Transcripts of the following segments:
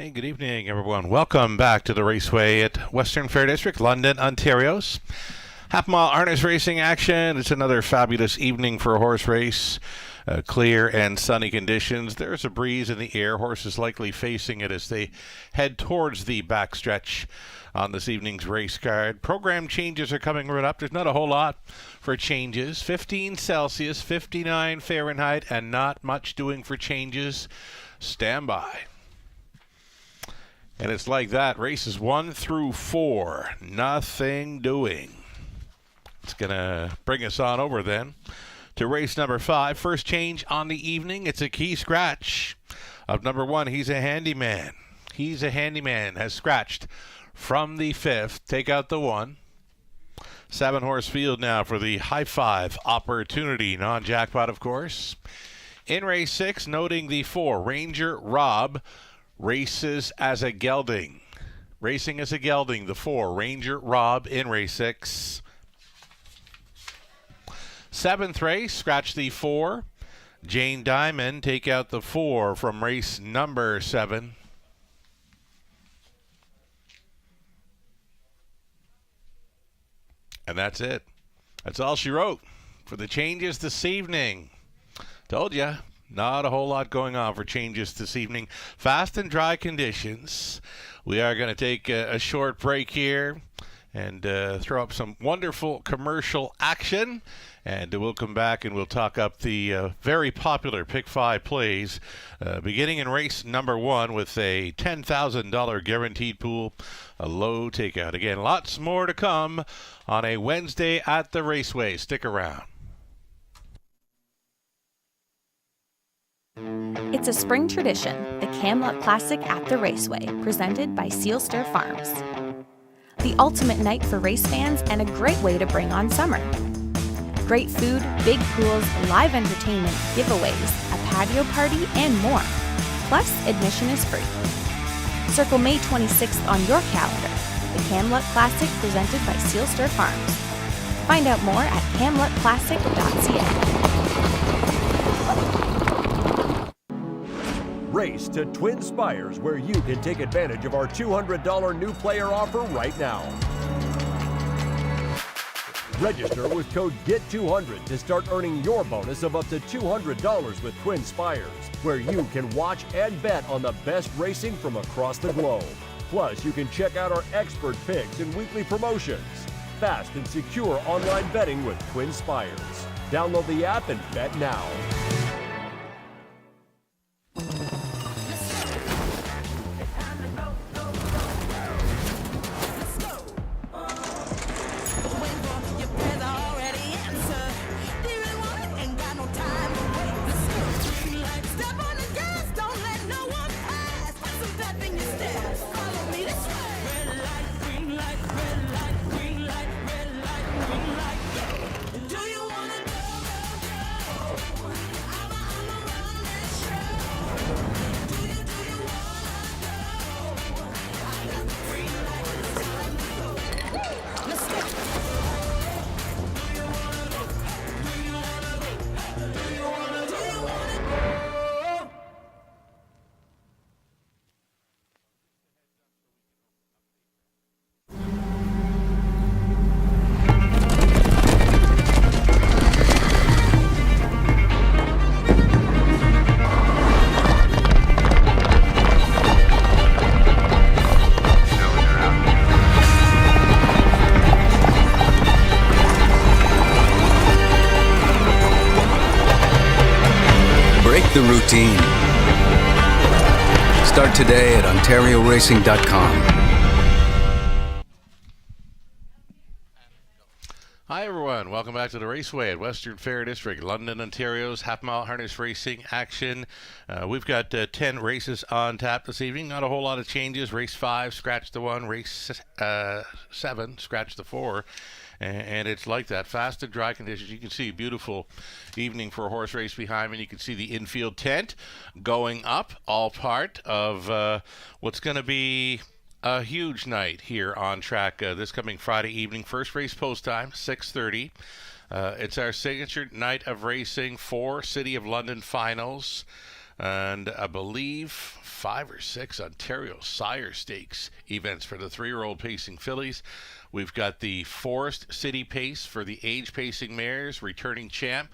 Hey, good evening, everyone. Welcome back to the Raceway at Western Fair District, London, Ontario's half-mile harness racing action. It's another fabulous evening for a horse race. Clear and sunny conditions. There's a breeze in the air. Horses likely facing it as they head towards the backstretch on this evening's race card. Program changes are coming right up. There's not a whole lot for changes. 15 Celsius, 59 Fahrenheit, and not much doing for changes. Stand by. And it's like that. Races 1 through 4. Nothing doing. It's going to bring us on over then to race number 5. First change on the evening. It's a key scratch of number 1. He's a handyman. He's a handyman. Has scratched from the 5th. Take out the 1. 7-horse field now for the high 5 opportunity. Non-jackpot, of course. In race 6, noting the 4. Ranger Rob. Races as a gelding. Racing as a gelding, the 4. Ranger Rob in race 6. 7th race, scratch the 4. Jane Diamond, take out the 4 from race number 7. And that's it. That's all she wrote for the changes this evening. Told ya. Not a whole lot going on for changes this evening. Fast and dry conditions. We are going to take a short break here and throw up some wonderful commercial action. And we'll come back and we'll talk up the very popular Pick 5 plays, beginning in race number 1 with a $10,000 guaranteed pool, a low takeout. Again, lots more to come on a Wednesday at the Raceway. Stick around. It's a spring tradition, the Camelot Classic at the Raceway, presented by Sealster Farms. The ultimate night for race fans and a great way to bring on summer. Great food, big pools, live entertainment, giveaways, a patio party, and more. Plus, admission is free. Circle May 26th on your calendar. The Camelot Classic presented by Sealster Farms. Find out more at camelotclassic.ca. Race to Twin Spires, where you can take advantage of our $200 new player offer right now. Register with code GET200 to start earning your bonus of up to $200 with Twin Spires, where you can watch and bet on the best racing from across the globe. Plus, you can check out our expert picks and weekly promotions. Fast and secure online betting with Twin Spires. Download the app and bet now. The routine. Start today at OntarioRacing.com. Hi everyone, welcome back to the Raceway at Western Fair District, London, Ontario's half-mile harness racing action. We've got 10 races on tap this evening. Not a whole lot of changes. Race 5, scratch the 1. Race 7, scratch the 4. And it's like that. Fast and dry conditions. You can see a beautiful evening for a horse race behind me. You can see the infield tent going up, all part of what's going to be a huge night here on track this coming Friday evening. First race post time, 6:30. It's our signature night of racing, 4 City of London finals. and I believe 5 or 6 Ontario Sire Stakes events for the 3-year-old pacing fillies. We've got the Forest City Pace for the age pacing mares, returning champ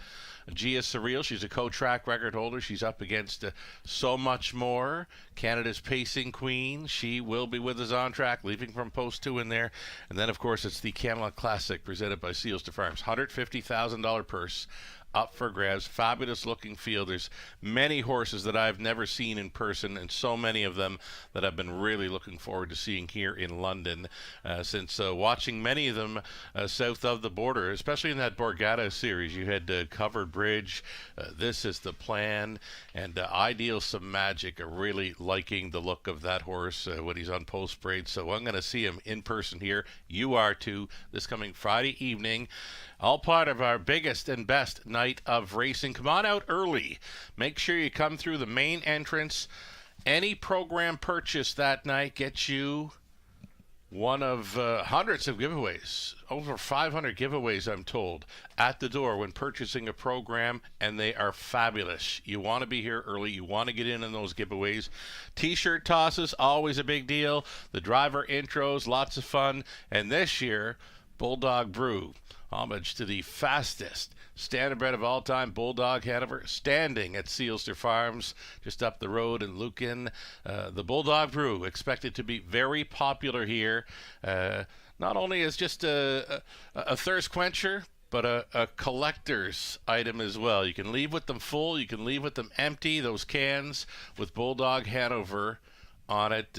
Gia Surreal. She's a co-track record holder. She's up against So Much More, Canada's pacing queen. She will be with us on track, leaving from post 2 in there. And then, of course, it's the Camelot Classic presented by Sealster Farms. $150,000 purse up for grabs. Fabulous looking field. There's many horses that I've never seen in person, and so many of them that I've been really looking forward to seeing here in London since watching many of them south of the border, especially in that Borgata series. You had Covered Bridge, This Is the Plan, and Ideal Some Magic. Are really liking the look of that horse when he's on post braid, so I'm going to see him in person here. You are too, this coming Friday evening. All part of our biggest and best night of racing. Come on out early. Make sure you come through the main entrance. Any program purchase that night gets you one of hundreds of giveaways. Over 500 giveaways, I'm told, at the door when purchasing a program, and they are fabulous. You want to be here early. You want to get in on those giveaways. T-shirt tosses, always a big deal. The driver intros, lots of fun. And this year, Bulldog Brew. Homage to the fastest standardbred of all time, Bulldog Hanover, standing at Sealster Farms, just up the road in Lucan. The Bulldog Brew, expected to be very popular here. Not only as just a thirst quencher, but a collector's item as well. You can leave with them full, you can leave with them empty, those cans with Bulldog Hanover on it.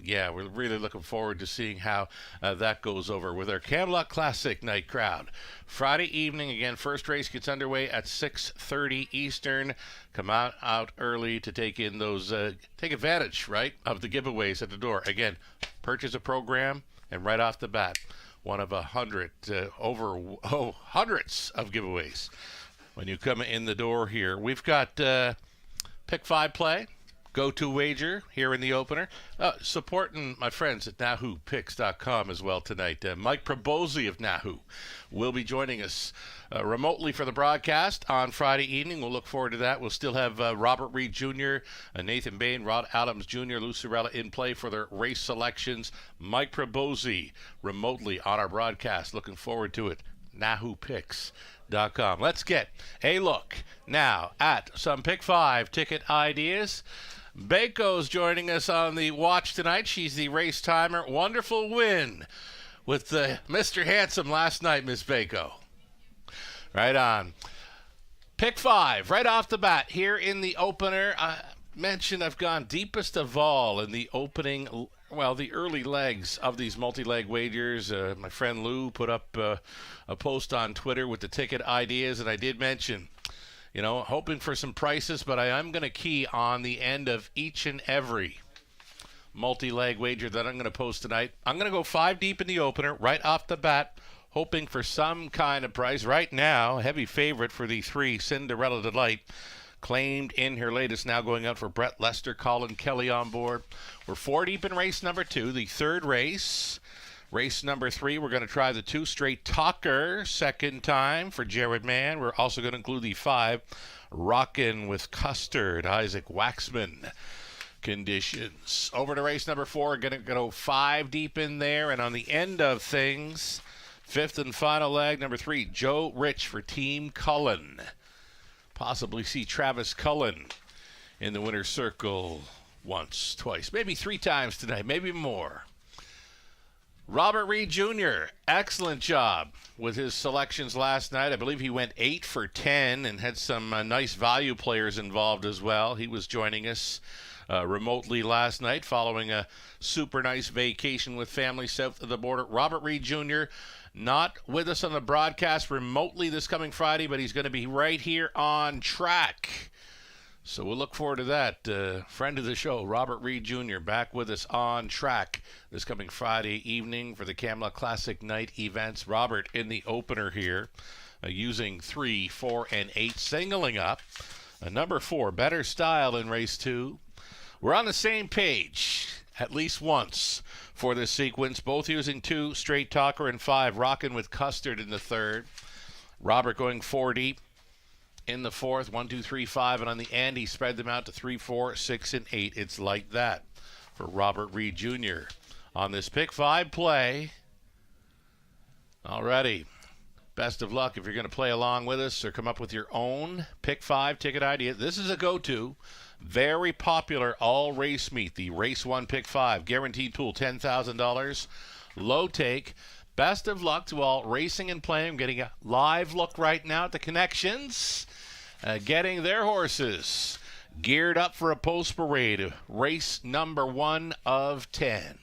Yeah, we're really looking forward to seeing how that goes over with our Camelot Classic night crowd. Friday evening, again, first race gets underway at 6:30 Eastern. Come out early to take in those, take advantage, right, of the giveaways at the door. Again, purchase a program, and right off the bat, one of 100, hundreds of giveaways when you come in the door here. We've got Pick 5 play. Go-to wager here in the opener. Supporting my friends at NahooPicks.com as well tonight. Mike Probozzi of Nahoo will be joining us remotely for the broadcast on Friday evening. We'll look forward to that. We'll still have Robert Reed Jr., Nathan Bain, Rod Adams Jr., Lou Sorella in play for their race selections. Mike Probozzi remotely on our broadcast. Looking forward to it. NahooPicks.com. Let's get a look now at some Pick 5 ticket ideas. Baco's joining us on the watch tonight. She's the race timer. Wonderful win with Mr. Handsome last night, Miss Baco. Right on. Pick 5 right off the bat here in the opener. I mentioned I've gone deepest of all in the opening, well, the early legs of these multi-leg wagers. My friend Lou put up a post on Twitter with the ticket ideas, and I did mention, you know, hoping for some prices, but I am going to key on the end of each and every multi-leg wager that I'm going to post tonight. I'm going to go 5 deep in the opener right off the bat, hoping for some kind of price. Right now, heavy favorite for the 3, Cinderella Delight, claimed in her latest, now going out for Brett Lester, Colin Kelly on board. We're 4 deep in race number 2, the third race. Race number 3, we're going to try the 2 Straight Talker, second time for Jared Mann. We're also going to include the 5 Rockin' with Custard, Isaac Waxman conditions. Over to race number 4, going to go 5 deep in there. And on the end of things, 5th and final leg, number 3, Joe Rich for Team Cullen. Possibly see Travis Cullen in the winner's circle once, twice, maybe 3 times tonight, maybe more. Robert Reed Jr., excellent job with his selections last night. I believe he went 8 for 10 and had some nice value players involved as well. He was joining us remotely last night following a super nice vacation with family south of the border. Robert Reed Jr., not with us on the broadcast remotely this coming Friday, but he's going to be right here on track. So we'll look forward to that. Friend of the show, Robert Reed Jr., back with us on track this coming Friday evening for the Camelot Classic night events. Robert in the opener here, using 3, 4, and 8, singling up. Number 4, Better Style in race 2. We're on the same page at least once for this sequence, both using 2 Straight Talker and 5 Rockin' with Custard in the third. Robert going 4 deep. in the fourth. 1, 2, 3, 5. And on the end, he spread them out to 3, 4, 6, and 8. It's like that for Robert Reed Jr. on this pick 5 play. Alrighty. Best of luck if you're going to play along with us or come up with your own pick 5 ticket idea. This is a go-to. Very popular all race meet. The Race 1 pick 5. Guaranteed pool $10,000. Low take. Best of luck to all racing and playing. I'm getting a live look right now at the connections. Getting their horses geared up for a post parade. Race number 1 of 10.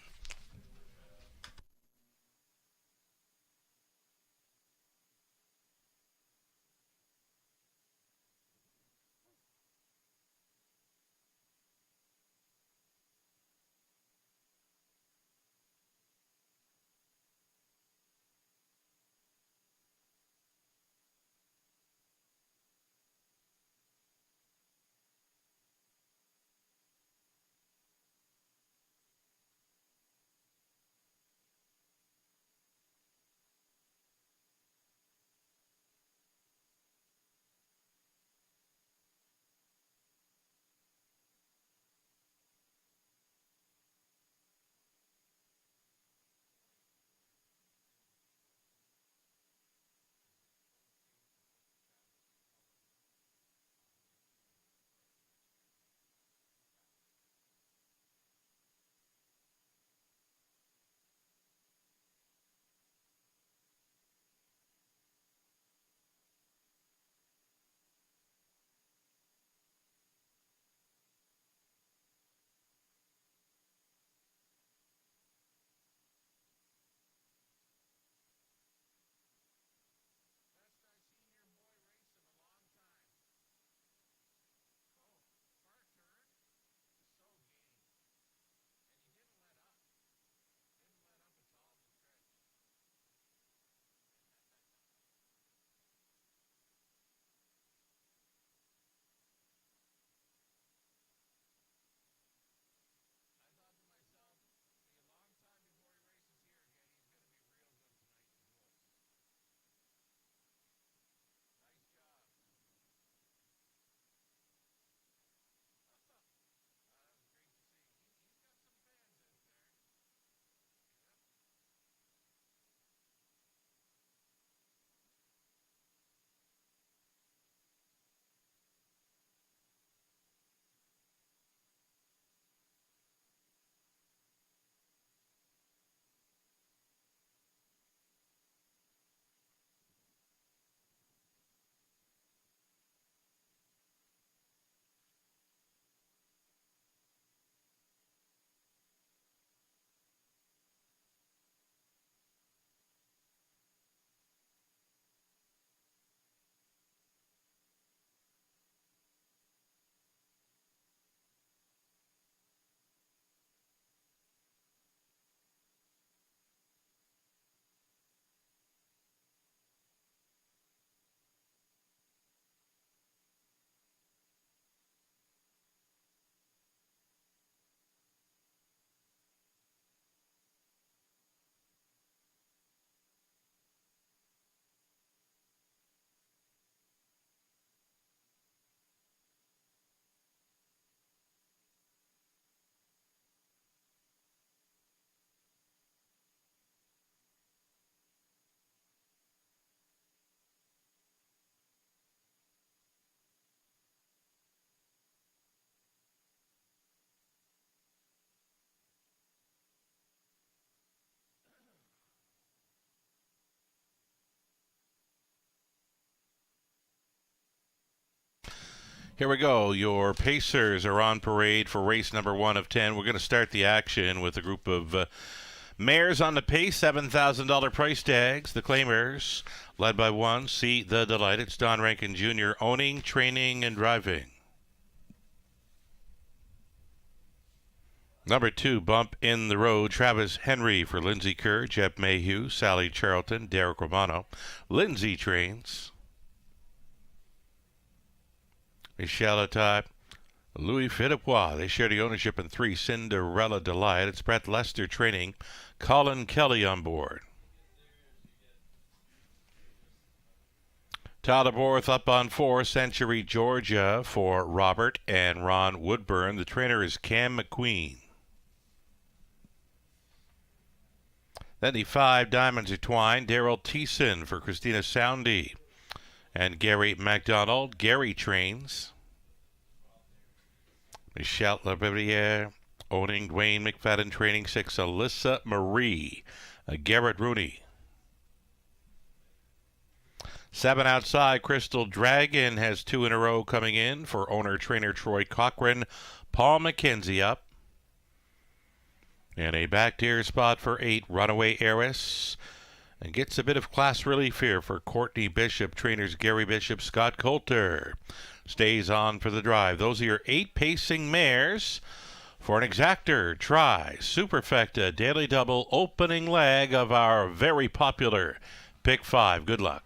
Here we go. Your Pacers are on parade for race number 1 of 10. We're going to start the action with a group of mares on the pace, $7,000 price tags. The Claimers, led by 1, See the Delight. It's Don Rankin Jr. owning, training, and driving. Number 2, Bump in the Road. Travis Henry for Lindsay Kerr, Jeb Mayhew, Sally Charlton, Derek Romano. Lindsay trains. Michelle Type, Louis Philippois. They share the ownership in 3, Cinderella Delight. It's Brett Lester training. Colin Kelly on board. Tadaborth up on 4, Century, Georgia for Robert and Ron Woodburn. The trainer is Cam McQueen. Then the 5 Diamonds are twined. Daryl Thiessen for Christina Soundy and Gary MacDonald. Gary trains. Michelle Labriere owning Dwayne McFadden training 6. Alyssa Marie. Garrett Rooney. 7 outside, Crystal Dragon has 2 in a row coming in for owner-trainer Troy Cochran. Paul McKenzie up. And a back tier spot for 8, Runaway Heiress. And gets a bit of class relief here for Courtney Bishop. Trainers Gary Bishop, Scott Coulter stays on for the drive. Those are your 8 pacing mares for an exactor. Try Superfecta Daily Double opening leg of our very popular Pick 5. Good luck.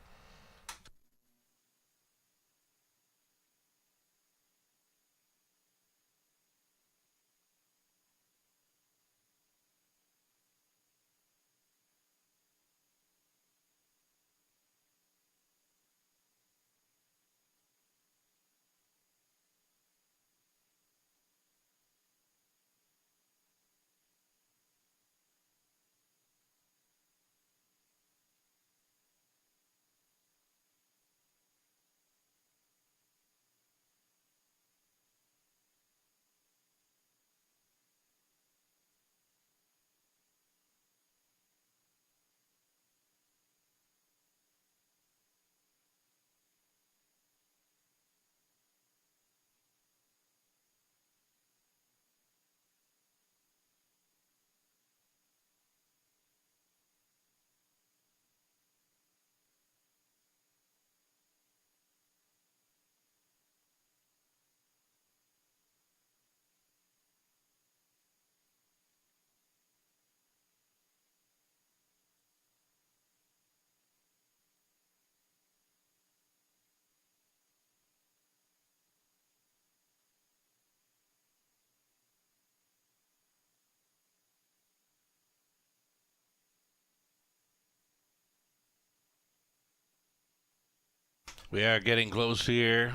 We are getting close here.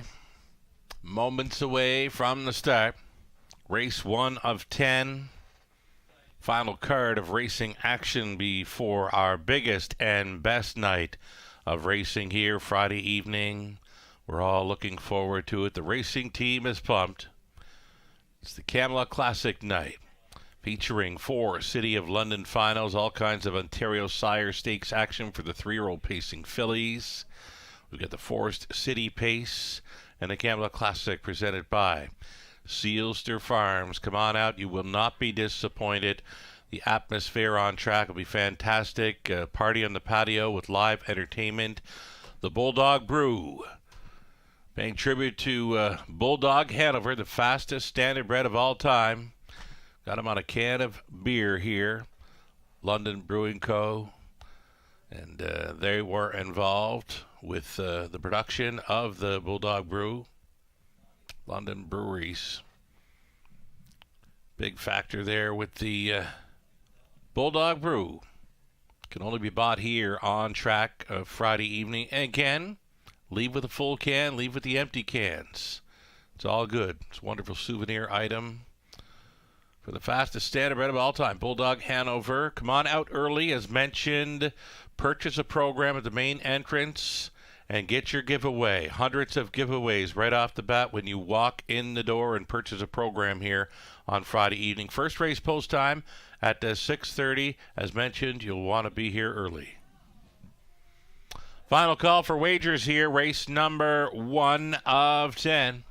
Moments away from the start. Race 1 of 10. Final card of racing action before our biggest and best night of racing here Friday evening. We're all looking forward to it. The racing team is pumped. It's the Camelot Classic night, featuring 4 City of London finals, all kinds of Ontario Sire Stakes action for the 3-year-old pacing fillies. We've got the Forest City Pace and the Camelot Classic presented by Sealster Farms. Come on out. You will not be disappointed. The atmosphere on track will be fantastic. Party on the patio with live entertainment. The Bulldog Brew, paying tribute to Bulldog Hanover, the fastest standardbred of all time. Got him on a can of beer here. London Brewing Co. And they were involved with the production of the Bulldog Brew. London Breweries. Big factor there with the Bulldog Brew. Can only be bought here on track Friday evening. And again, leave with a full can, leave with the empty cans. It's all good. It's a wonderful souvenir item for the fastest standardbred of all time, Bulldog Hanover. Come on out early, as mentioned. Purchase a program at the main entrance and get your giveaway. Hundreds of giveaways right off the bat when you walk in the door and purchase a program here on Friday evening. First race post time at 6:30. As mentioned, you'll want to be here early. Final call for wagers here. Race number 1 of 10.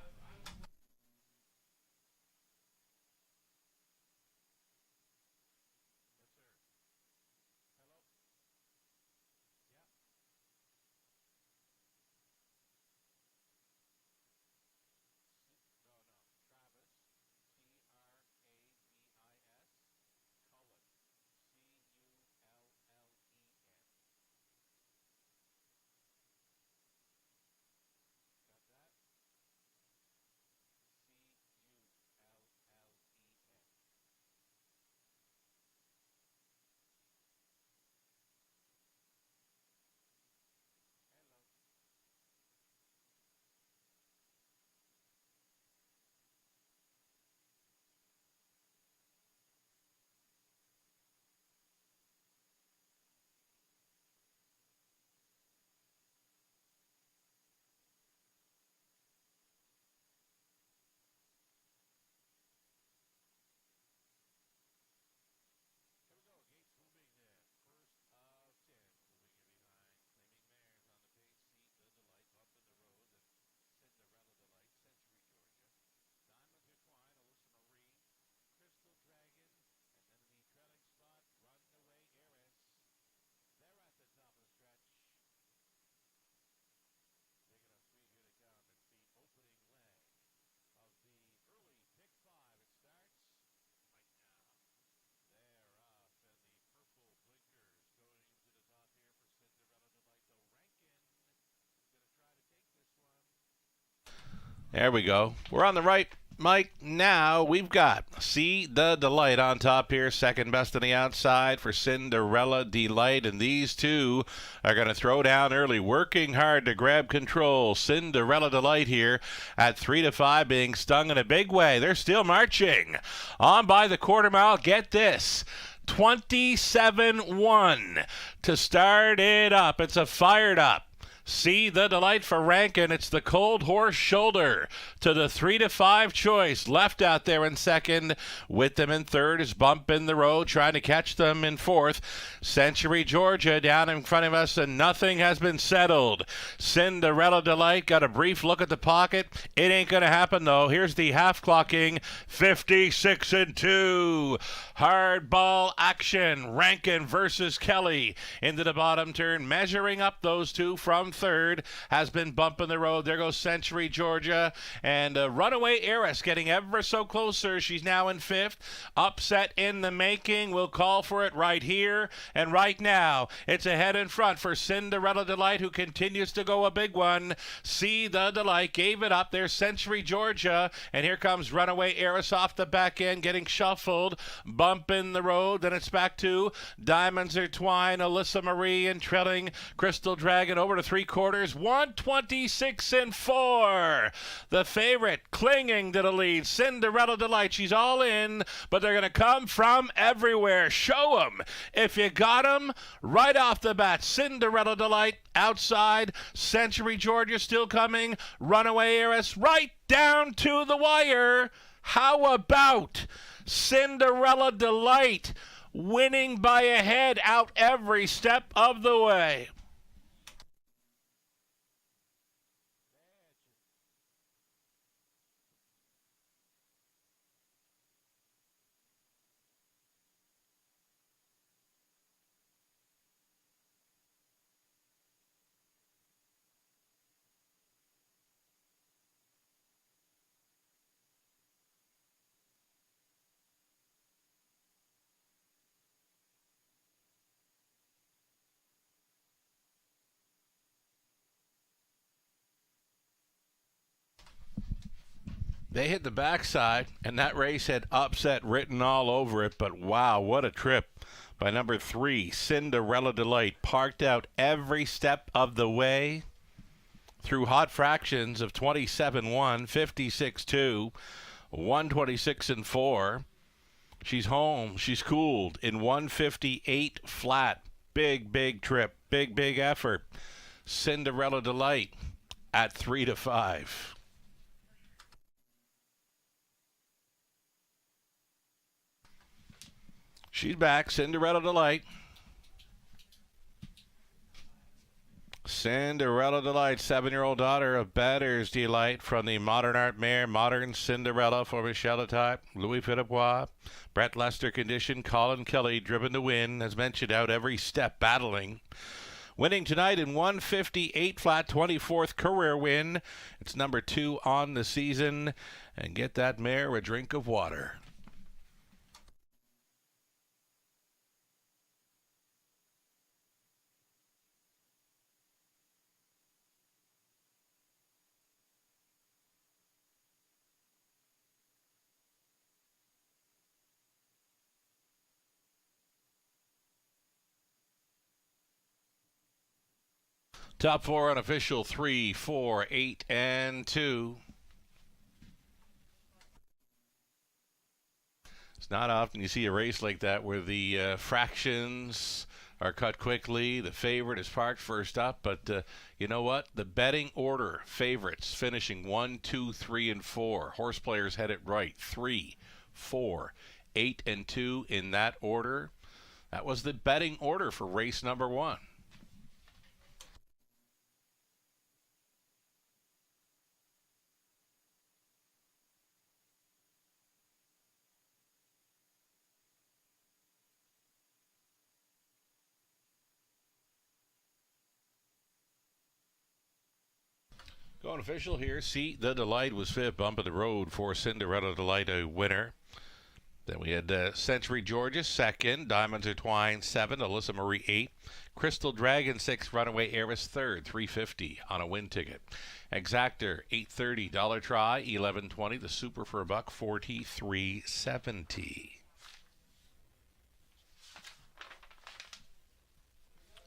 There we go. We're on the right, Mike. Now we've got See the Delight on top here. Second best on the outside for Cinderella Delight. And these two are going to throw down early, working hard to grab control. Cinderella Delight here at 3-5, being stung in a big way. They're still marching. On by the quarter mile. Get this. 27-1 to start it up. It's a fired up See the Delight for Rankin. It's the Cold Horse Shoulder to the 3-5 choice. Left out there in second. With them in third is Bump in the Road, trying to catch them in fourth. Century Georgia down in front of us, and nothing has been settled. Cinderella Delight got a brief look at the pocket. It ain't going to happen, though. Here's the half clocking. 56-2. Hard ball action. Rankin versus Kelly into the bottom turn. Measuring up those two from third has been Bump in the Road. There goes Century Georgia, and Runaway Heiress getting ever so closer. She's now in fifth. Upset in the making. We'll call for it right here and right now. It's ahead in front for Cinderella Delight, who continues to go a big one. See the Delight gave it up. There's Century Georgia, and here comes Runaway Heiress off the back end, getting shuffled. Bump in the Road. Then it's back to Diamonds Are Twine, Alyssa Marie, and trailing Crystal Dragon over to three quarters. 126-4. The favorite clinging to the lead. Cinderella Delight. She's all in, but they're going to come from everywhere. Show them if you got them right off the bat. Cinderella Delight outside. Century Georgia still coming. Runaway Heiress right down to the wire. How about Cinderella Delight winning by a head out every step of the way? They hit the backside, and that race had upset written all over it, but wow, what a trip by number 3, Cinderella Delight. Parked out every step of the way through hot fractions of 27-1, 56-2, 126-4. She's home. She's cooled in 158 flat. Big, big trip. Big, big effort. Cinderella Delight at 3-5. She's back, Cinderella Delight. Cinderella Delight, 7-year-old daughter of Batters Delight from the Modern Art Mare, Modern Cinderella for Michelle Type, Louis Philippe, Brett Lester condition, Colin Kelly driven to win, as mentioned, out every step, battling. Winning tonight in 158 flat, 24th career win. It's number 2 on the season. And get that mare a drink of water. Top 4 unofficial, 3, 4, 8, and 2. It's not often you see a race like that where the fractions are cut quickly. The favorite is parked first up, but you know what? The betting order, favorites finishing 1, 2, 3, and 4. Horse players had it right. 3, 4, 8, and 2 in that order. That was the betting order for race number 1. Going official here. See the Delight was fifth. Bump in the Road for Cinderella Delight, a winner. Then we had Century Georgia 2nd, Diamonds Are Twined 7, Alyssa Marie 8, Crystal Dragon 6, Runaway Heiress 3rd, $3.50 on a win ticket. Exactor $8.30, Dollar Try $11.20, the Super for $1, $43.70.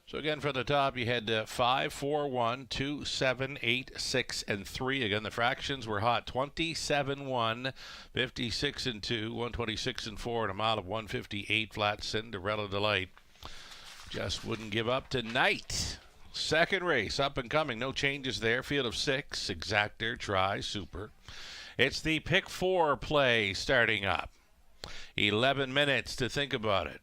So again, from the top, you had 5, 4, 1, 2, 7, 8, 6, and 3. Again, the fractions were hot. 27, 1, 56, and 2, 126, and 4, an amount of 158 flat. Cinderella Delight just wouldn't give up tonight. Second race, up and coming. No changes there. Field of 6, Exactor, Try, Super. It's the pick 4 play starting up. 11 minutes to think about it.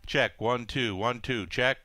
Check. 1, 2, 1, 2. Check.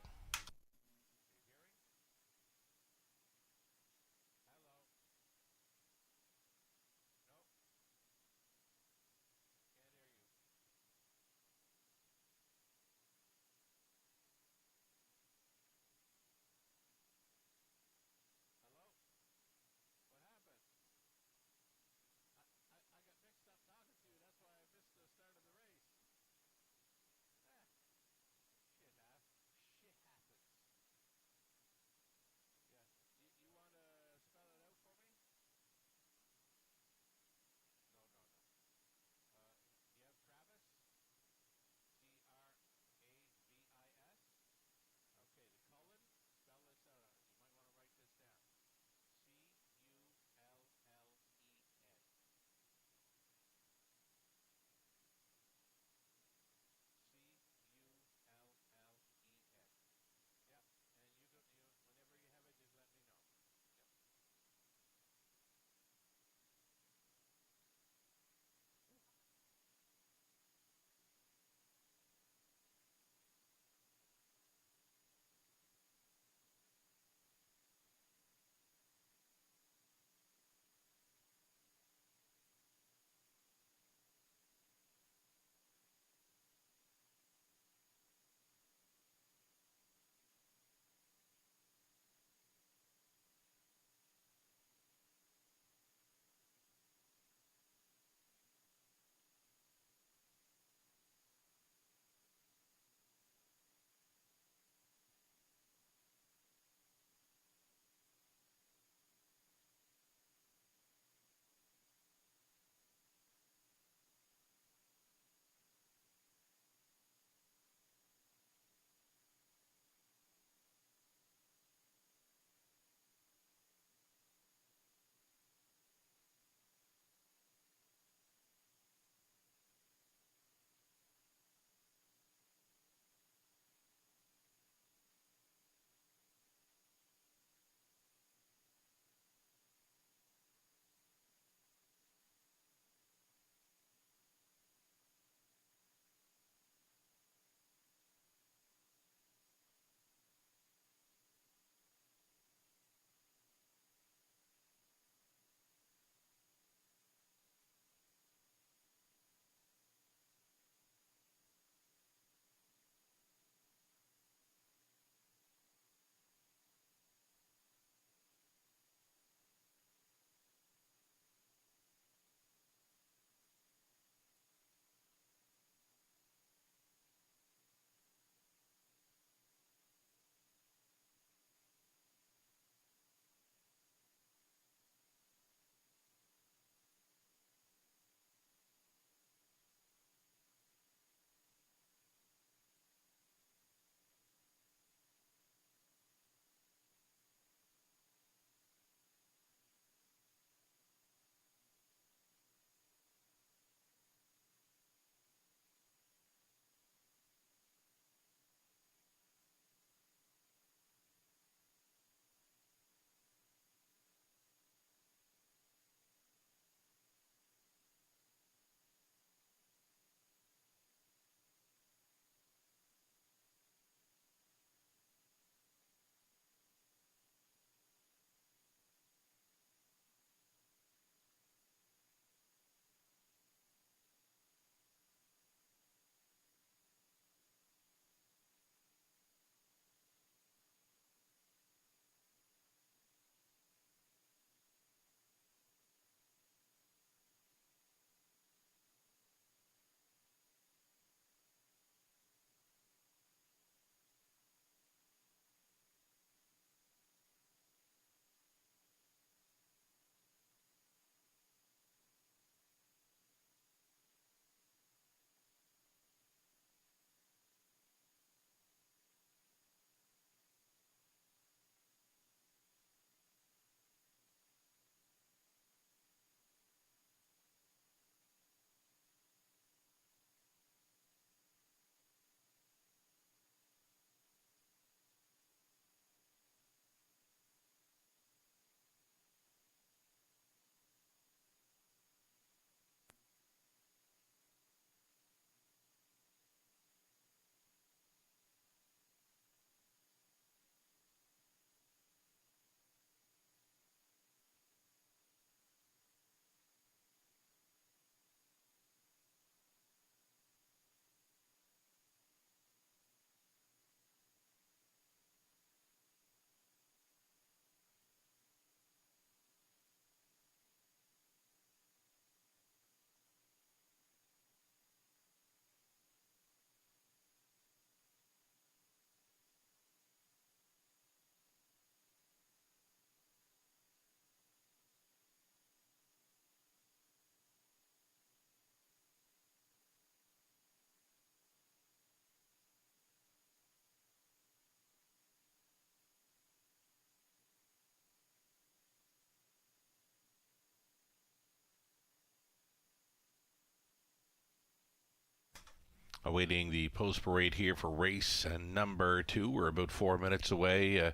awaiting the post parade here for race number 2. We're about 4 minutes away.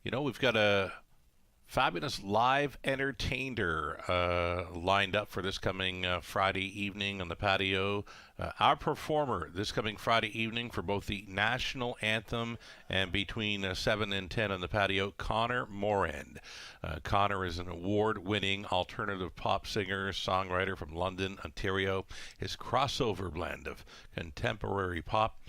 We've got a fabulous live entertainer lined up for this coming Friday evening on the patio. Our performer this coming Friday evening for both the national anthem and between 7 and 10 on the patio, Connor Morend. Connor is an award-winning alternative pop singer, songwriter from London, Ontario. His crossover blend of contemporary pop,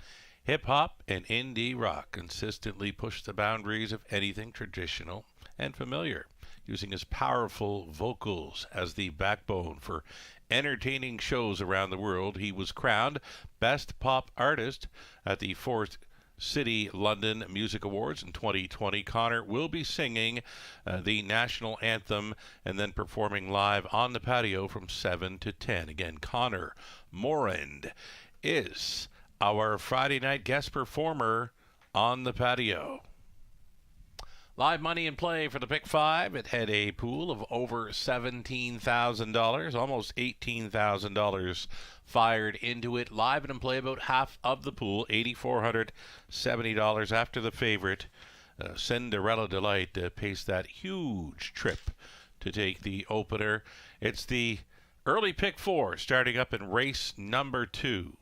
hip-hop, and indie rock consistently push the boundaries of anything traditional and familiar, using his powerful vocals as the backbone for entertaining shows around the world. He was crowned Best Pop Artist at the 4th City London Music Awards in 2020. Connor will be singing the national anthem and then performing live on the patio from 7 to 10. Again, Connor Morend is our Friday night guest performer on the patio. Live money in play for the Pick 5. It had a pool of over $17,000, almost $18,000 fired into it. Live and in play about half of the pool, $8,470 after the favorite. Cinderella Delight paced that huge trip to take the opener. It's the early Pick 4 starting up in race number 2.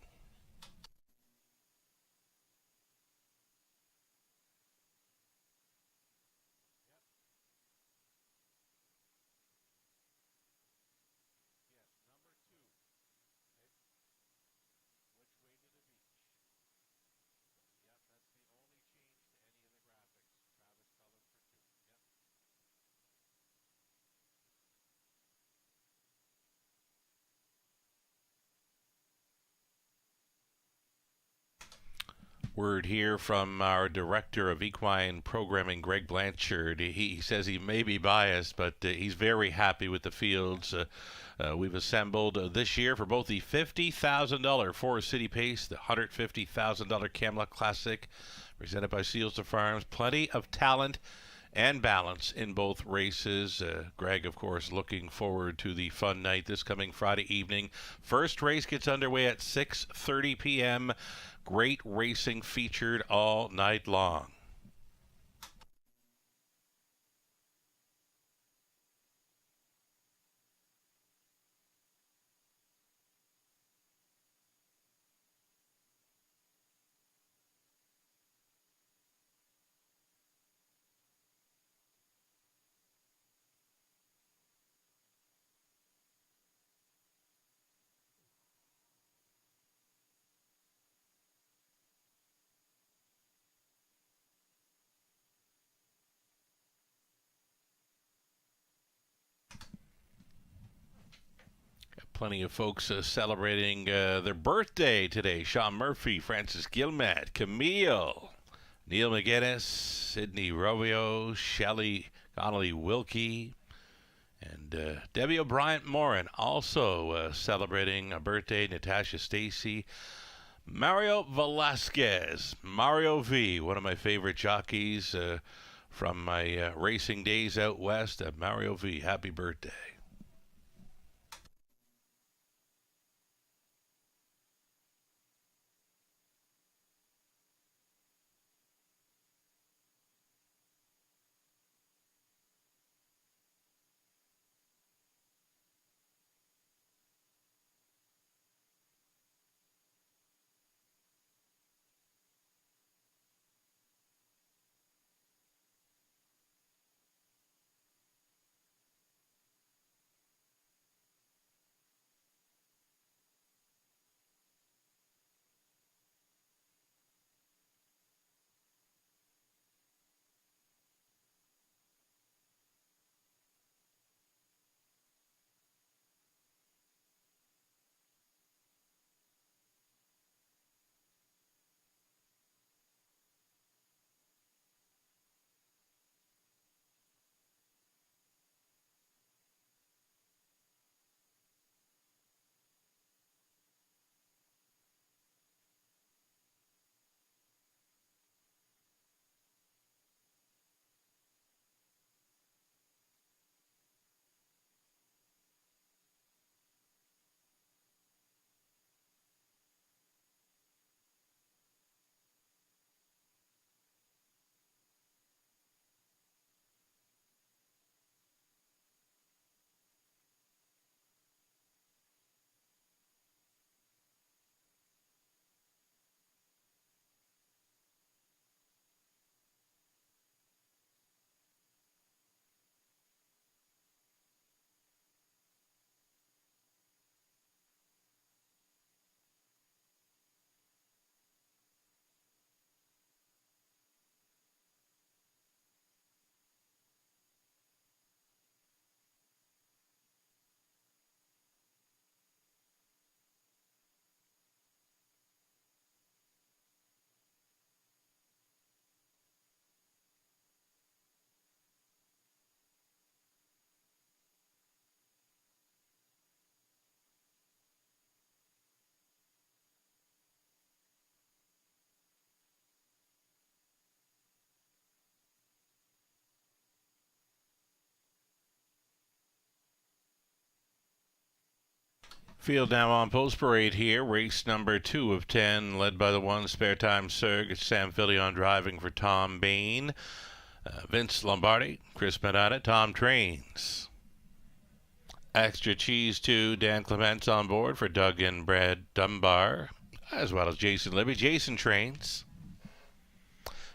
Word here from our director of equine programming, Greg Blanchard. He says he may be biased, but he's very happy with the fields we've assembled this year for both the $50,000 Forest City Pace, the $150,000 Camelot Classic, presented by Sealster Farms. Plenty of talent and balance in both races. Greg, of course, looking forward to the fun night this coming Friday evening. First race gets underway at 6:30 p.m. Great racing featured all night long. Plenty of folks celebrating their birthday today. Sean Murphy, Francis Gilmet, Camille, Neil McGuinness, Sydney Robio, Shelley Connolly Wilkie, and Debbie O'Brien Morin also celebrating a birthday. Natasha Stacy, Mario Velasquez, Mario V, one of my favorite jockeys from my racing days out west. Mario V, happy birthday. Field now on post parade here. Race number 2 of 10, led by the 1 Spare Time Surg. It's Sam Fillion driving for Tom Bain. Vince Lombardi, Chris Medina, Tom Trains. Extra Cheese 2, Dan Clements on board for Doug and Brad Dunbar, as well as Jason Libby. Jason Trains.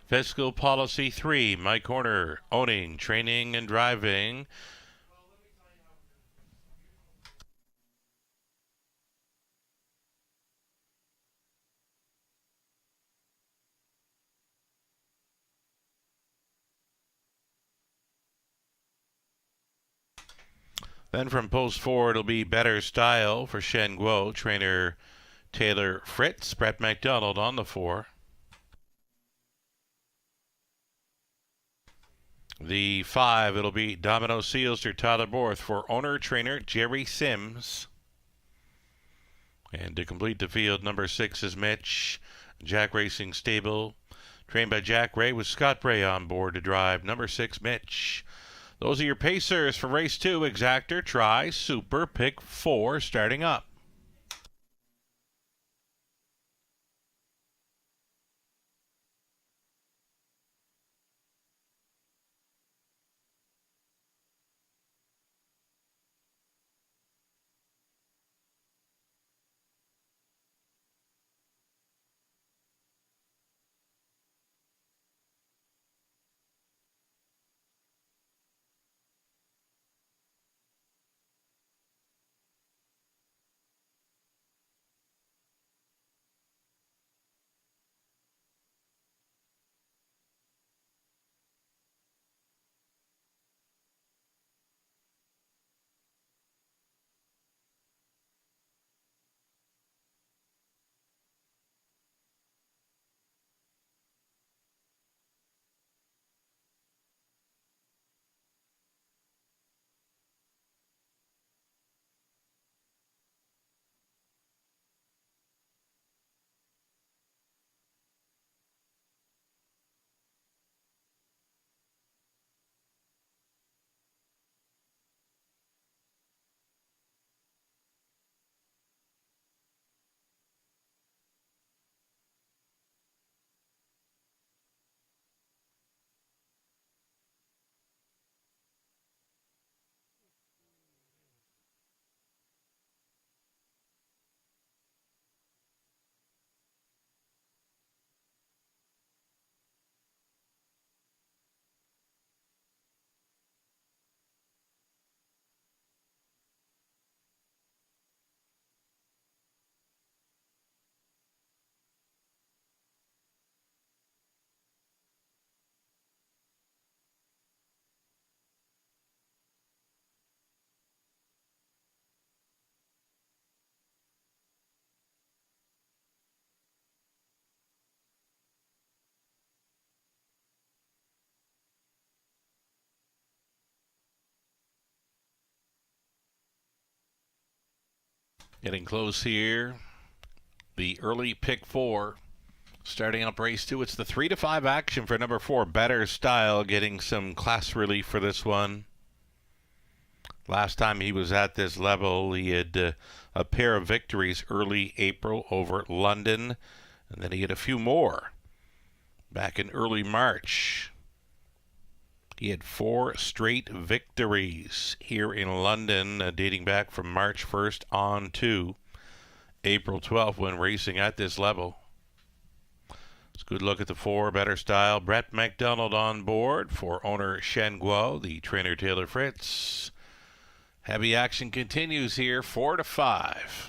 Fiscal Policy 3, Mike Horner, owning, training, and driving. Then from post 4, it'll be Better Style for Shen Guo, trainer Taylor Fritz, Brett McDonald on the 4. The 5, it'll be Domino Sealster, Tyler Borth for owner trainer Jerry Sims. And to complete the field, number 6 is Mitch, Jack Racing Stable, trained by Jack Ray with Scott Bray on board to drive number 6 Mitch. Those are your pacers for race 2. Exactor, Try, Super, Pick 4 starting up. Getting close here. The early pick 4. Starting up race 2. It's the 3 to 5 action for number 4, Better Style, getting some class relief for this one. Last time he was at this level, he had a pair of victories early April over London, and then he had a few more back in early March. He had 4 straight victories here in London, dating back from March 1st on to April 12th when racing at this level. Let's good look at the 4, Better Style. Brett McDonald on board for owner Shen Guo, the trainer Taylor Fritz. Heavy action continues here, 4 to 5.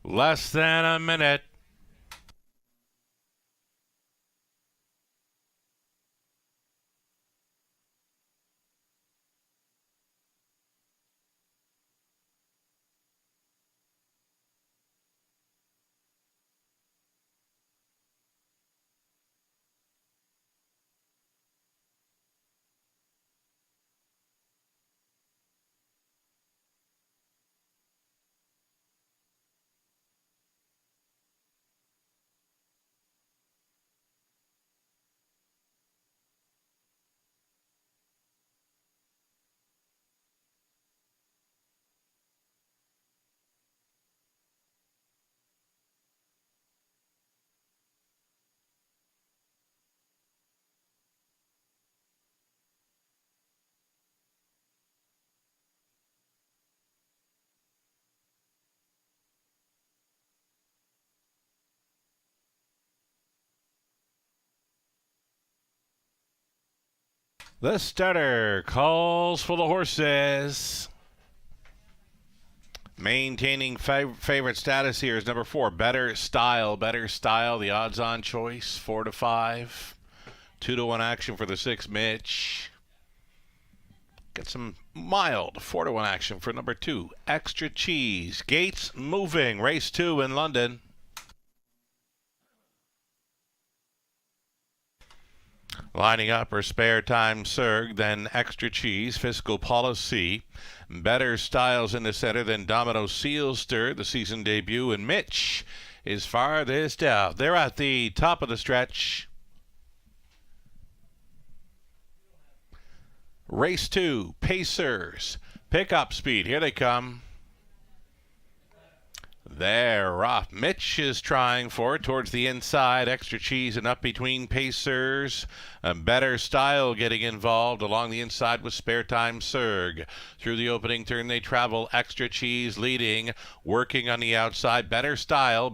Less than a minute. The starter calls for the horses. Maintaining favorite status here is number 4, Better Style. Better Style, the odds-on choice, 4 to 5. 2 to 1 action for the 6, Mitch. Get some mild 4 to 1 action for number 2, Extra Cheese. Gates moving, race 2 in London. Lining up are Spare Time Surg, then Extra Cheese, Fiscal Policy. Better Styles in the center, then Domino Sealster, the season debut, and Mitch is farthest out. They're at the top of the stretch. Race 2, Pacers. Pickup speed, here they come. They're off. Mitch is trying for it towards the inside. Extra Cheese and up between Pacers. A Better Style getting involved along the inside with Spare Time Surg. Through the opening turn they travel. Extra Cheese leading, working on the outside. Better Style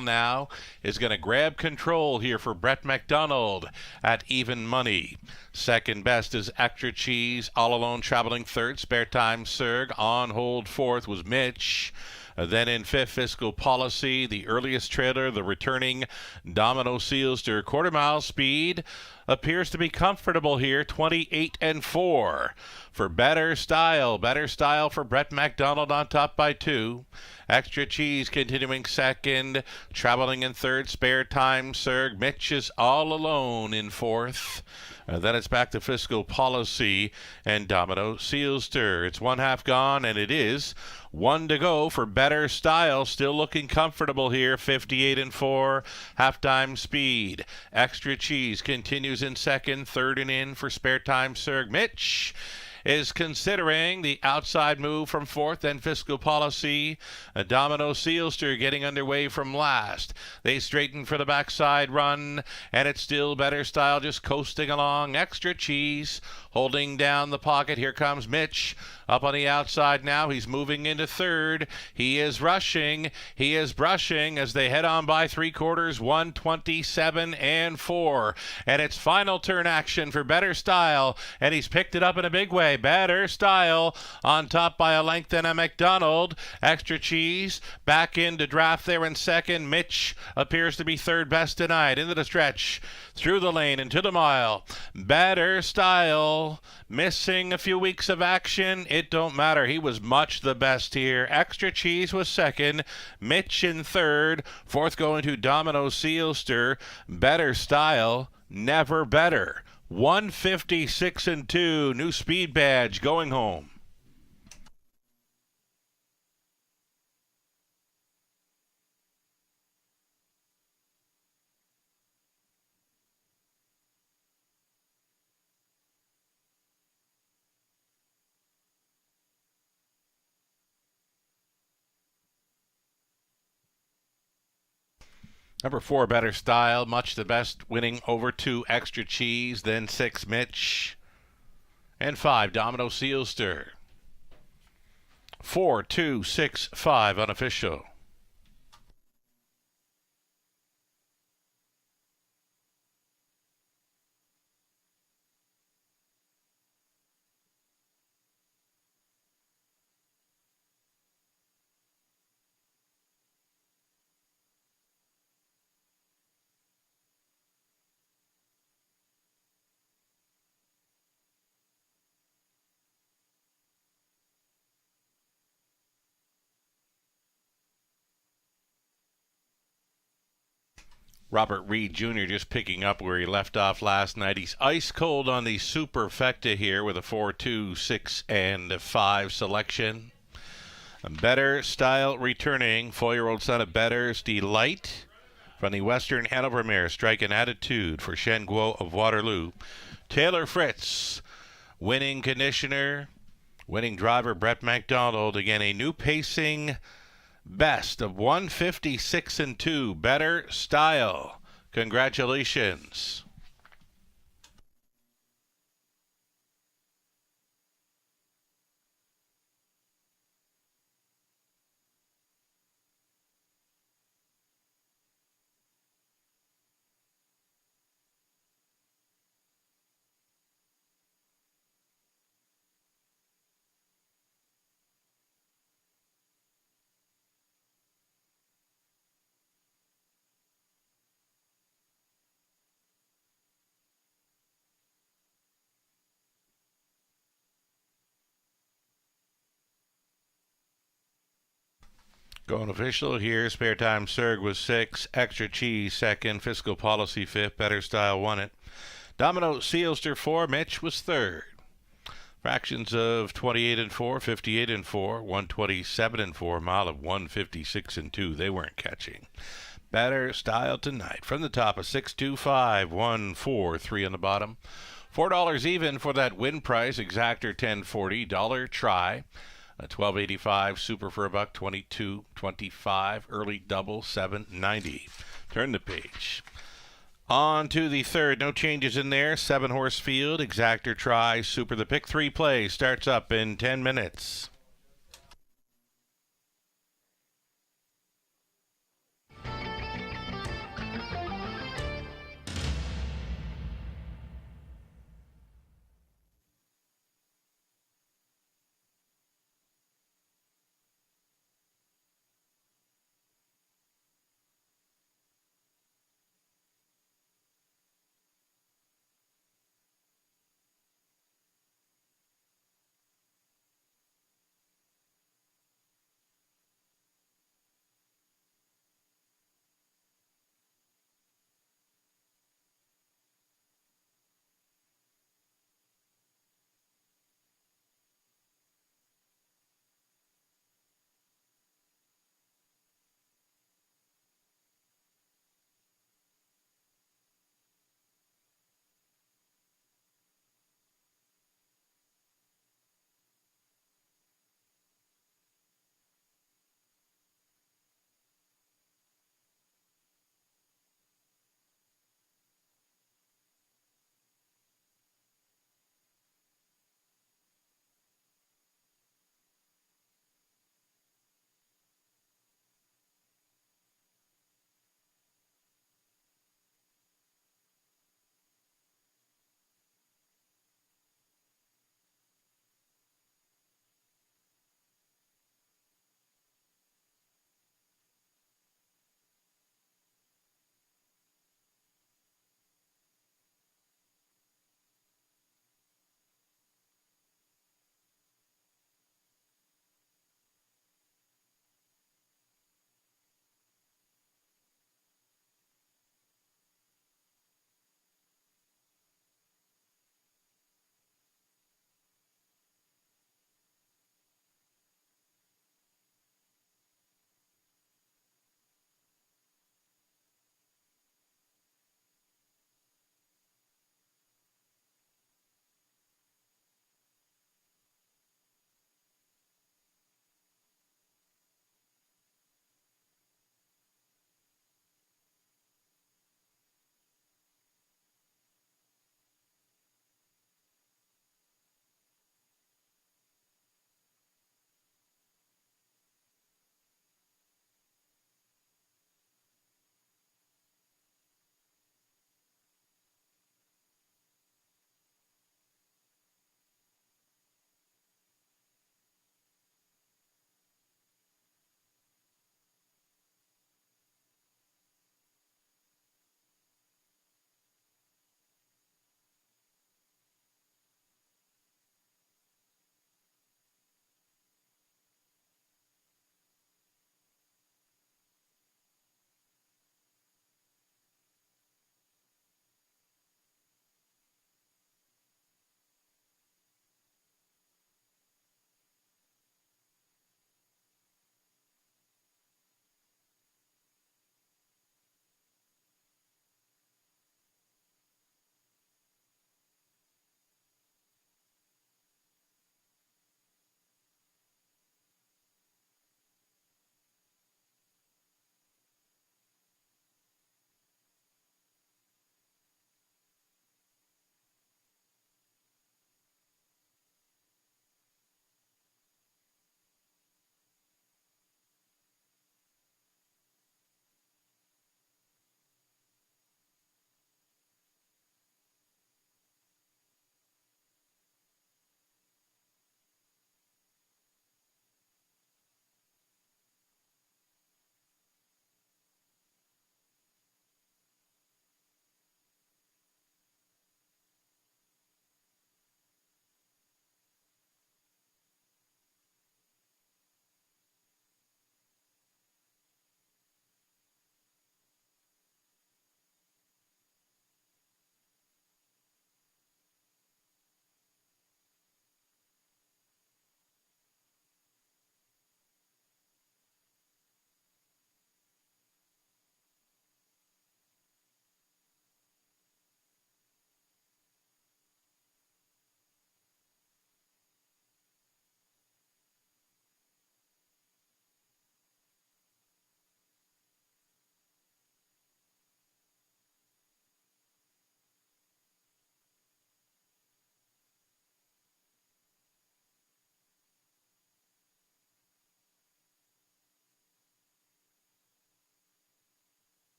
now is going to grab control here for Brett McDonald at even money. Second best is Extra Cheese, all alone traveling third. Spare Time Surg on hold fourth was Mitch. Then in fifth, Fiscal Policy, the earliest trailer, the returning Domino Sealster. Quarter mile speed appears to be comfortable here, 28 and 4 for Better Style. Better Style for Brett McDonald on top by 2. Extra Cheese continuing second, traveling in third. Spare Time Surg. Mitch is all alone in fourth. Then it's back to Fiscal Policy and Domino Sealster. It's 1/2 gone, and it is 1 to go for Better Style. Still looking comfortable here, 58 and 4. Halftime speed. Extra Cheese continues in second, third and in for Spare Time Surg. Mitch is considering the outside move from fourth, then Fiscal Policy. A Domino Sealster getting underway from last. They straighten for the backside run, and it's still Better Style just coasting along. Extra Cheese holding down the pocket. Here comes Mitch up on the outside now. He's moving into third. He is rushing. He is brushing as they head on by 3/4, 127 and 4. And it's final turn action for Better Style, and he's picked it up in a big way. Better Style on top by a length and a McDonald. Extra Cheese back in to draft there in second. Mitch appears to be third best tonight. Into the stretch, through the lane, into the mile. Better Style missing a few weeks of action. It don't matter. He was much the best here. Extra Cheese was second. Mitch in third. Fourth going to Domino Sealster. Better Style, never better. 156 and 2. New speed badge going home. Number 4, Better Style, much the best, winning over 2, Extra Cheese, then 6, Mitch, and 5, Domino Sealster. 4, 2, 6, 5, unofficial. Robert Reed Jr. just picking up where he left off last night. He's ice cold on the Superfecta here with a 4, 2, 6, and 5 selection. Better Style returning. 4-year-old son of Better's Delight from the Western Hanover mare. Strike an Attitude for Shen Guo of Waterloo. Taylor Fritz, winning conditioner, winning driver Brett McDonald. Again, a new pacing best of 156 and 2. Better Style. Congratulations. Going official here. Spare Time Serg was 6. Extra Cheese second. Fiscal Policy fifth. Better Style won it. Domino Sealster 4. Mitch was third. Fractions of 28 and 4, 58 and 4, 127 and 4, mile of 156 and 2. They weren't catching. Better Style tonight. From the top of 625, 143 on the bottom. $4 even for that win price. Exactor $10.40. Dollar try. $12.85. Super for a buck. $22.25. Early double $7.90. Turn the page. On to the third. No changes in there. 7-horse field. Exactor try. Super. The pick 3 play starts up in 10 minutes.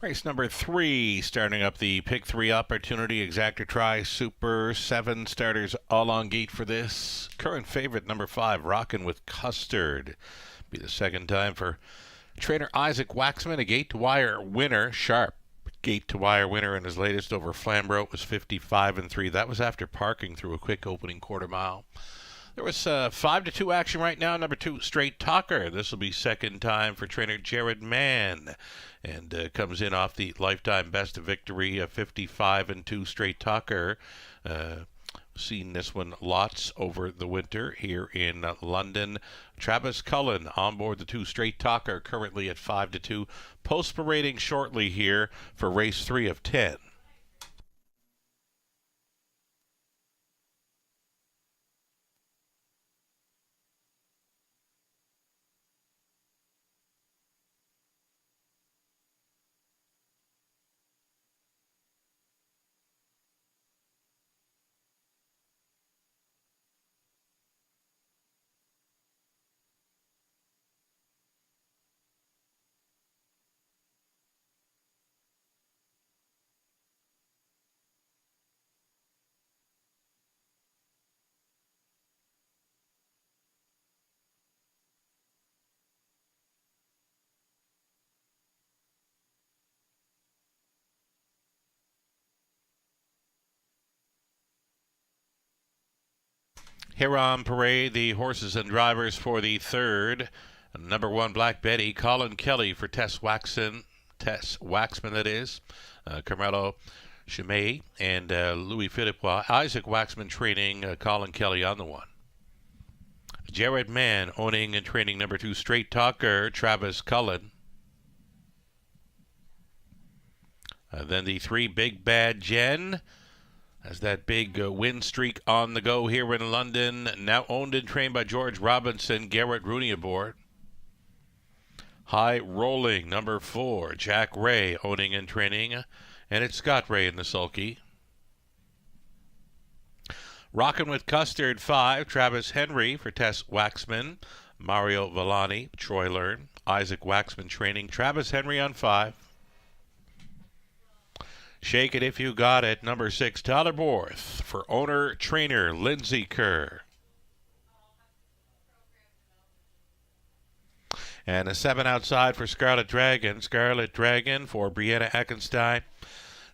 Race number 3, starting up the Pick 3 opportunity. Exacta Tri Super. 7 starters all on gate for this. Current favorite number 5, Rockin' with Custard. Be the second time for trainer Isaac Waxman, a gate-to-wire winner. Sharp gate-to-wire winner in his latest over Flamborough. Was 55-3. That was after parking through a quick opening quarter mile. There was 5-2 action right now. Number 2, Straight Talker. This will be second time for trainer Jared Mann, and comes in off the lifetime best of victory, 55-2 Straight Talker. Seen this one lots over the winter here in London. Travis Cullen on board the 2 Straight Talker, currently at 5-2. Post parading shortly here for race 3 of 10. Here on parade, the horses and drivers for the third. Number 1, Black Betty. Colin Kelly for Tess Waxman, that is. Carmelo Chimay and Louis Philippois. Isaac Waxman training Colin Kelly on the 1. Jared Mann owning and training number 2, Straight Talker, Travis Cullen. Then the 3, Big Bad Jen. Has that big win streak on the go here in London. Now owned and trained by George Robinson. Garrett Rooney aboard. High Rolling, number 4. Jack Ray owning and training. And it's Scott Ray in the sulky. Rockin' with Custard, 5. Travis Henry for Tess Waxman. Mario Villani, Troy Learn. Isaac Waxman training. Travis Henry on 5. Shake It If You Got It, number 6, Tyler Borth for owner-trainer Lindsay Kerr. And a 7 outside for Scarlet Dragon. Scarlet Dragon for Brianna Eckenstein.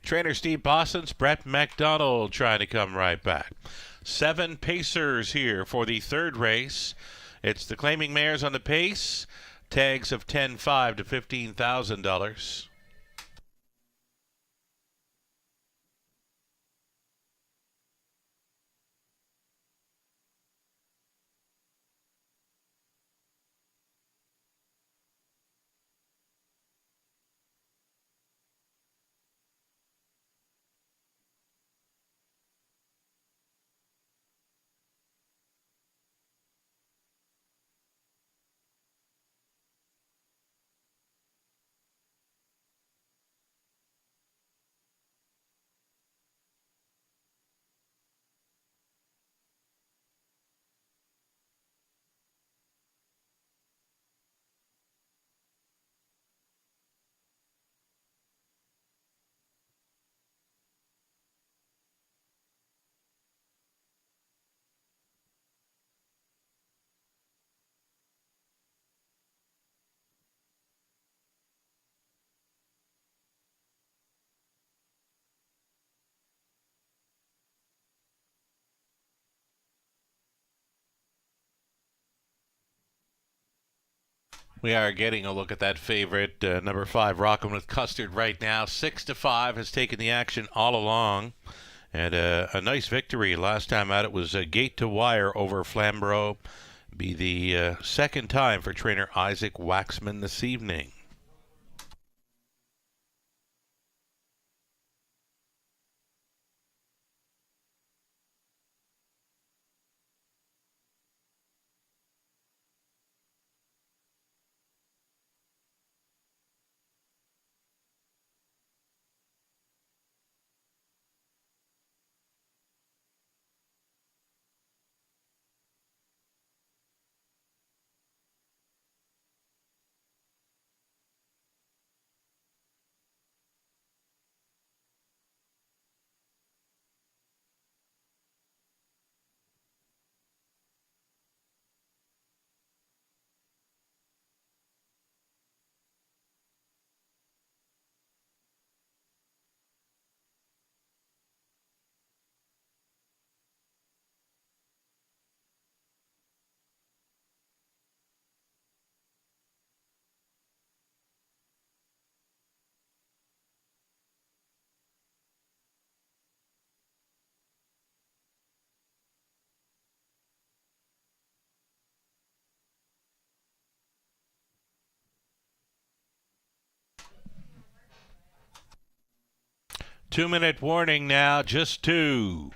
Trainer Steve Bossens, Brett McDonald trying to come right back. 7 pacers here for the third race. It's the claiming mares on the pace. Tags of $10,500 to $15,000. We are getting a look at that favorite, number 5, Rockin' with Custard right now. 6-5 has taken the action all along. And a nice victory. Last time out it was a gate to wire over Flamborough. Be the second time for trainer Isaac Waxman this evening. 2-minute warning now, just 2.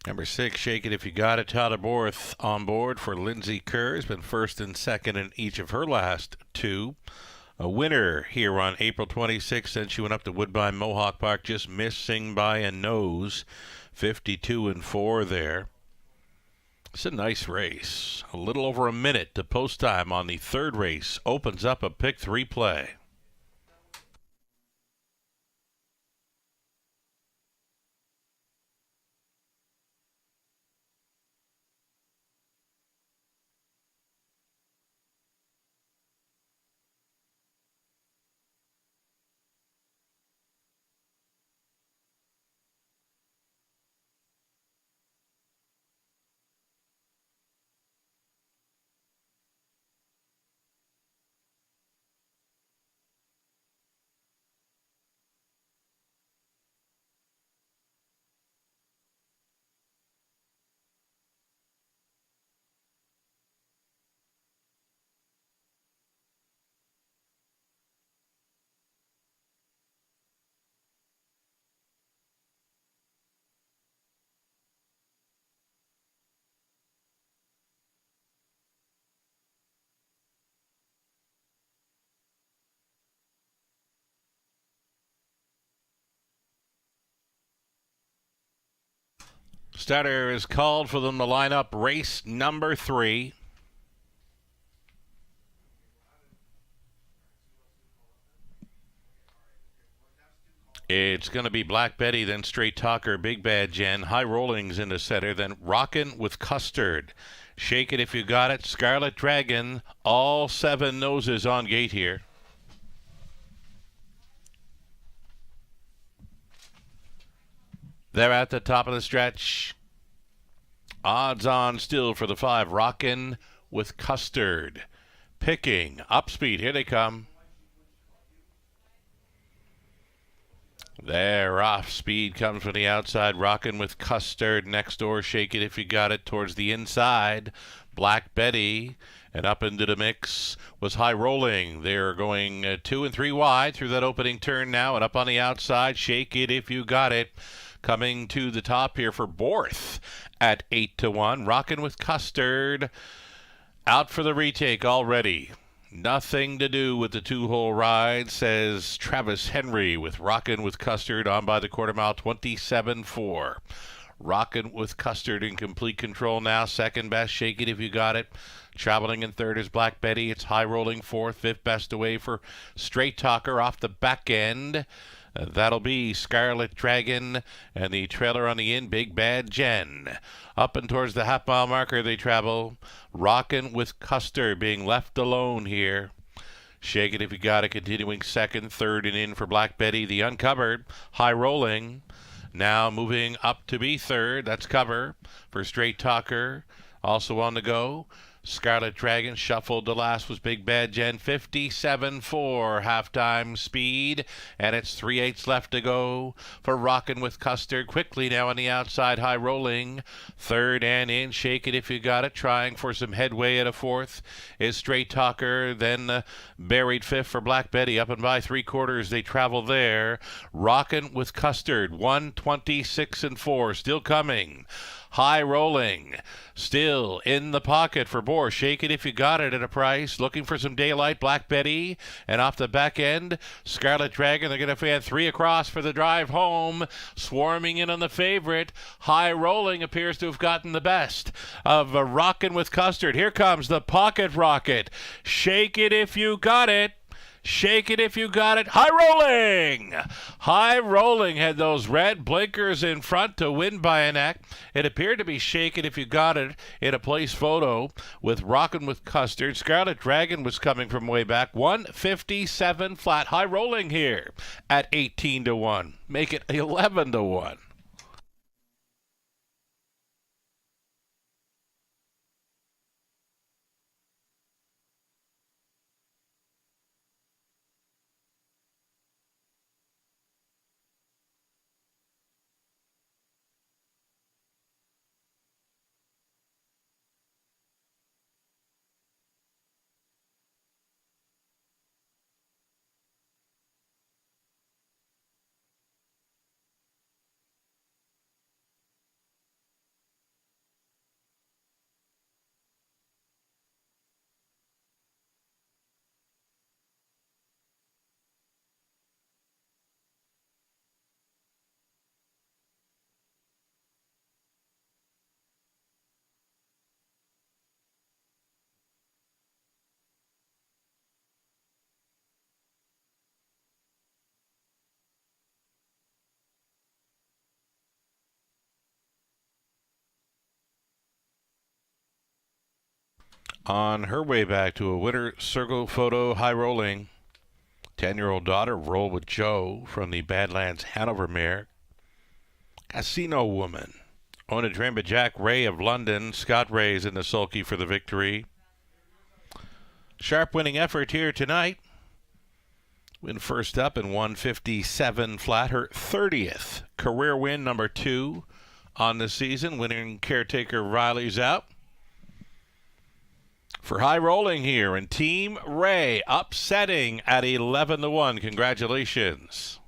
Number 6, Shake It If You Got It. Tyler Borth on board for Lindsay Kerr. Has been first and second in each of her last 2. A winner here on April 26th, and she went up to Woodbine Mohawk Park, just missing by a nose. 52-4 there. It's a nice race. A little over a minute to post time on the third race. Opens up a pick 3 play. Starter is called for them to line up race number 3. It's going to be Black Betty, then Straight Talker, Big Bad Jen, High Rollings in the center, then Rockin' with Custard. Shake It If You Got It, Scarlet Dragon, all 7 noses on gate here. They're at the top of the stretch. Odds on still for the 5. Rockin' with Custard. Picking. Up speed. Here they come. There, off speed comes from the outside. Rockin' with Custard. Next door, Shake It If You Got It towards the inside. Black Betty. And up into the mix was High Rolling. They're going 2 and 3 wide through that opening turn now. And up on the outside, Shake It If You Got It. Coming to the top here for Borth at 8-1. Rockin' with Custard. Out for the retake already. Nothing to do with the 2-hole ride, says Travis Henry with Rockin' with Custard on by the quarter mile, 27-4. Rockin' with Custard in complete control now. Second best, Shake It If You Got It. Traveling in third is Black Betty. It's High Rolling fourth. Fifth best away for Straight Talker off the back end. That'll be Scarlet Dragon, and the trailer on the in, Big Bad Jen. Up and towards the half-mile marker they travel. Rockin' with Custard being left alone here. Shake It If You Got It continuing second, third and in for Black Betty. The uncovered, High Rolling. Now moving up to be third. That's cover for Straight Talker. Also on the go. Scarlet Dragon shuffled to last was Big Bad Jen. 57-4 halftime speed, and it's 3/8 left to go for Rockin' with Custard. Quickly now on the outside, High Rolling. Third and in, Shake It If You Got It. Trying for some headway at a fourth is Straight Talker. Then buried fifth for Black Betty. Up and by 3/4 they travel there. Rockin' with Custard. 126-4 still coming. High Rolling, still in the pocket for Bohr. Shake It If You Got It at a price. Looking for some daylight, Black Betty. And off the back end, Scarlet Dragon. They're going to fan 3 across for the drive home. Swarming in on the favorite. High Rolling appears to have gotten the best of Rockin' with Custard. Here comes the pocket rocket. Shake It If You Got It. Shake It If You Got It. High Rolling! High Rolling had those red blinkers in front to win by a neck. It appeared to be Shake It If You Got It in a place photo with Rockin' with Custard. Scarlet Dragon was coming from way back. 157 flat. High Rolling here at 18-1. Make it 11-1. On her way back to a winter circle photo, high rolling. 10-year-old daughter rolled with Joe from the Badlands Hanover mare. Casino Woman. Owned and trained by Jack Ray of London. Scott Ray's in the sulky for the victory. Sharp winning effort here tonight. Win first up in 157 flat. Her 30th career win, number 2 on the season. Winning Caretaker Riley's out. For high rolling here, and Team Ray upsetting at 11-1. Congratulations.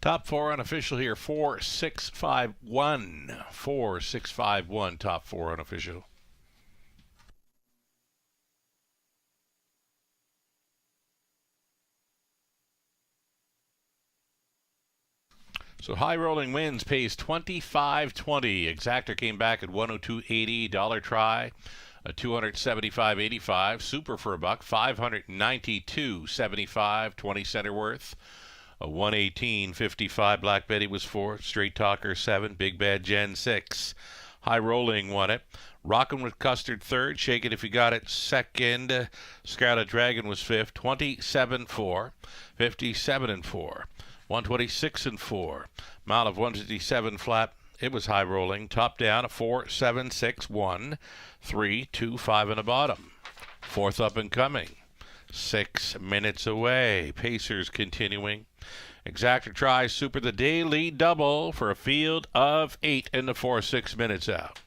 Top 4 unofficial here, 4-6-5-1. 4-6-5-1, top 4 unofficial. So high rolling wins, pays $25.20. Exactor came back at $102.80. Dollar try, $275.85. Super for $1, $592.75. 20 center worth. A 118.55. Black Betty was 4. Straight Talker 7. Big Bad Jen 6. High Rolling won it. Rockin' with Custard 3rd. Shake It If You Got It 2nd. Scarlet Dragon was 5th. 27-4. 57-4. 126-4. Mile of 157 flat. It was high rolling. Top down a 4-7-6-1. 3-2-5 in the bottom. 4th up and coming. 6 minutes away. Pacers continuing. Exactor tries Super the Daily Double for a field of 8 in the 4 6 minutes out.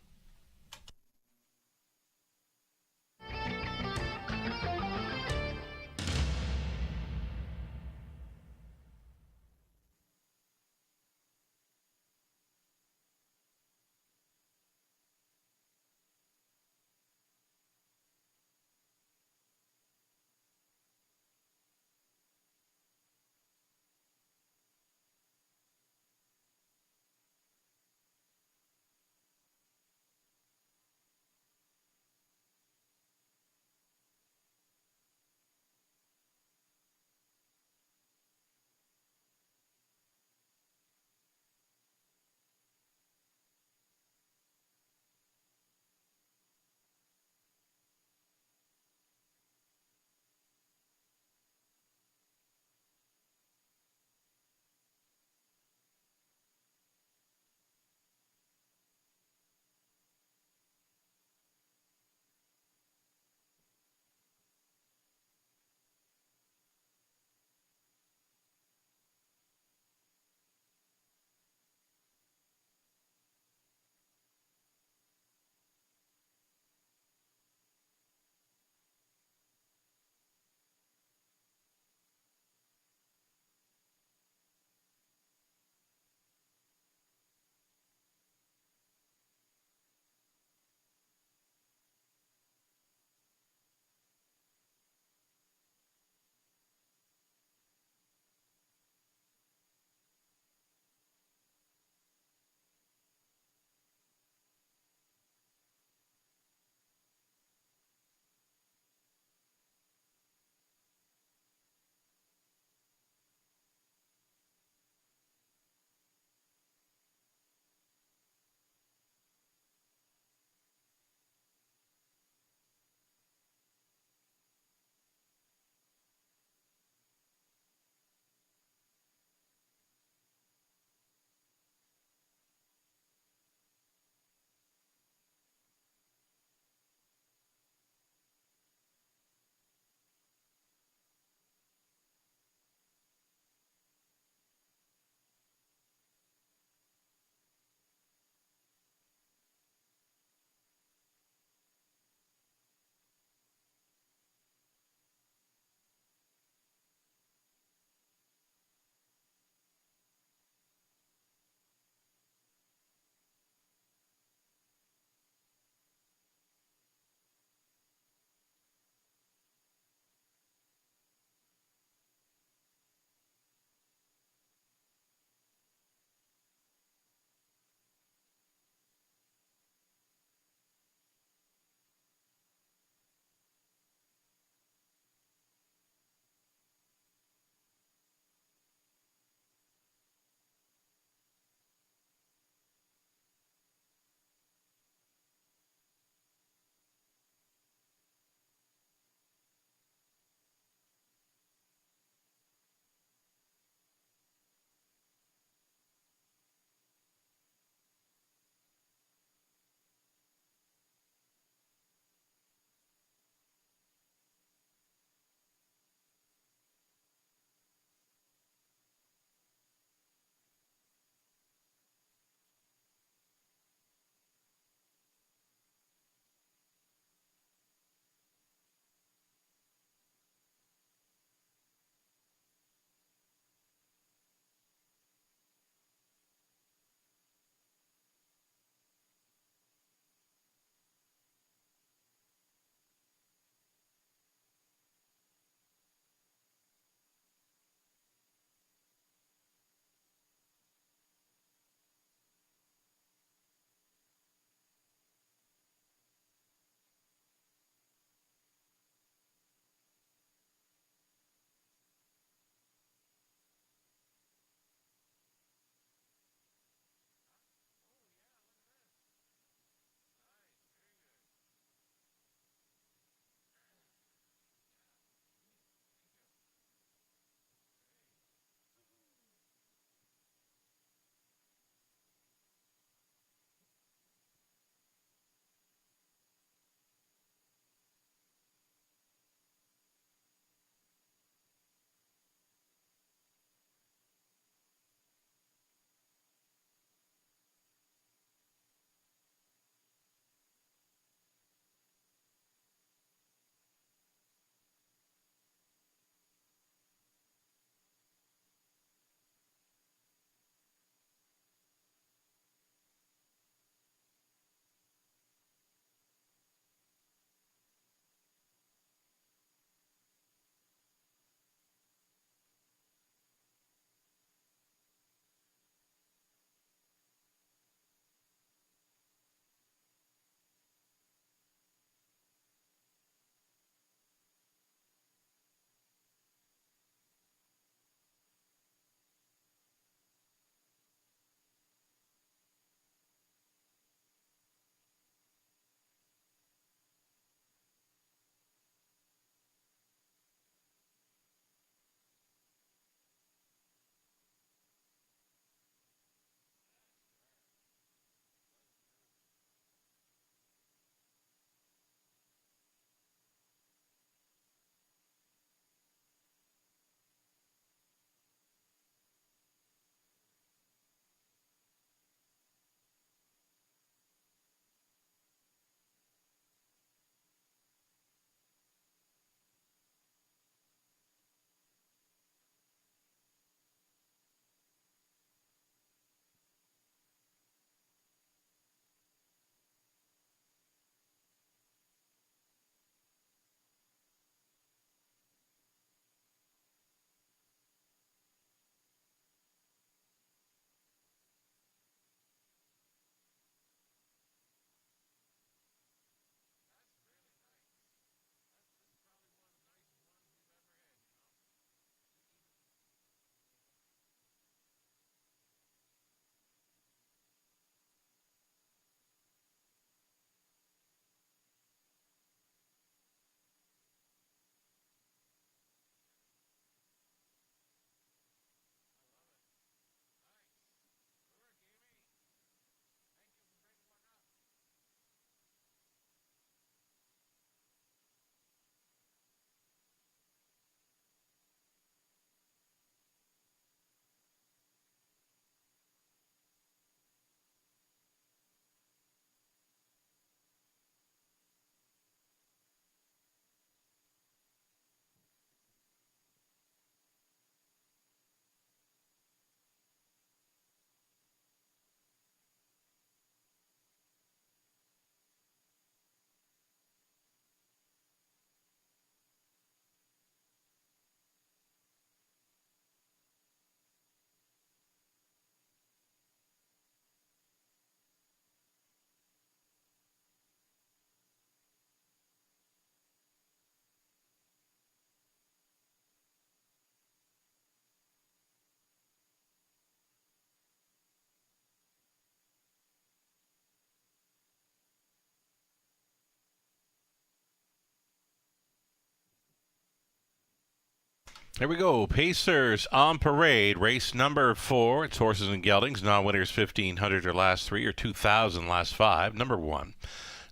Here we go. Pacers on parade. Race number 4. It's horses and geldings. Non-winners 1,500 or last 3 or 2,000 last 5. Number 1.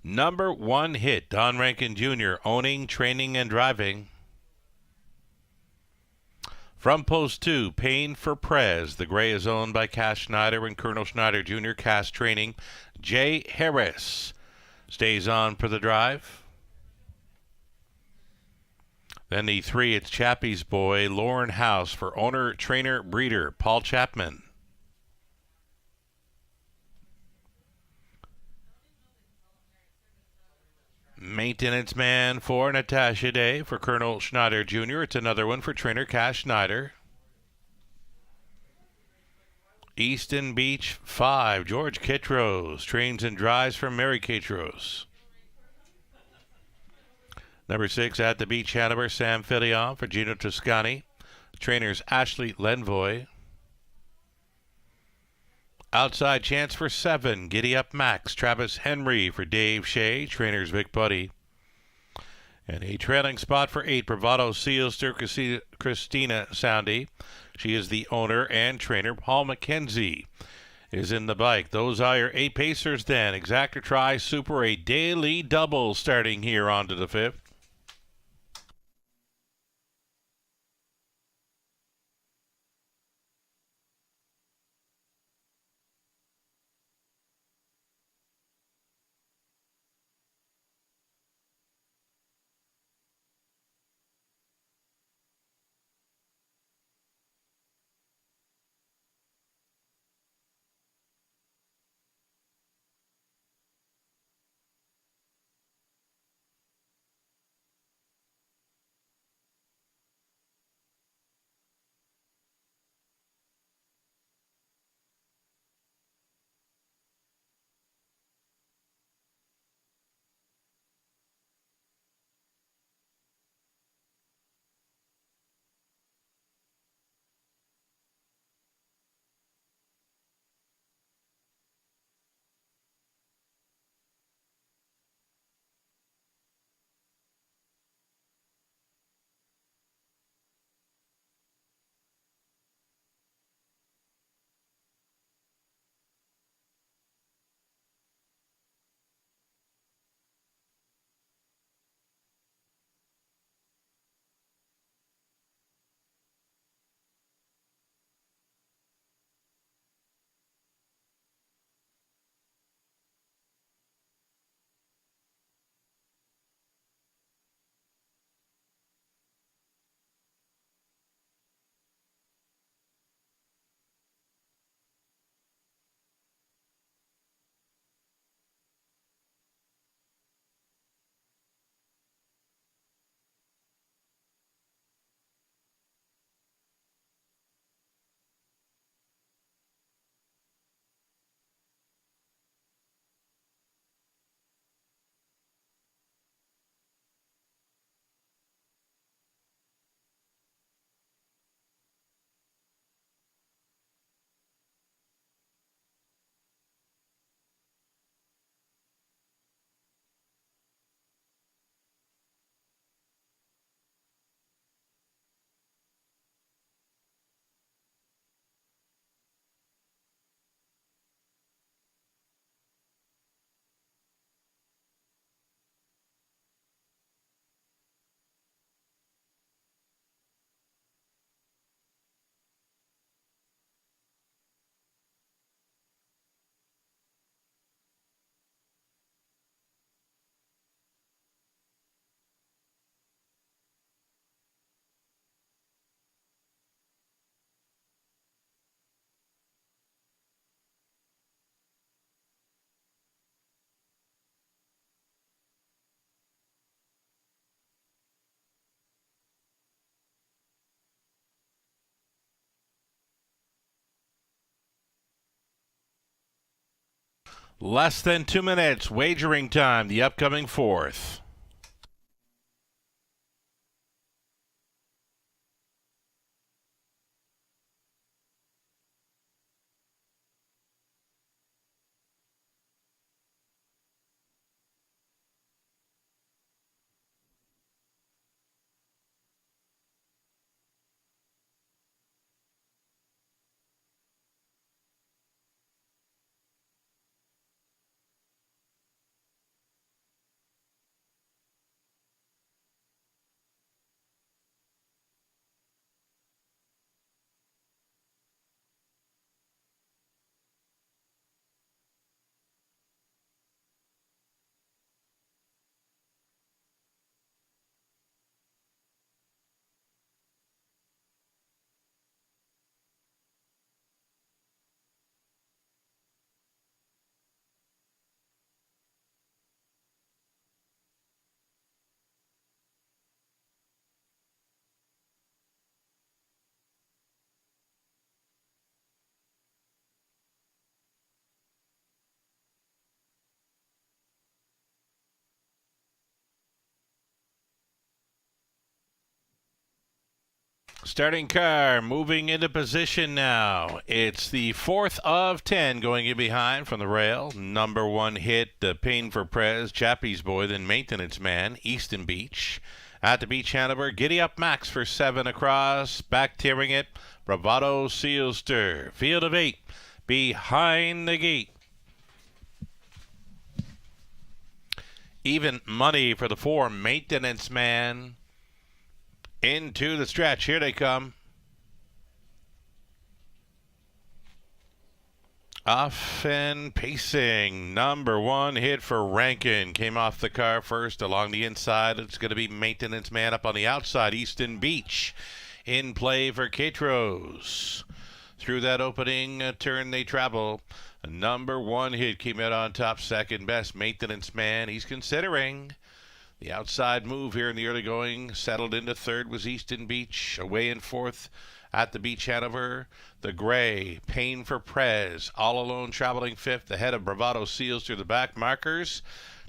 Number 1 hit. Don Rankin Jr. Owning, training, and driving. From post 2, Pain for Prez. The gray is owned by Cass Schneider and Colonel Schneider Jr. Cass training. Jay Harris stays on for the drive. Then the 3, it's Chappie's Boy, Lauren House for owner, trainer, breeder, Paul Chapman. Maintenance Man for Natasha Day for Colonel Schneider Jr. It's another one for trainer Cass Schneider. Easton Beach 5, George Kitros. Trains and drives for Mary Kitros. Number 6, At the Beach Hanover, Sam Filion for Gino Toscani. Trainers Ashley Lenvoy. Outside chance for 7, Giddy Up Max, Travis Henry for Dave Shea. Trainers Vic Buddy. And a trailing spot for 8, Bravado Sealster Christina Soundy. She is the owner and trainer. Paul McKenzie is in the bike. Those are your 8 Pacers then. Exactor Tri Super, a daily double starting here on to the 5th. Less than 2 minutes. Wagering time. The upcoming 4th. Starting car moving into position now. It's the 4th of 10 going in behind from the rail. Number 1 hit, Pain for Prez, Chappie's Boy, then Maintenance Man, Easton Beach. At the Beach Hanover, Giddy Up Max for 7 across. Back tearing it, Bravado Sealster. Field of 8 behind the gate. Even money for the 4, Maintenance Man. Into the stretch. Here they come. Off and pacing. Number 1 hit for Rankin. Came off the car first along the inside. It's going to be Maintenance Man up on the outside. Easton Beach in play for Catros. Through that opening turn they travel. Number 1 hit came out on top. Second best, Maintenance Man. He's considering the outside move here in the early going. Settled into third was Easton Beach. Away in fourth at the Beach Hanover. The gray, Pain for Prez. All alone traveling fifth. Ahead of Bravado Seals through the back markers.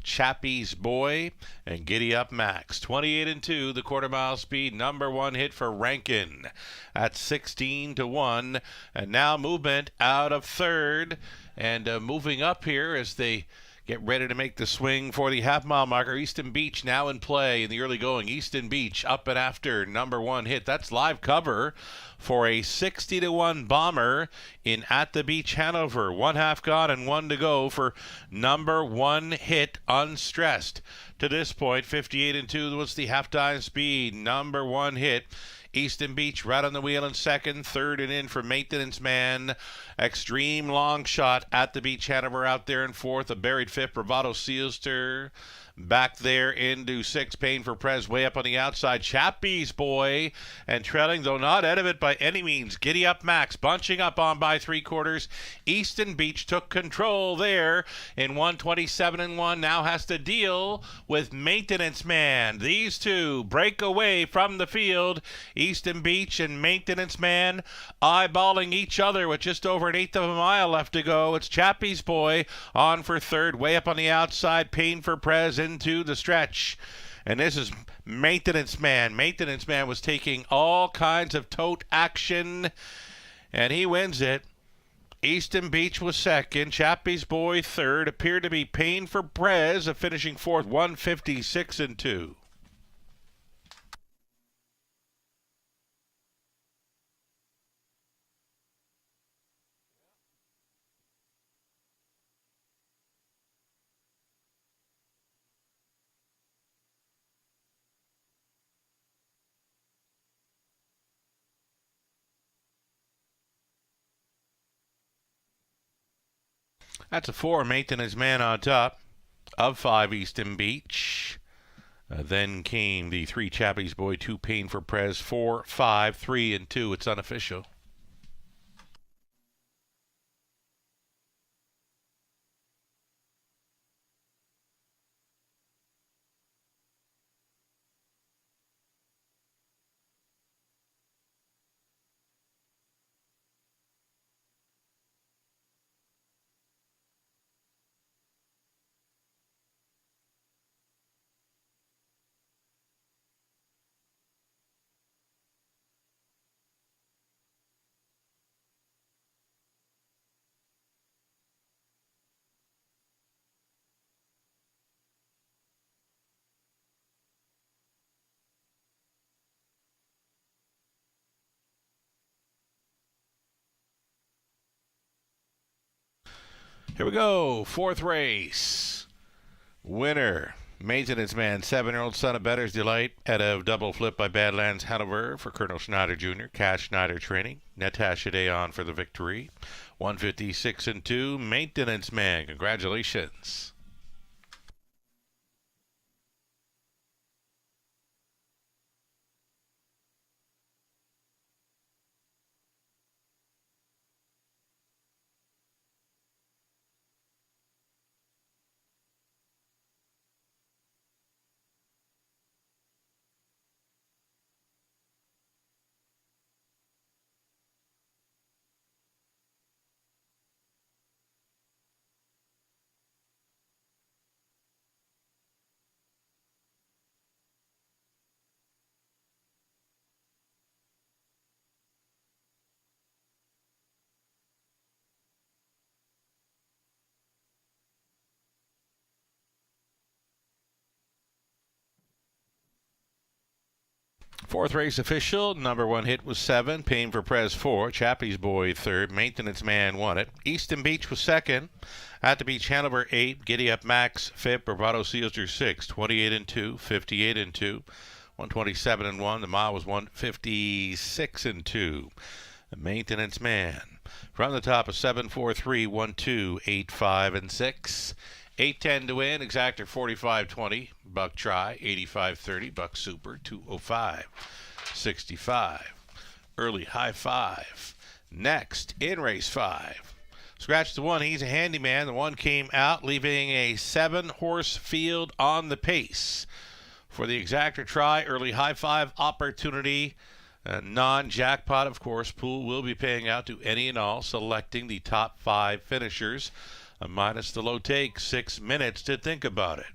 Chappie's Boy and Giddy Up Max. 28-2, the quarter mile speed. Number 1 hit for Rankin at 16-1. And now movement out of third. And moving up here as they get ready to make the swing for the half-mile marker. Easton Beach now in play in the early going. Easton Beach up and after number 1 hit. That's live cover for a 60-1 bomber in At the Beach Hanover. 1 half gone and 1 to go for number 1 hit unstressed. To this point, 58-2 was the half-time speed. Number 1 hit. Easton Beach right on the wheel in second. Third and in for Maintenance Man. Extreme long shot At the Beach Hanover out there in fourth. A buried fifth, Bravado Sealster. Back there into 6, Pain for Prez way up on the outside. Chappie's Boy and trailing, though not out of it by any means. Giddy Up Max bunching up on by 3/4. Easton Beach took control there in 127-1. Now has to deal with Maintenance Man. These two break away from the field. Easton Beach and Maintenance Man eyeballing each other with just over an eighth of a mile left to go. It's Chappie's Boy on for third, way up on the outside. Pain for Prez into the stretch. And this is Maintenance Man. Maintenance Man was taking all kinds of tote action, and he wins it. Easton Beach was second. Chappie's Boy third. Appeared to be Pain for Prez, finishing fourth, 156-2. That's a 4, Maintenance Man on top of 5, Easton Beach. Then came the 3, Chappie's Boy, 2, Pain for Prez, 4, 5, 3, and 2. It's unofficial. Here we go. 4th race. Winner, Maintenance Man, 7-year-old son of Better's Delight, out of Double Flip by Badlands Hanover for Colonel Schneider Jr., Cash Schneider Training. Natasha Day on for the victory. 156-2. Maintenance Man. Congratulations. Fourth race official, number 1 hit was 7, Pain for Prez 4, Chappie's Boy 3rd, Maintenance Man won it. Easton Beach was 2nd, At the Beach Hanover 8, Giddy Up Max 5th, Bravado Sealster 6, 28 and 2, 58 and 2, 127 and 1. The mile was 156 and 2. The Maintenance Man from the top of 743, 12, 85 and 6. 810 to win, Exactor 45.20, Buck Try 85.30, Buck Super 205.65. Early High Five. Next in race 5. Scratch the 1, he's a handyman. The 1 came out, leaving a 7-horse field on the pace. For the Exactor Try, early High Five opportunity. Non-jackpot, of course, pool will be paying out to any and all, selecting the top 5 finishers. Minus the low take, 6 minutes to think about it.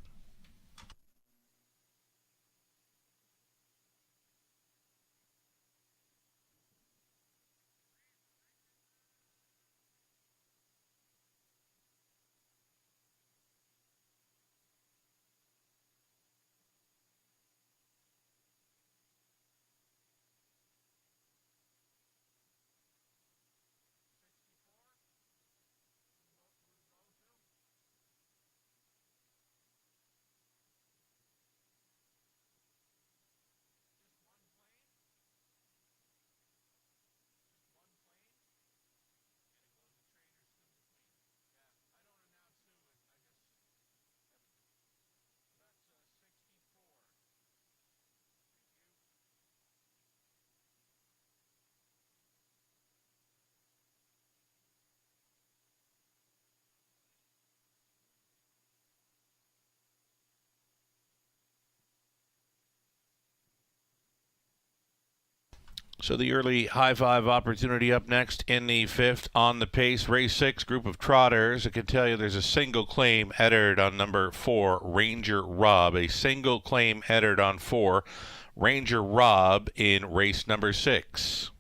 So the early High Five opportunity up next in the 5th on the pace. Race 6, group of trotters. I can tell you there's a single claim entered on number 4, Ranger Rob. A single claim entered on 4, Ranger Rob in race number 6.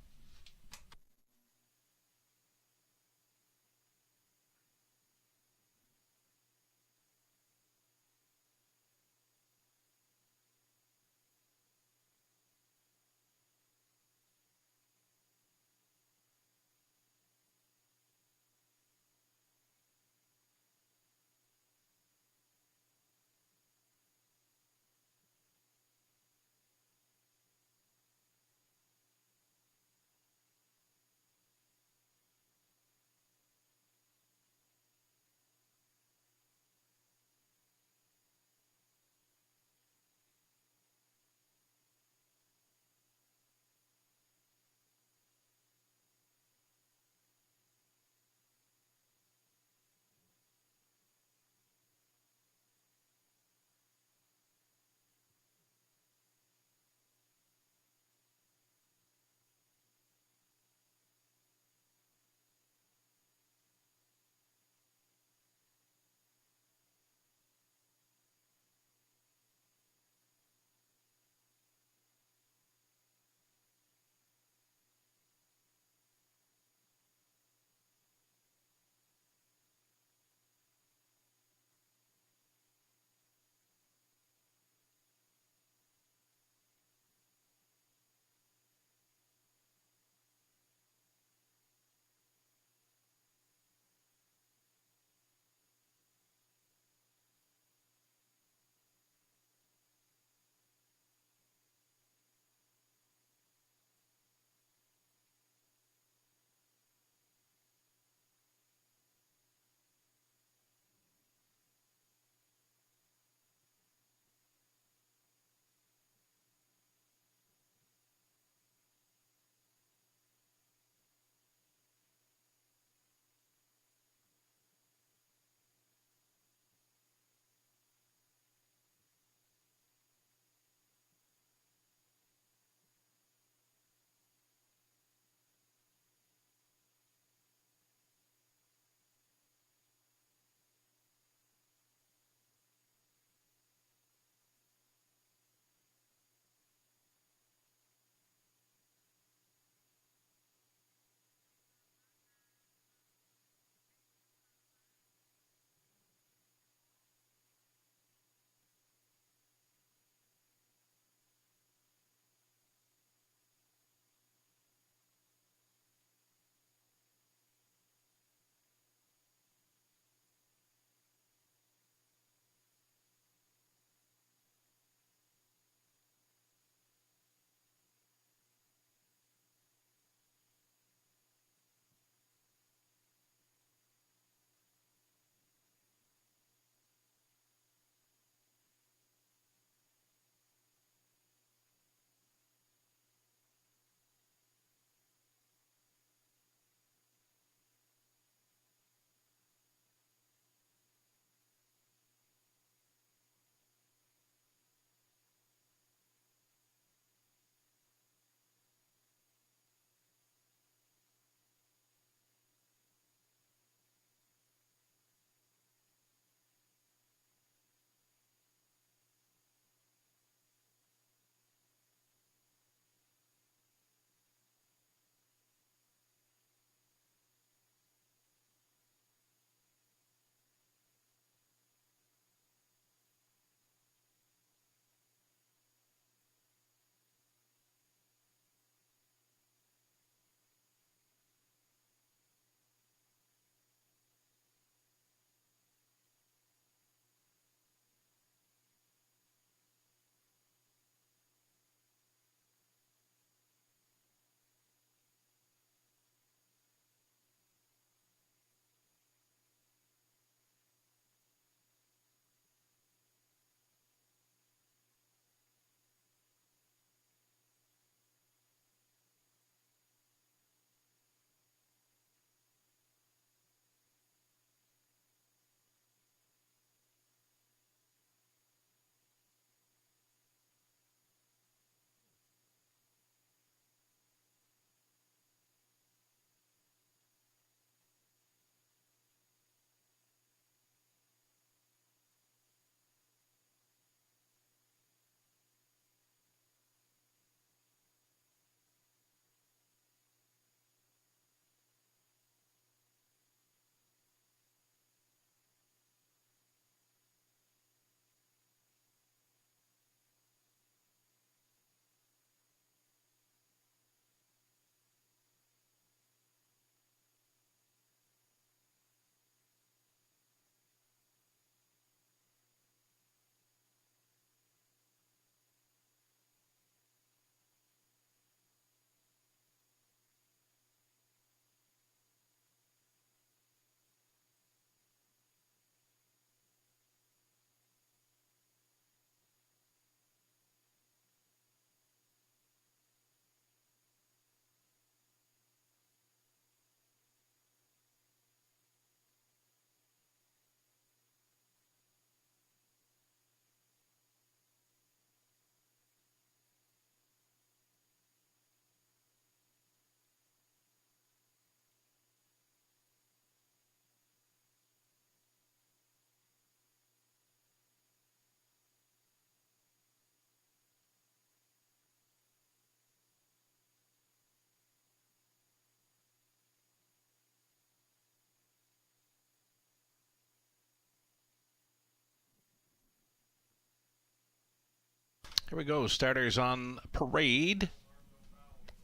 Here we go. Starters on parade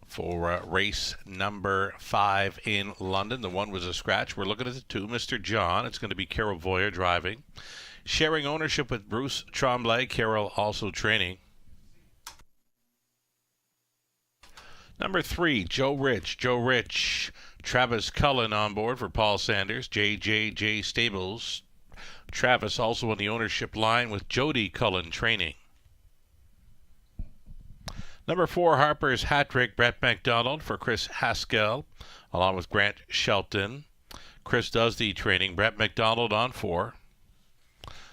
for race number 5 in London. The 1 was a scratch. We're looking at the 2, Mr. John. It's going to be Carol Voyer driving. Sharing ownership with Bruce Tremblay. Carol also training. Number 3, Joe Rich. Joe Rich. Travis Cullen on board for Paul Sanders. JJJ Stables. Travis also on the ownership line with Jody Cullen training. Number 4, Harper's Hat Trick, Brett McDonald for Chris Haskell, along with Grant Shelton. Chris does the training. Brett McDonald on 4.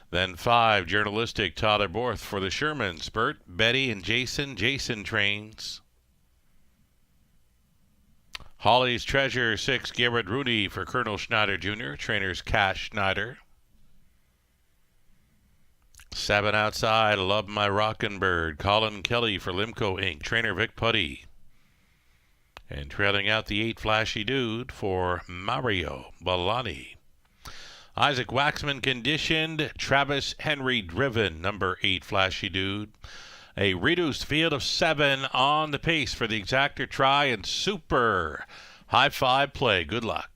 Then 5, Journalistic, Tyler Borth for the Shermans. Bert, Betty, and Jason. Jason trains. Holly's Treasure, 6, Garrett Rooney for Colonel Schneider Jr. Trainers Cash Schneider. 7 outside, Love My Rockin' Bird, Colin Kelly for Limco Inc. Trainer Vic Putty. And trailing out the 8, Flashy Dude for Mario Bellani. Isaac Waxman conditioned, Travis Henry driven, number 8, Flashy Dude. A reduced field of 7 on the pace for the exactor try and super high 5 play. Good luck.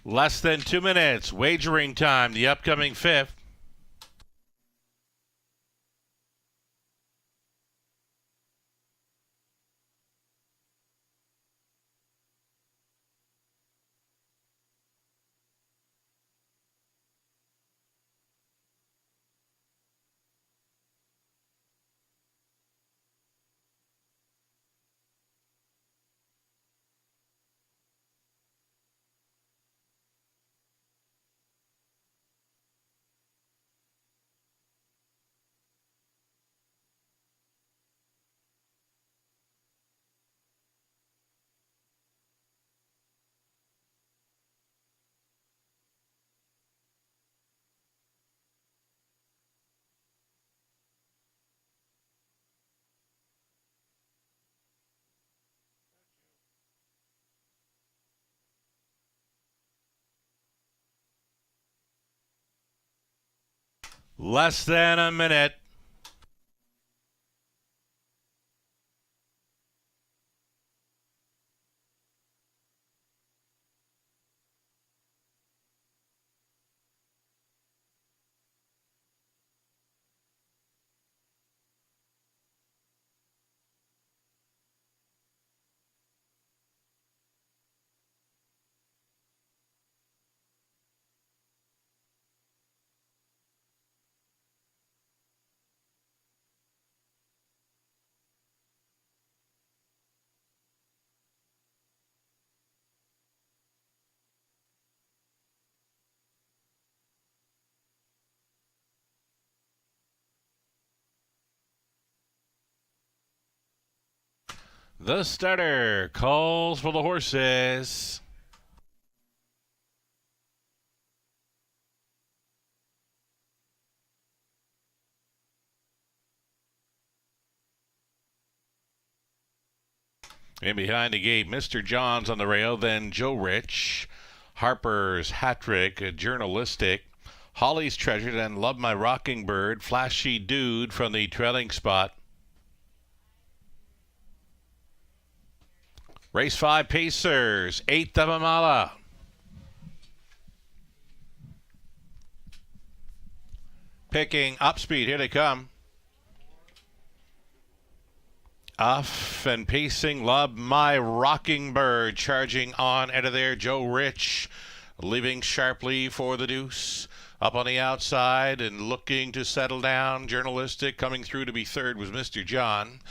Less than 2 minutes. Wagering time. The upcoming 5th. Less than a minute. The starter calls for the horses. In behind the gate, Mr. John's on the rail, then Joe Rich, Harper's Hat Trick, Journalistic, Holly's Treasure, then Love My Rocking Bird, Flashy Dude from the trailing spot. Race 5 Pacers, 8th of Amala. Picking up speed, here they come. Off and pacing, Love My Rocking Bird, charging on out of there. Joe Rich leaving sharply for the deuce. Up on the outside and looking to settle down. Journalistic coming through to be third was Mr. John.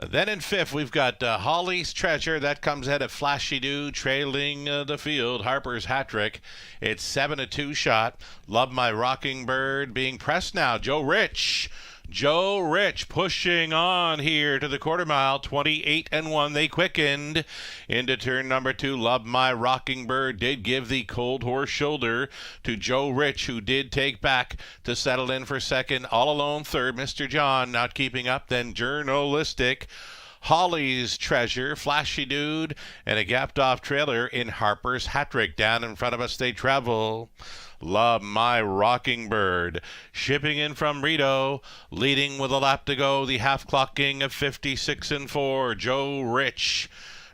Then in fifth, we've got Holly's Treasure. That comes ahead of Flashy Dude, trailing the field. Harper's Hat Trick. It's 7-2 shot. Love My Rocking Bird being pressed now. Joe Rich pushing on here to the quarter mile. 28-1. They quickened into turn number 2. Love My Rocking Bird did give the cold horse shoulder to Joe Rich, who did take back to settle in for second. All alone third. Mr. John not keeping up. Then Journalistic, Holly's Treasure, Flashy Dude, and a gapped off trailer in Harper's Hat Trick. Down in front of us they travel. Love My Rocking Bird shipping in from Rito, leading with a lap to go. The half clocking of 56-4. Joe Rich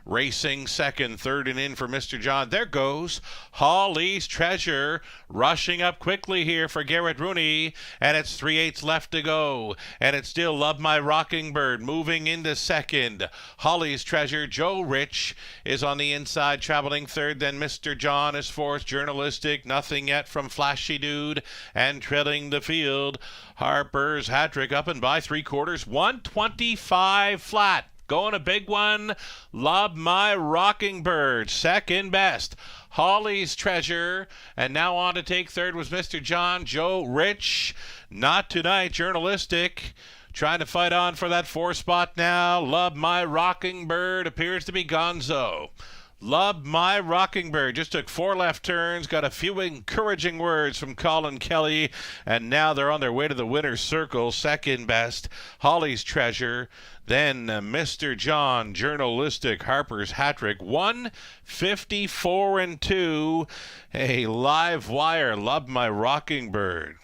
racing second, third and in for Mr. John. There goes Holly's Treasure rushing up quickly here for Garrett Rooney, and it's 3/8 left to go, and it's still Love My Rocking Bird moving into second. Holly's Treasure, Joe Rich is on the inside traveling third, then Mr. John is fourth. Journalistic, nothing yet from Flashy Dude, and trailing the field, Harper's Hat Trick up and by 3/4, 125 flat. Going a big one, Love My Rocking Bird, second best. Holly's Treasure, and now on to take third was Mr. John. Joe Rich, not tonight. Journalistic, trying to fight on for that 4 spot now. Love My Rocking Bird appears to be gonzo. Love My Rocking Bird just took 4 left turns, got a few encouraging words from Colin Kelly, and now they're on their way to the winner's circle. Second best, Holly's Treasure, then Mr. John, Journalistic, Harper's Hat Trick, 154-2. A live wire, Love My Rocking Bird.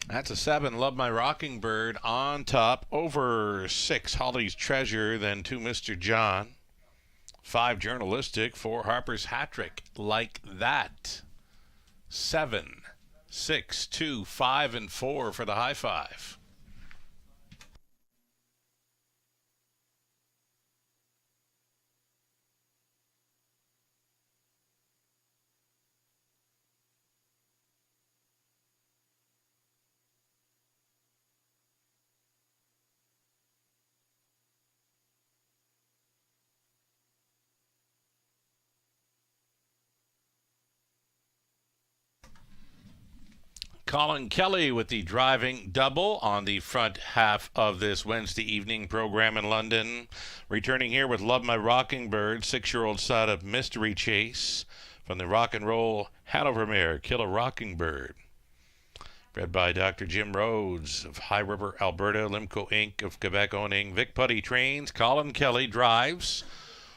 That's a 7, Love My Rocking Bird on top. Over 6, Holly's Treasure, then 2, Mr. John. 5, Journalistic, 4, Harper's Hat Trick. Like that. 7, 6, 2, 5, and 4 for the high five. Colin Kelly with the driving double on the front half of this Wednesday evening program in London. Returning here with Love My Rocking Bird, 6-year-old son of Mystery Chase from the Rock and Roll Hanover mare, Kill a Rocking Bird. Bred by Dr. Jim Rhodes of High River, Alberta, Limco Inc. of Quebec owning Vic Putty trains. Colin Kelly drives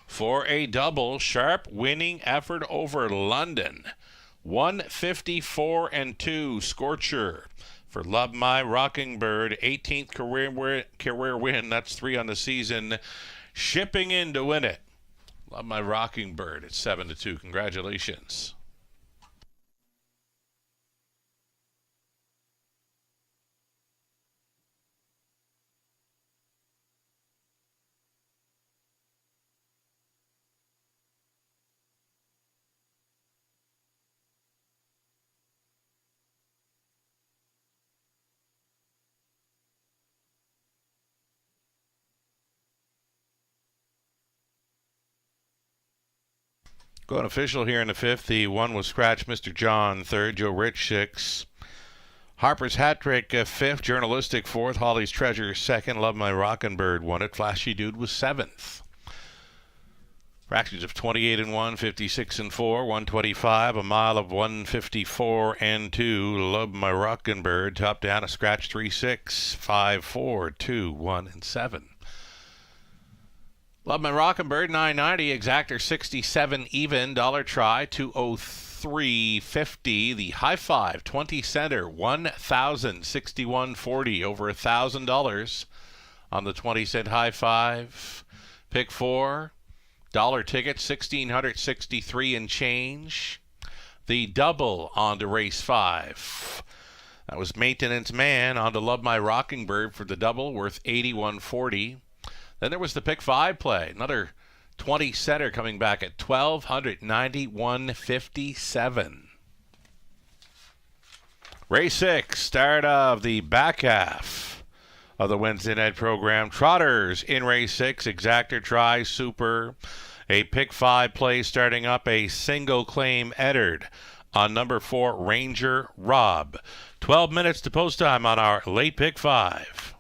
for a double. Sharp winning effort over London. 154-2 Scorcher for Love My Rocking Bird. 18th career win. That's 3 on the season. Shipping in to win it. Love My Rocking Bird at 7-2. Congratulations. Going official here in the 5th. The 1 was scratch, Mr. John 3rd, Joe Rich 6. Harper's Hat Trick 5th, Journalistic 4th, Holly's Treasure 2nd, Love My Rockin' Bird won it. Flashy Dude was 7th. Fractions of 28-1, 56-4, 125, a mile of 154-2. Love My Rockin' Bird, top down a scratch 3-6, 5-4, 2, 1, and 7. Love My Rockin' Bird, 990, exactor 67 even, dollar try 203.50. The high five 20 center 1,061.40, over $1,000 on the 20 cent high five. Pick 4, dollar ticket 1,663 and change. The double on to race 5. That was Maintenance Man on to Love My Rocking Bird for the double, worth 81.40. Then there was the pick 5 play. Another 20 center coming back at 1,291.57. Race 6, start of the back half of the Wednesday night program. Trotters in race 6, exactor try, super. A pick 5 play starting up, a single claim entered on number 4, Ranger Rob. 12 minutes to post time on our late pick 5.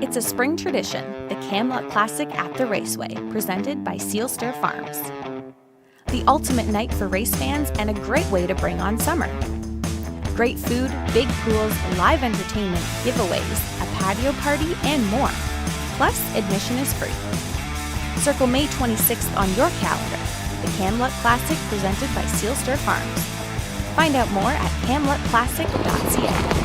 It's a spring tradition, the Camluck Classic at the Raceway, presented by Seal Stir Farms. The ultimate night for race fans and a great way to bring on summer. Great food, big pools, live entertainment, giveaways, a patio party, and more. Plus, admission is free. Circle May 26th on your calendar. The Camluck Classic presented by Seal Stir Farms. Find out more at camluckclassic.ca.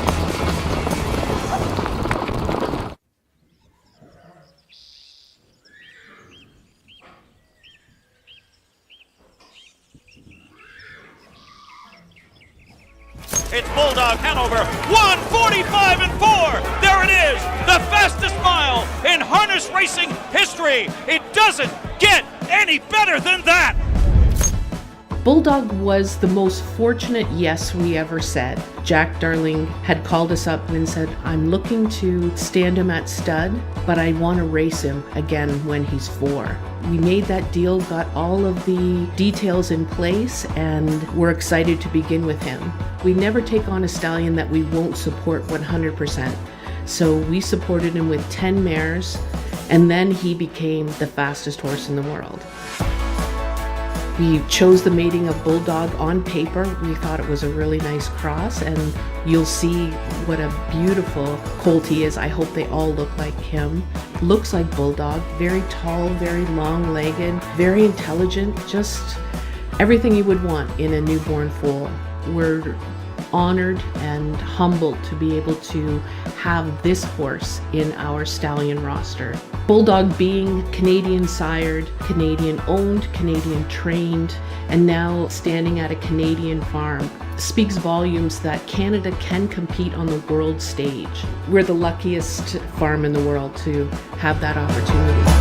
It's Bulldog Hanover, 1:45 and 4. There it is, the fastest mile in harness racing history. It doesn't get any better than that. Bulldog was the most fortunate yes we ever said. Jack Darling had called us up and said, I'm looking to stand him at stud, but I want to race him again when he's 4. We made that deal, got all of the details in place, and we're excited to begin with him. We never take on a stallion that we won't support 100%. So we supported him with 10 mares, and then he became the fastest horse in the world. We chose the mating of Bulldog on paper. We thought it was a really nice cross, and you'll see what a beautiful colt he is. I hope they all look like him. Looks like Bulldog, very tall, very long-legged, very intelligent, just everything you would want in a newborn foal. We're honored and humbled to be able to have this horse in our stallion roster. Bulldog being Canadian sired, Canadian owned, Canadian trained, and now standing at a Canadian farm speaks volumes that Canada can compete on the world stage. We're the luckiest farm in the world to have that opportunity.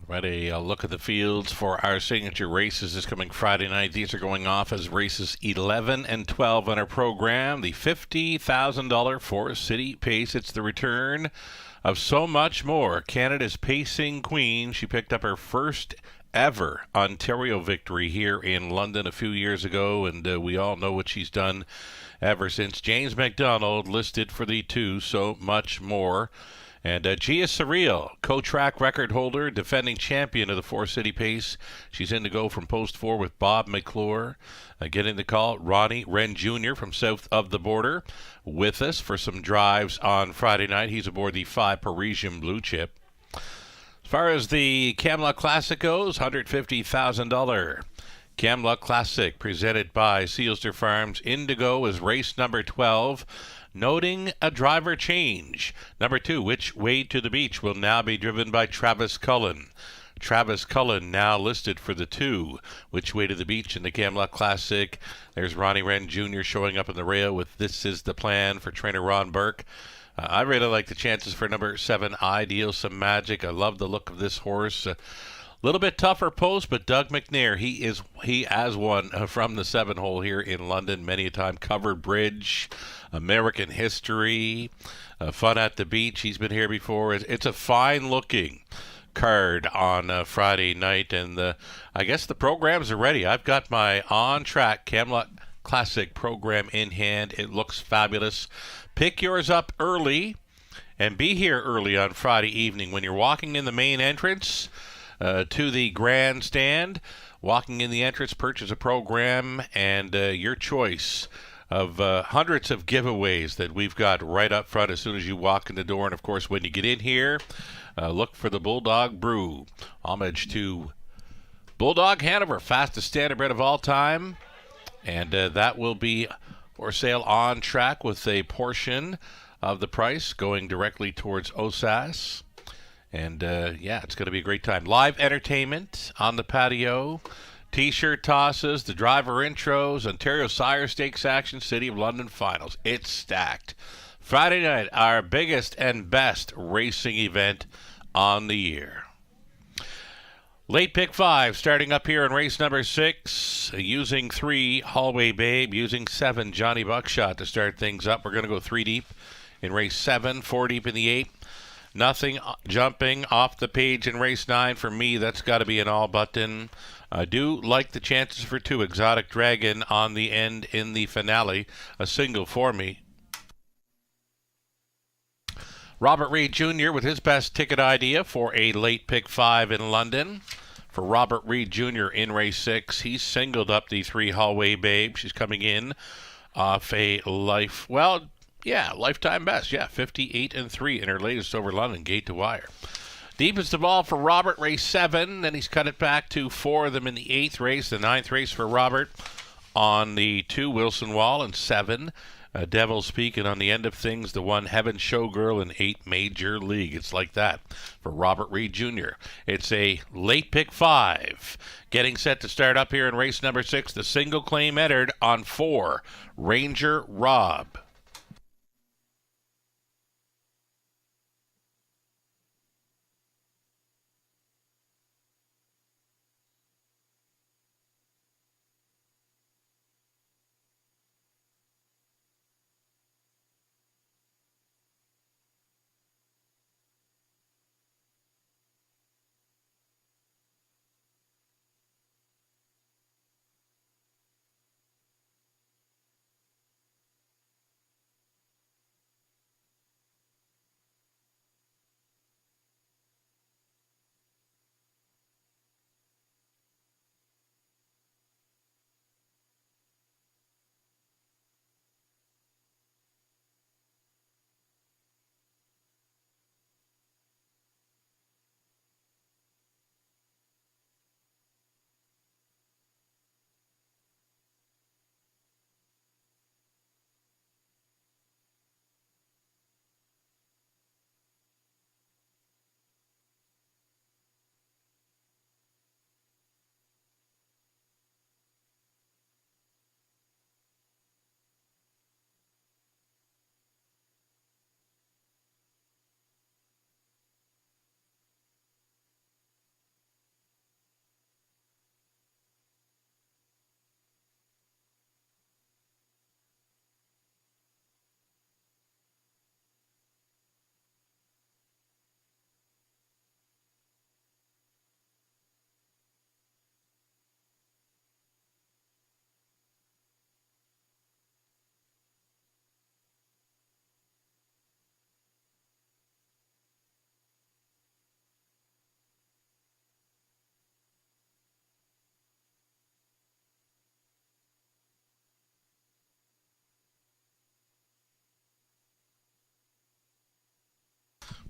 Right, a look at the fields for our signature races this coming Friday night. These are going off as races 11 and 12 on our program. The $50,000 Forest City Pace. It's the return of so much more. Canada's pacing queen. She picked up her first ever Ontario victory here in London a few years ago, and we all know what she's done ever since. James McDonald listed for the 2, so much more. And Gia Surreal, co-track record holder, defending champion of the Forest City Pace. She's in to go from post 4 with Bob McClure. Getting the call, Ronnie Wren Jr. from south of the border with us for some drives on Friday night. He's aboard the 5 Parisian Blue Chip. As far as the Camluck Classic goes, $150,000. Camluck Classic presented by Seal Stir Farms. Indigo is race number 12. Noting a driver change. Number 2, Which Way to the Beach, will now be driven by Travis Cullen. Travis Cullen now listed for the 2, Which Way to the Beach in the Camluck Classic. There's Ronnie Wren Jr. showing up in the rail with This Is the Plan for trainer Ron Burke. I really like the chances for number 7, Ideal Some Magic. I love the look of this horse. A little bit tougher post, but Doug McNair, he has won from the 7 hole here in London many a time. Covered Bridge, American History, Fun at the Beach. He's been here before. It's a fine-looking card on Friday night, and I guess the programs are ready. I've got my on-track Camluck Classic program in hand. It looks fabulous. Pick yours up early and be here early on Friday evening when you're walking in the main entrance to the grandstand. Walking in the entrance, purchase a program and your choice of hundreds of giveaways that we've got right up front as soon as you walk in the door. And, of course, when you get in here, look for the Bulldog Brew. Homage to Bulldog Hanover, fastest standardbred of all time. And that will be for sale on track with a portion of the price going directly towards OSAS. And, it's going to be a great time. Live entertainment on the patio, T-shirt tosses, the driver intros, Ontario Sire Stakes action, City of London finals. It's stacked. Friday night, our biggest and best racing event on the year. Late pick 5, starting up here in race number 6, using 3, Hallway Babe, using 7, Johnny Buckshot to start things up. We're going to go 3 deep in race 7, 4 deep in the 8. Nothing jumping off the page in race 9 for me. That's got to be an all button. I do like the chances for 2, Exotic Dragon on the end in the finale. A single for me. Robert Reed Jr. with his best ticket idea for a late pick 5 in London. For Robert Reed Jr. in race 6, he's singled up the 3 Hallway Babe. She's coming in off a lifetime best. 58-3 in her latest over London, gate to wire. Deepest of all for Robert, race 7. Then he's cut it back to 4 of them in the 8th race. The 9th race for Robert on the 2, Wilson Wall, and 7, Devil's Peak. And on the end of things, the 1, Heaven Showgirl, in 8, Major League. It's like that for Robert Reed Jr. It's a late pick 5. Getting set to start up here in race number 6. The single claim entered on 4, Ranger Rob.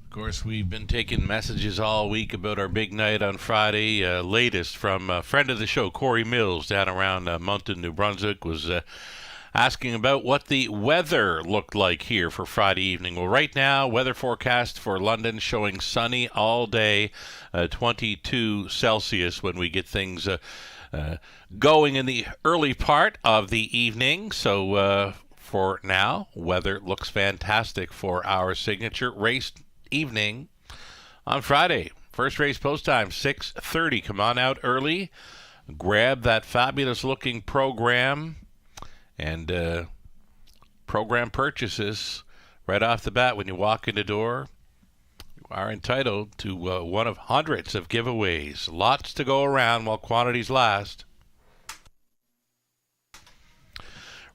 Of course, we've been taking messages all week about our big night on Friday. Latest from a friend of the show, Corey Mills, down around Moncton, New Brunswick, was asking about what the weather looked like here for Friday evening. Well, right now, weather forecast for London showing sunny all day, 22 Celsius when we get things going in the early part of the evening. So for now, weather looks fantastic for our signature race evening on Friday. First race post time 6:30. Come on out early, grab that fabulous looking program, and program purchases right off the bat when you walk in the door. You are entitled to one of hundreds of giveaways. Lots to go around while quantities last.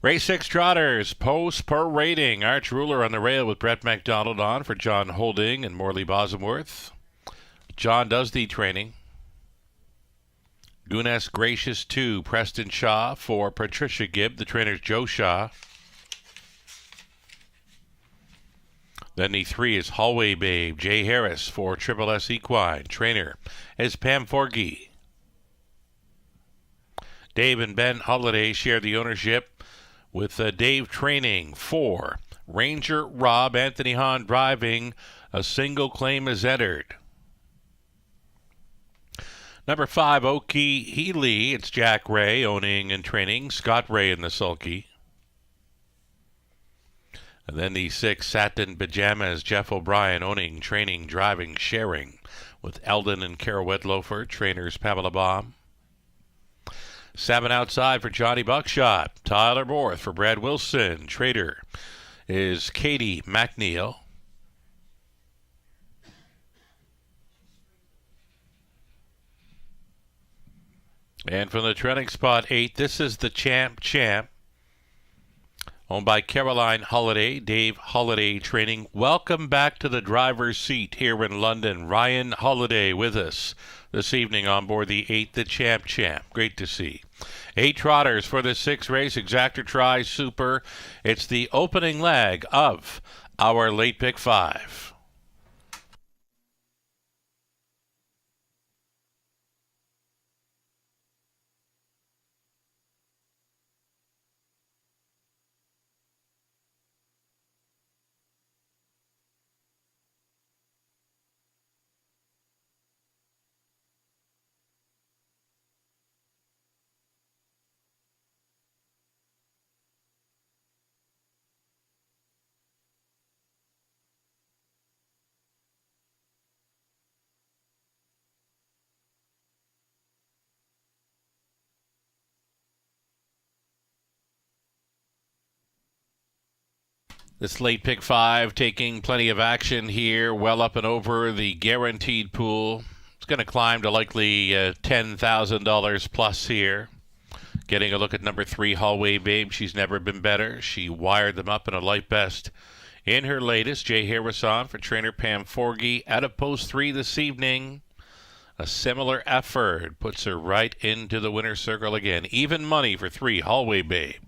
Race 6 Trotters, post parading. Arch Ruler on the rail with Brett McDonald on for John Holding and Morley Bosworth. John does the training. Gunas Gracious 2, Preston Shaw for Patricia Gibb. The trainer's Joe Shaw. Then the 3 is Hallway Babe, Jay Harris for Triple S Equine. Trainer is Pam Forgy. Dave and Ben Holiday share the ownership with Dave training for Ranger Rob. Anthony Hahn driving. A single claim is entered. Number 5, Oki Healy. It's Jack Ray owning and training. Scott Ray in the sulky. And then the 6, Satin Pajamas. Jeff O'Brien owning, training, driving, sharing with Eldon and Carol Wedlofer. Trainers Pamela Baum. 7 outside for Johnny Buckshot. Tyler Borth for Brad Wilson. Trader is Katie McNeil. And from the training spot 8, this is the Champ, owned by Caroline Holiday, Dave Holiday Training. Welcome back to the driver's seat here in London. Ryan Holiday with us this evening on board the 8, the Champ. Great to see. 8 trotters for the 6th race. Exactor Tri Super. It's the opening leg of our late pick 5. This late pick 5 taking plenty of action here, well up and over the guaranteed pool. It's going to climb to likely $10,000 plus here. Getting a look at number 3, Hallway Babe. She's never been better. She wired them up in a light best in her latest. Jay Harris on for trainer Pam Forgy. Out of post 3 this evening. A similar effort puts her right into the winner's circle again. Even money for 3, Hallway Babe.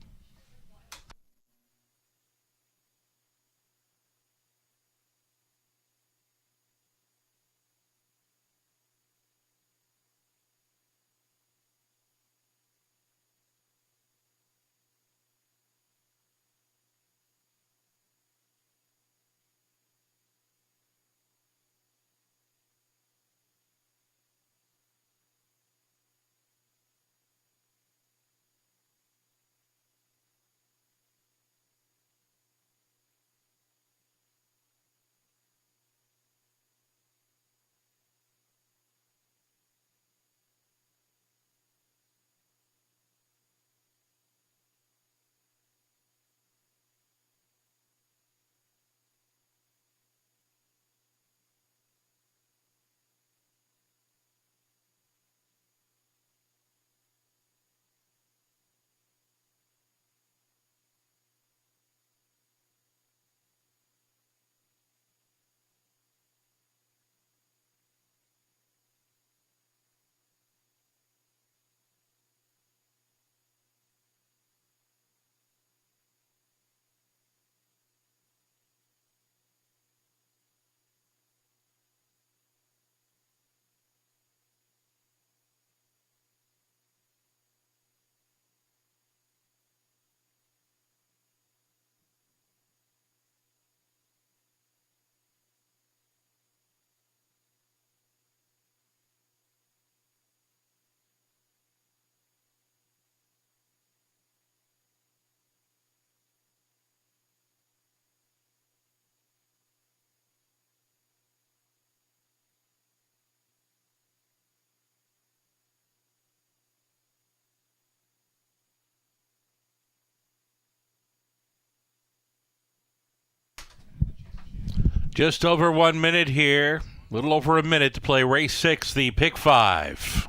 Just over 1 minute here. A little over a minute to play race 6, the pick 5.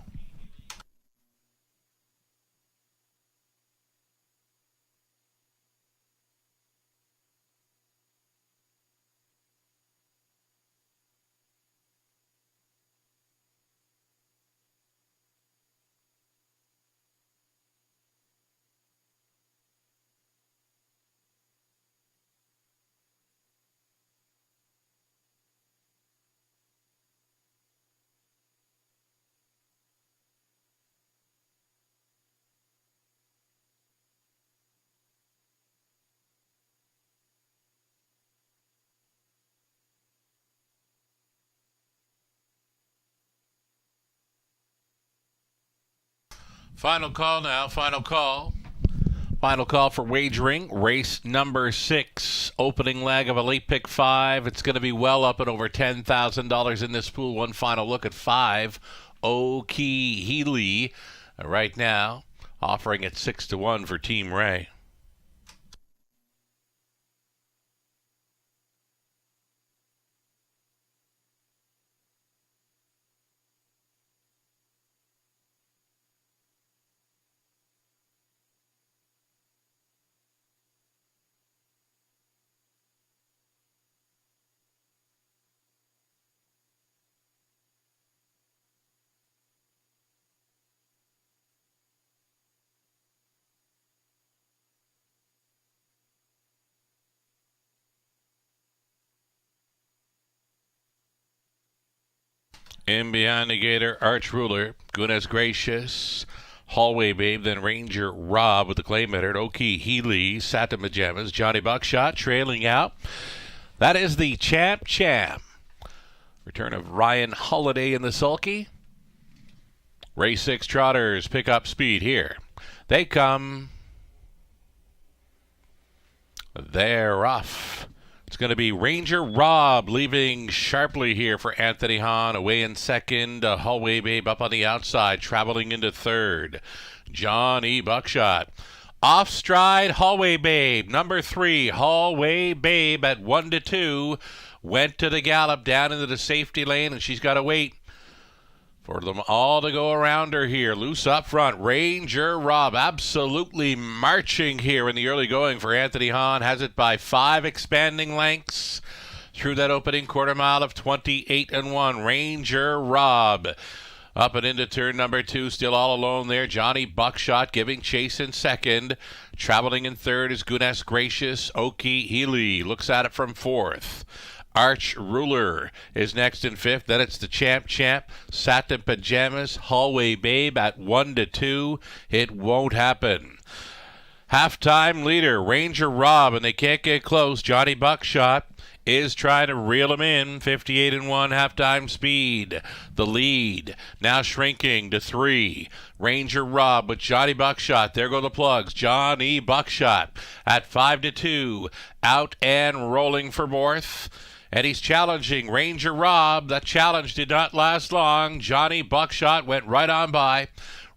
Final call now. Final call. Final call for wagering. Race number 6. Opening leg of a late pick 5. It's going to be well up and over $10,000 in this pool. One final look at 5. Oki Healy. Right now, offering at 6-1 for Team Ray. In behind the gator, Arch Ruler, Goodness Gracious, Hallway Babe, then Ranger Rob with the clay method, Oki Healy, Satin Pajamas, Johnny Buckshot trailing out. That is the Champ. Return of Ryan Holiday in the sulky. Race 6 trotters pick up speed here. They come. They're off. It's going to be Ranger Rob leaving sharply here for Anthony Hahn. Away in second. Hallway Babe up on the outside, traveling into third. Johnny Buckshot. Off stride, Hallway Babe. Number 3, Hallway Babe at 1-2. Went to the gallop down into the safety lane, and she's got to wait for them all to go around her here. Loose up front. Ranger Rob absolutely marching here in the early going for Anthony Hahn. Has it by 5 expanding lengths through that opening quarter mile of 28-1. Ranger Rob up and into turn number 2. Still all alone there. Johnny Buckshot giving chase in second. Traveling in third is Goodness Gracious. Oki Healy looks at it from 4th. Arch Ruler is next in 5th. Then it's the Champ. Satin Pajamas. Hallway Babe at 1-2. It won't happen. Halftime leader, Ranger Rob, and they can't get close. Johnny Buckshot is trying to reel him in. 58-1 halftime speed. The lead now shrinking to 3. Ranger Rob with Johnny Buckshot. There go the plugs. Johnny Buckshot at 5-2. Out and rolling for 4th. And he's challenging Ranger Rob. That challenge did not last long. Johnny Buckshot went right on by.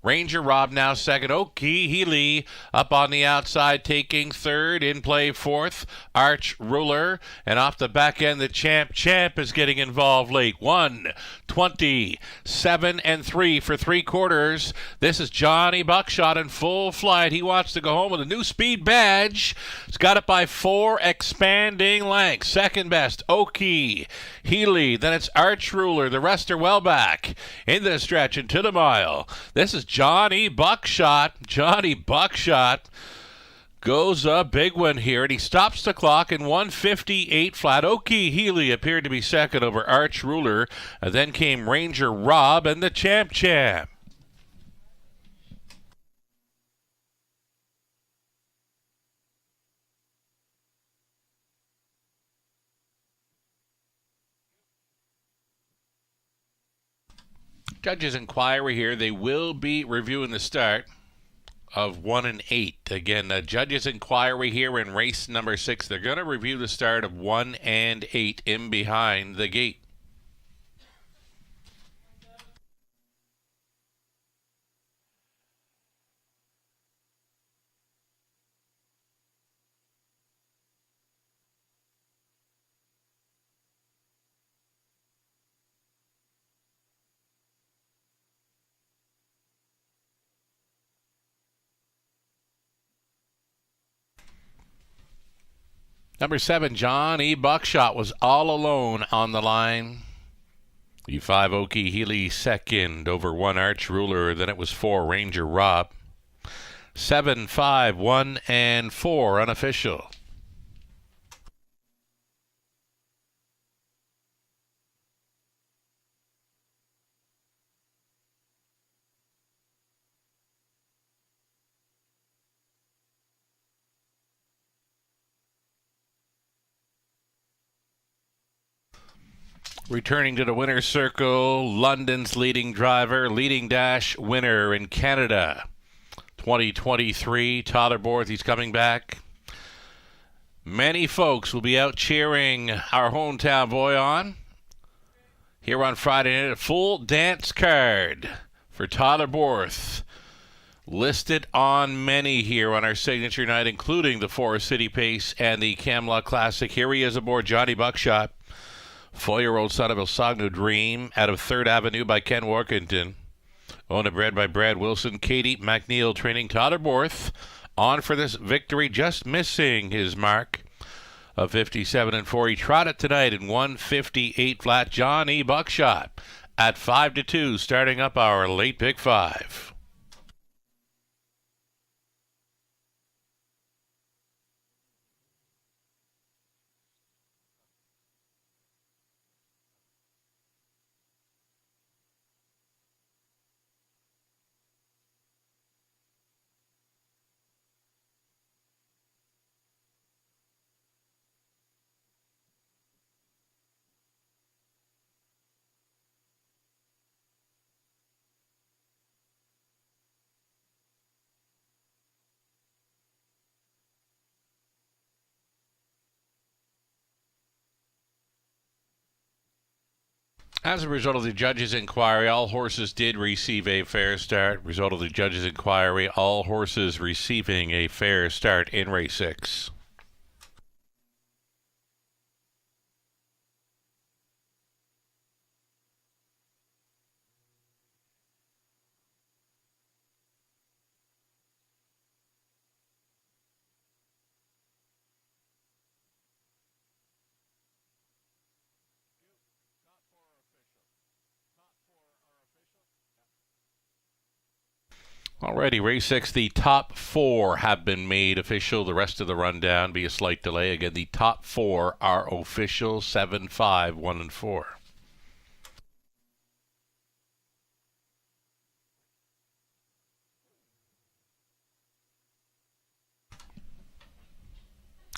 Ranger Rob now second. Oki Healy up on the outside taking third. In play 4th. Arch Ruler. And off the back end, the Champ is getting involved late. 1:27-3 for 3/4. This is Johnny Buckshot in full flight. He wants to go home with a new speed badge. He's got it by 4 expanding lengths. Second best, Oki Healy. Then it's Arch Ruler. The rest are well back into the stretch and to the mile. This is Johnny Buckshot. Johnny Buckshot goes a big one here, and he stops the clock in 1:58 flat. Oki Healy appeared to be second over Arch Ruler, and then came Ranger Rob and the Champ. Judges' inquiry here. They will be reviewing the start of 1 and 8. Again, the judges' inquiry here in race number 6. They're going to review the start of 1 and 8 in behind the gate. Number 7, Johnny Buckshot was all alone on the line. The 5 Oki Healy second over 1 Arch Ruler. Then it was 4 Ranger Rob. 7, 5, 1, and 4 unofficial. Returning to the winner's circle, London's leading driver, leading dash winner in Canada. 2023. Tyler Borthy's coming back. Many folks will be out cheering our hometown boy on. Here on Friday night, a full dance card for Tyler Borth. Listed on many here on our signature night, including the Forest City Pace and the Camelot Classic. Here he is aboard Johnny Buckshot, 4-year-old son of Ilsagno Dream, out of 3rd Avenue by Ken Workington. Owned and bred by Brad Wilson. Katie McNeil training. Tyler Borth on for this victory, just missing his mark of 57-4. He trotted tonight in 158 flat. Johnny Buckshot at 5-2, starting up our late pick 5. As a result of the judge's inquiry, all horses did receive a fair start. Result of the judge's inquiry, all horses receiving a fair start in race 6. Alrighty, race 6, the top 4 have been made official. The rest of the rundown be a slight delay. Again, the top 4 are official, 7, 5, 1, and 4.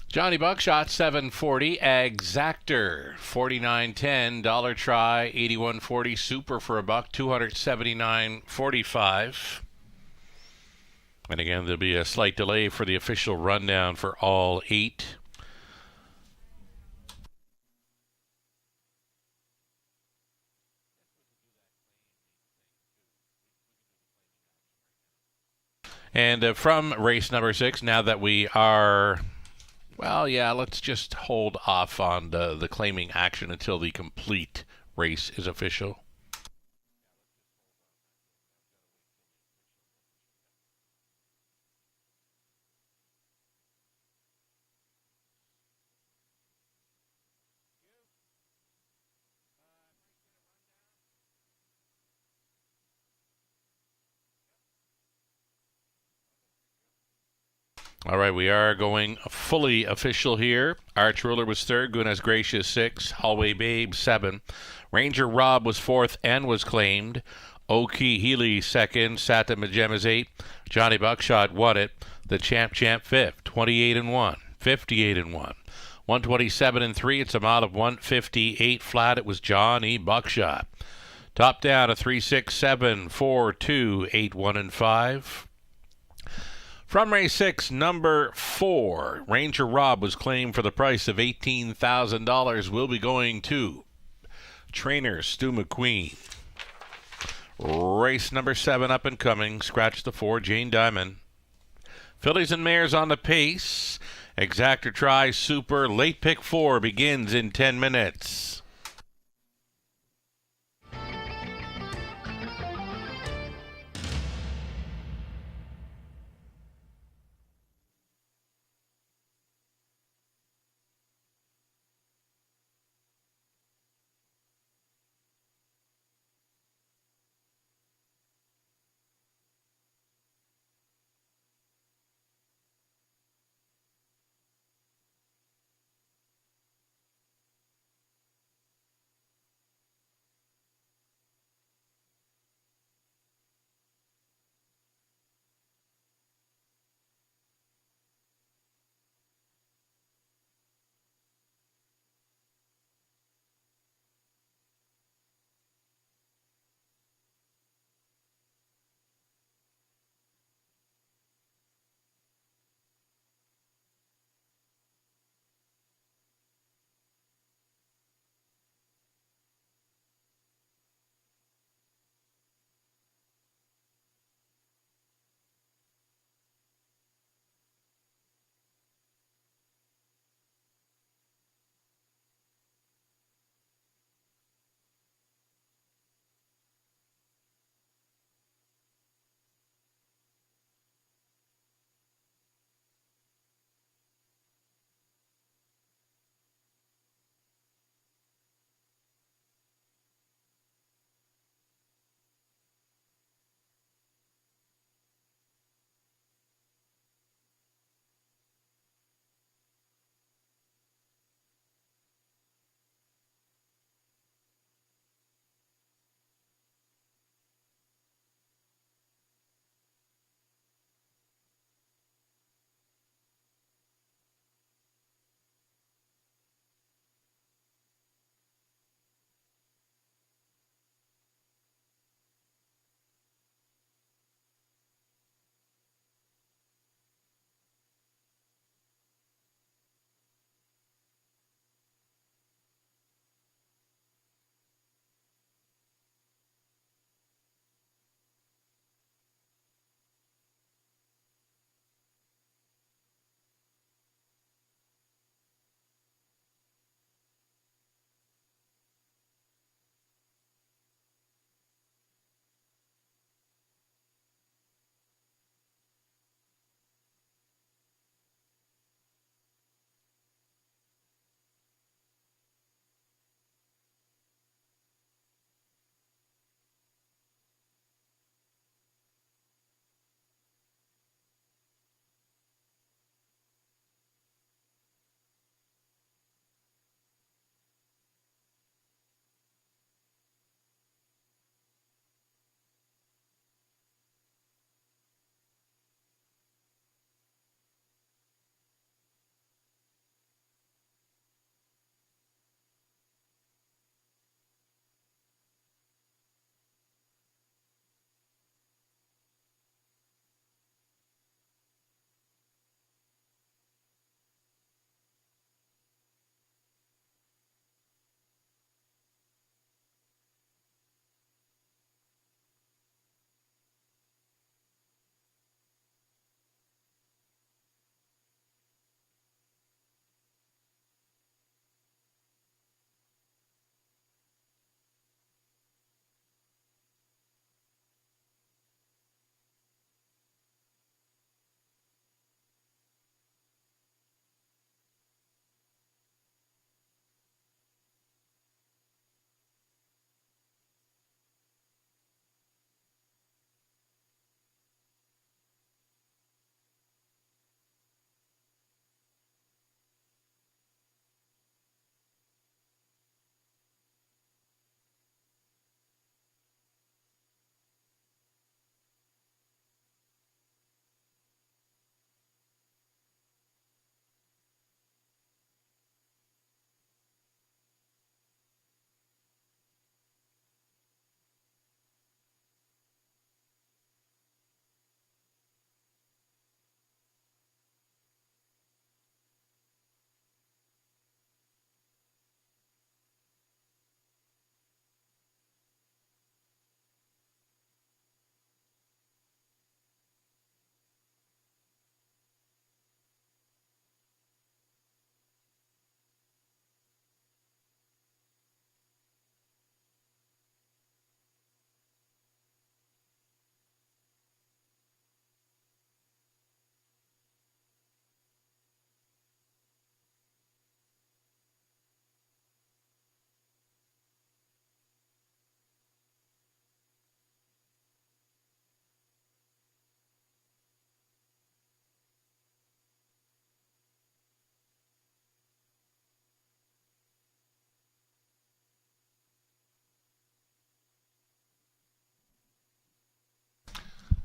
Johnny Buckshot, 740. Exactor, 49.10. Dollar Try, 81.40. Super for $1, 279.45. And again, there'll be a slight delay for the official rundown for all 8. And from race number 6, now that we are, well, yeah, let's just hold off on the claiming action until the complete race is official. All right, we are going fully official here. Arch Ruler was 3rd, Gunas Gracious 6, Hallway Babe 7, Ranger Rob was 4th and was claimed, Oki Healy 2nd, Sata Magemas 8, Johnny Buckshot won it, the Champ 5th, 28-1, 58-1, 127-3. It's a mile of 158 flat. It was Johnny Buckshot. Top down a 3-6-7, 4-2, 8-1, and 5. From race 6, number 4, Ranger Rob was claimed for the price of $18,000. Will be going to trainer Stu McQueen. Race number 7 up and coming. Scratch the 4, Jane Diamond. Fillies and mares on the pace. Exactor Try Super. Late pick 4 begins in 10 minutes.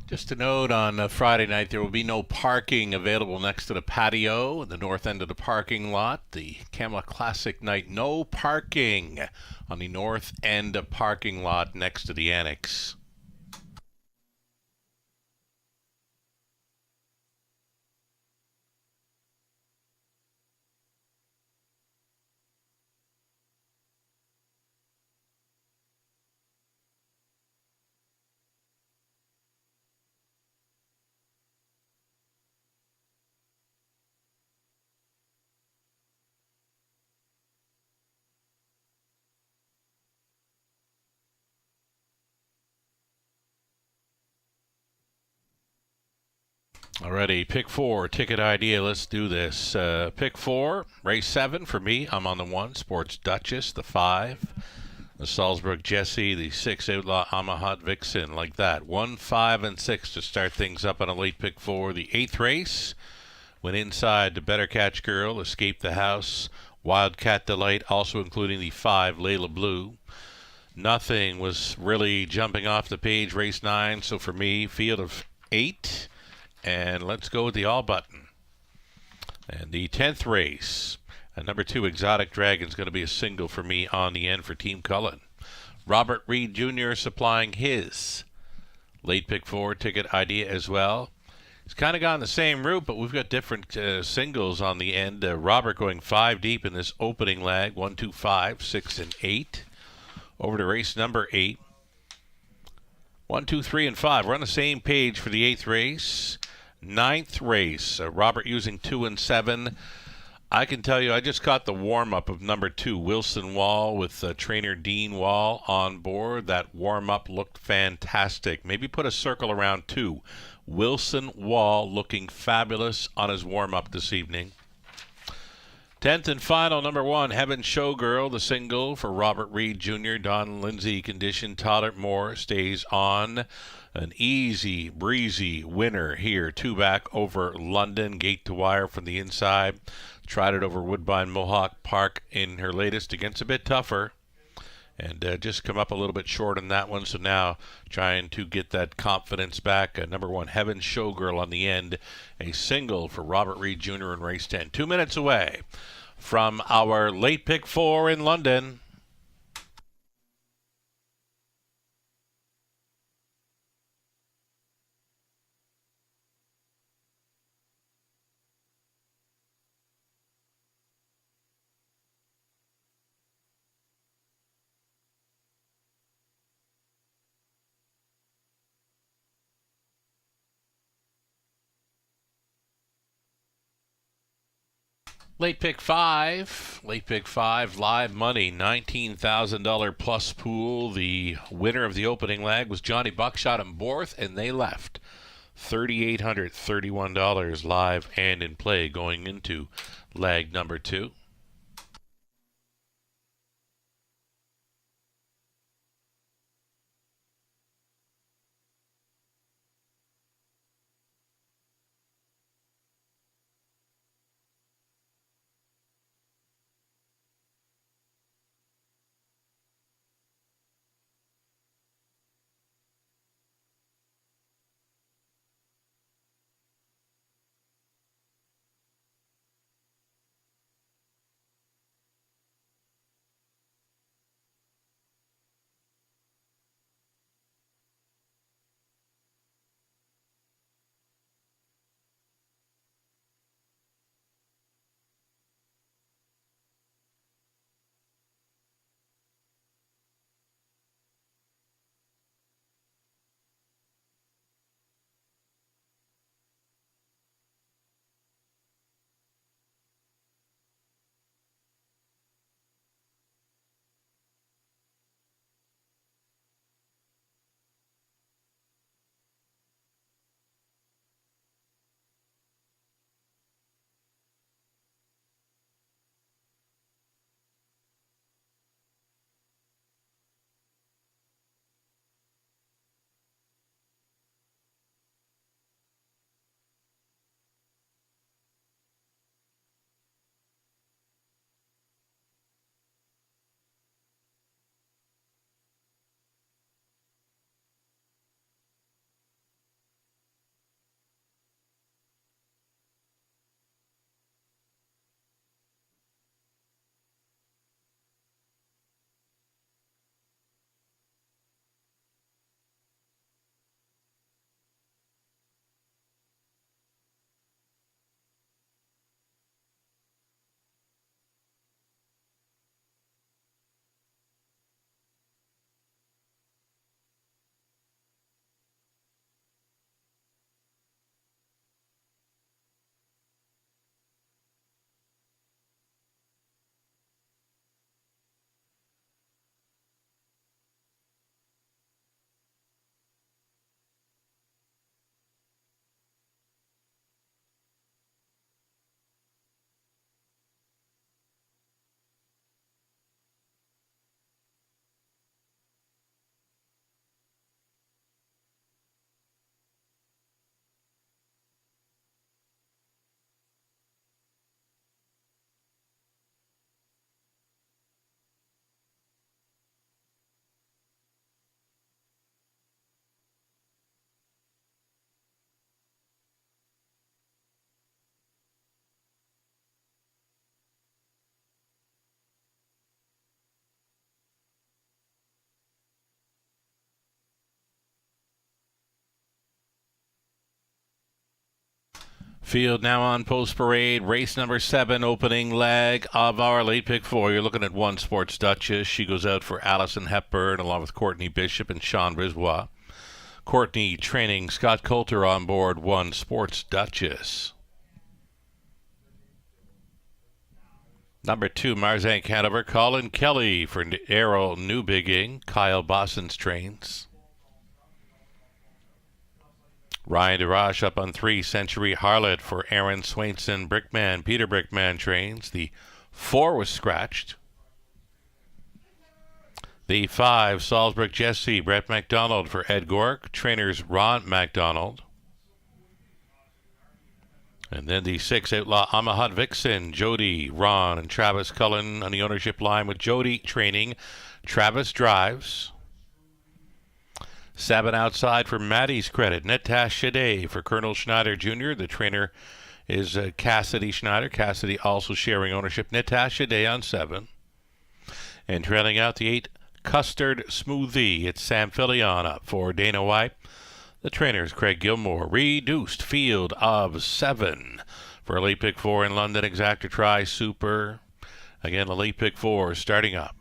Just a note on Friday night, there will be no parking available next to the patio in the north end of the parking lot. The Camelot Classic night, no parking on the north end parking lot next to the annex. Alrighty, pick 4, ticket idea. Let's do this. Pick 4, race 7 for me. I'm on the 1, Sports Duchess, the 5, the Salzburg Jesse, the 6, Outlaw Amahat Vixen, like that. 1, 5, and 6 to start things up on a late pick 4. The 8th race, went inside the Better Catch Girl, Escape the House, Wildcat Delight, also including the 5, Layla Blue. Nothing was really jumping off the page, race 9, so for me, field of 8. And let's go with the all button. And the 10th race, number 2, Exotic Dragon, is going to be a single for me on the end for Team Cullen. Robert Reed Jr. supplying his late pick 4 ticket idea as well. He's kind of gone the same route, but we've got different singles on the end. Robert going 5 deep in this opening leg, 1, 2, 5, 6, and 8. Over to race number 8. 1, 2, 3, and 5. We're on the same page for the 8th race. 9th race, Robert using 2 and 7. I can tell you, I just caught the warm-up of number 2, Wilson Wall, with trainer Dean Wall on board. That warm-up looked fantastic. Maybe put a circle around 2. Wilson Wall looking fabulous on his warm-up this evening. 10th and final, number 1, Heaven Showgirl, the single for Robert Reed Jr. Don Lindsay condition. Tyler Moore stays on. An easy, breezy winner here. 2 back over London, gate to wire from the inside. Tried it over Woodbine Mohawk Park in her latest. Against a bit tougher. And just come up a little bit short on that one. So now trying to get that confidence back. Number 1, Heaven Showgirl on the end. A single for Robert Reed Jr. in race 10. 2 minutes away from our late pick 4 in London. Late pick 5, live money, $19,000 plus pool. The winner of the opening leg was Johnny Buckshot and Borth, and they left $3,831 live and in play going into leg number 2. Field now on Post Parade. Race number 7, opening leg of our late pick 4. You're looking at One Sports Duchess. She goes out for Allison Hepburn along with Courtney Bishop and Sean Brisbois. Courtney training Scott Coulter on board One Sports Duchess. Number 2, Marzank Hanover. Colin Kelly for Arrow Newbigging. Kyle Bossens trains. Ryan DeRoche up on 3, Century Harlot for Aaron Swainson Brickman. Peter Brickman trains. The 4 was scratched. The 5, Salzburg Jesse, Brett McDonald for Ed Gork. Trainers Ron McDonald. And then the 6, Outlaw Amahat Vixen, Jody, Ron, and Travis Cullen on the ownership line with Jody training. Travis drives. 7 outside for Maddie's credit. Natasha Day for Colonel Schneider Jr. The trainer is Cassidy Schneider. Cassidy also sharing ownership. Natasha Day on 7. And trailing out the 8, Custard Smoothie. It's Sam Filion up for Dana White. The trainers Craig Gilmore. Reduced field of 7 for a late pick 4 in London. Exacta Tri Super. Again, a late pick 4 starting up.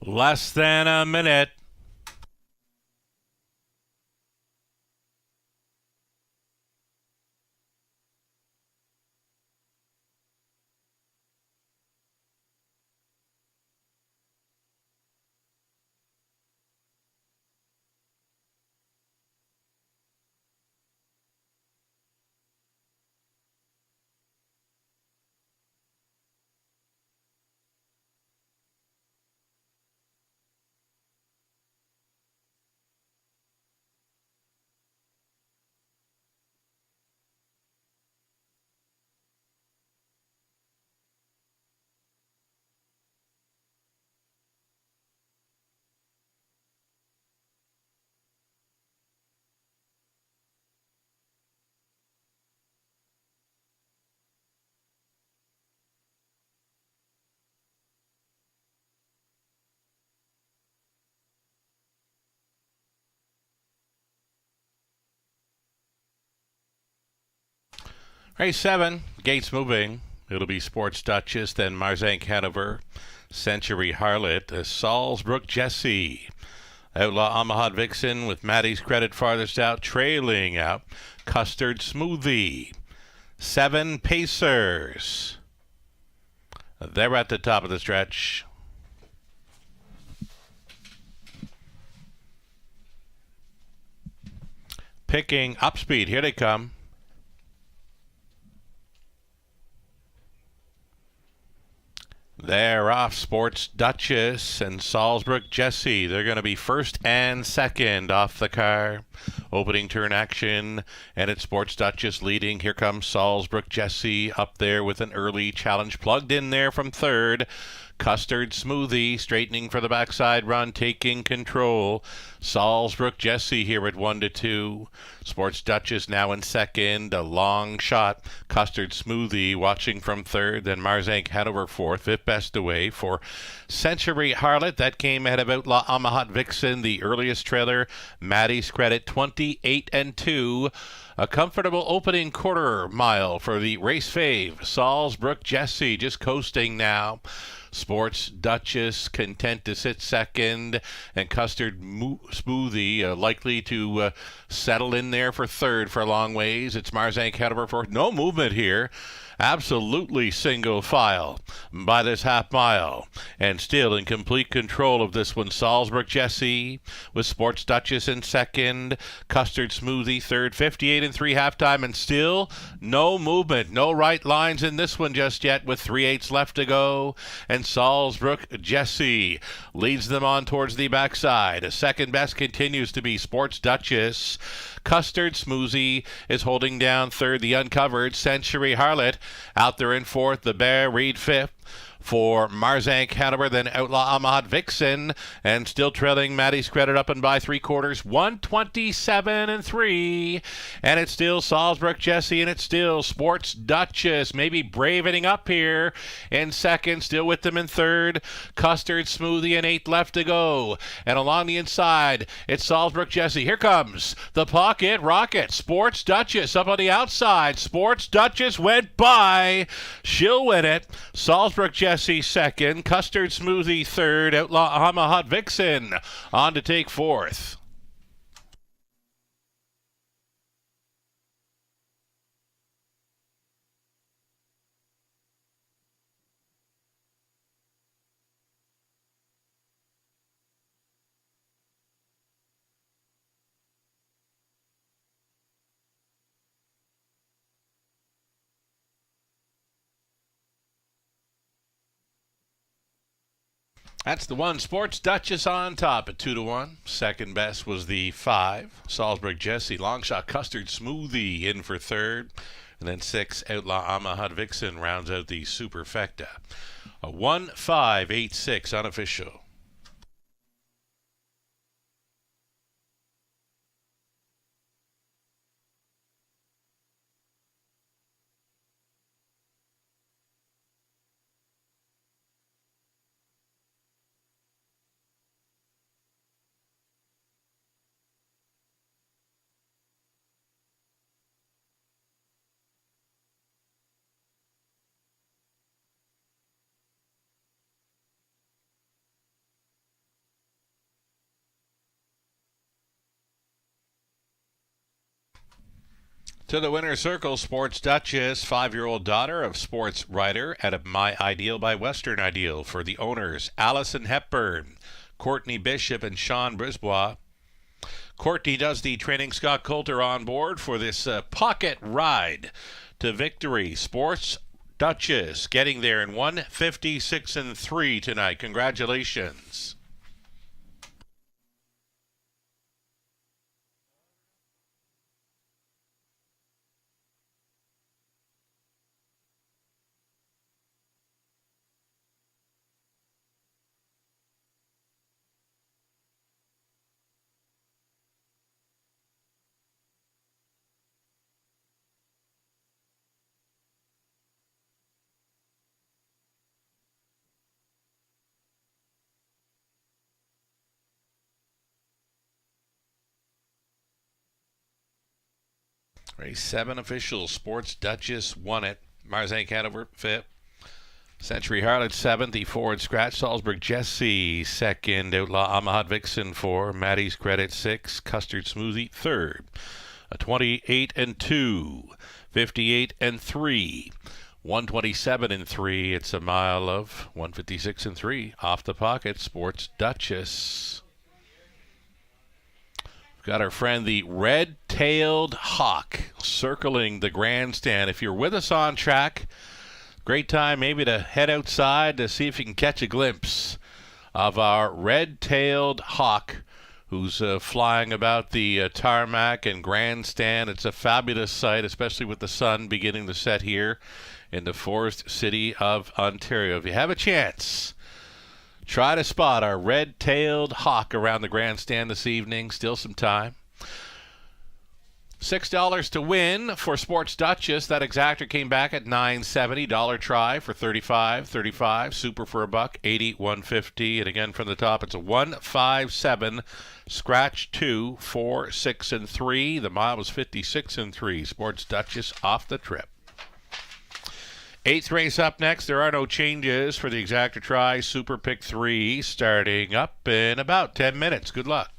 Less than a minute. Race 7, gates moving. It'll be Sports Duchess, then Marzank Hanover, Century Harlot, Salzbrook Jesse, Outlaw Amahad Vixen with Maddie's Credit farthest out, trailing out, Custard Smoothie, 7 Pacers. They're at the top of the stretch. Picking up speed. Here they come. They're off. Sports Duchess and Salzbrook Jesse. They're going to be first and second off the car. Opening turn action, and it's Sports Duchess leading. Here comes Salzbrook Jesse up there with an early challenge. Plugged in there from third. Custard Smoothie straightening for the backside run, taking control. Salzbrook Jesse here at 1-2. Sports Duchess now in second. A long shot. Custard Smoothie watching from third. Then Marzank Hanover fourth. Fifth best away for Century Harlot. That came ahead of Outlaw Amahad Vixen, the earliest trailer. Maddie's Credit 28-2. A comfortable opening quarter mile for the race fave. Salzbrook Jesse just coasting now. Sports Duchess content to sit second, and Custard Smoothie likely to settle in there for third for a long ways. It's Marzank Hanover fourth. No movement here. Absolutely single file by this half mile, and still in complete control of this one. Salzbrook Jesse with Sports Duchess in second, Custard Smoothie third, 58-3 halftime, and still no movement, no right lines in this one just yet with 3/8 left to go, and Salzbrook Jesse leads them on towards the backside. Second best continues to be Sports Duchess. Custard Smoothie is holding down third. The uncovered Century Harlot out there in fourth. The Bear Reed fifth for Marzank Hanover, then Outlaw Amahad Vixen, and still trailing Maddie's Credit up and by 3/4, 127-3, and it's still Salzbrook Jesse, and it's still Sports Duchess, maybe bravening up here in second, still with them in third, Custard Smoothie, and 8 left to go, and along the inside, it's Salzbrook Jesse. Here comes the pocket rocket, Sports Duchess up on the outside. Sports Duchess went by, she'll win it. Salzbrook Jesse second, Custard Smoothie third, Outlaw Amahad Vixen on to take fourth. That's the one. Sports Duchess on top at 2-1. Second best was the 5. Salzbrook Jesse, long shot. Custard Smoothie in for third. And then 6, Outlaw Amahad Vixen rounds out the superfecta. A 1-5-8-6 unofficial. To the winner's circle, Sports Duchess, 5-year-old daughter of sports writer at My Ideal by Western Ideal. For the owners, Allison Hepburn, Courtney Bishop, and Sean Brisbois. Courtney does the training. Scott Coulter on board for this pocket ride to victory. Sports Duchess getting there in 1:56-3 tonight. Congratulations. Race 7 official. Sports Duchess won it. Marzank Hanover 5th. Century Harlot 7th. The Ford Scratch. Salzburg Jesse 2nd. Outlaw Amahad Vixen 4. Maddie's Credit 6. Custard Smoothie 3rd. A 28 and 2. 58 and 3. 127 and 3. It's a mile of 156 and 3. Off the pocket. Sports Duchess. We've got our friend the red-tailed hawk circling the grandstand. If you're with us on track, great time maybe to head outside to see if you can catch a glimpse of our red-tailed hawk who's flying about the tarmac and grandstand. It's a fabulous sight, especially with the sun beginning to set here in the Forest City of Ontario. If you have a chance, try to spot our red-tailed hawk around the grandstand this evening. Still some time. $6 to win for Sports Duchess. That exactor came back at $9.70. Dollar try for $35.35. Super for $1, $81.50. And again from the top, it's a 157. Scratch 2, 4, 6, and 3. The mile was 56 and 3. Sports Duchess off the trip. 8th race up next. There are no changes for the exactor try. Super Pick 3 starting up in about 10 minutes. Good luck.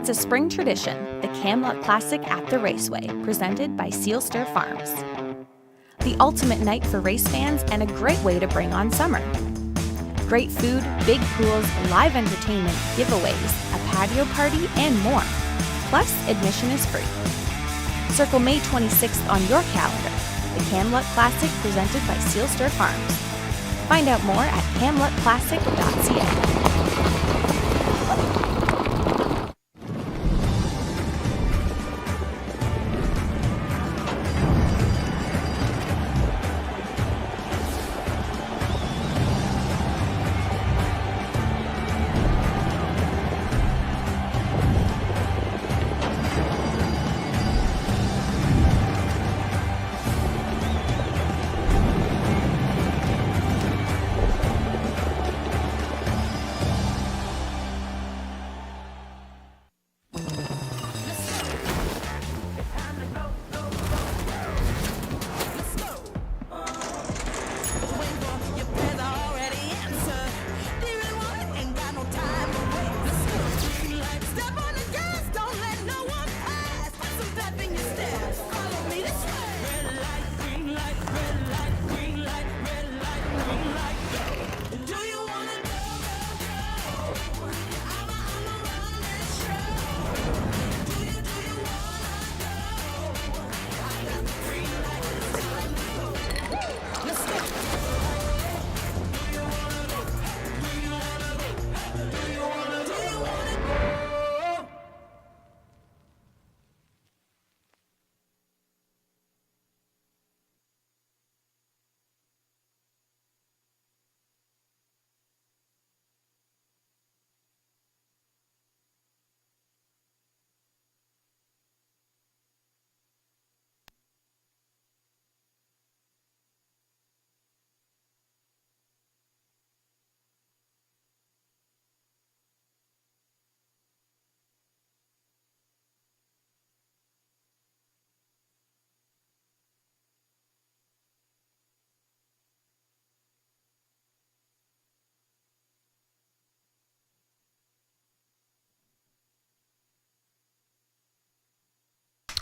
It's a spring tradition, the Camluck Classic at the Raceway, presented by Sealster Farms. The ultimate night for race fans and a great way to bring on summer. Great food, big pools, live entertainment, giveaways, a patio party, and more. Plus, admission is free. Circle May 26th on your calendar. The Camluck Classic presented by Sealster Farms. Find out more at camluckclassic.ca.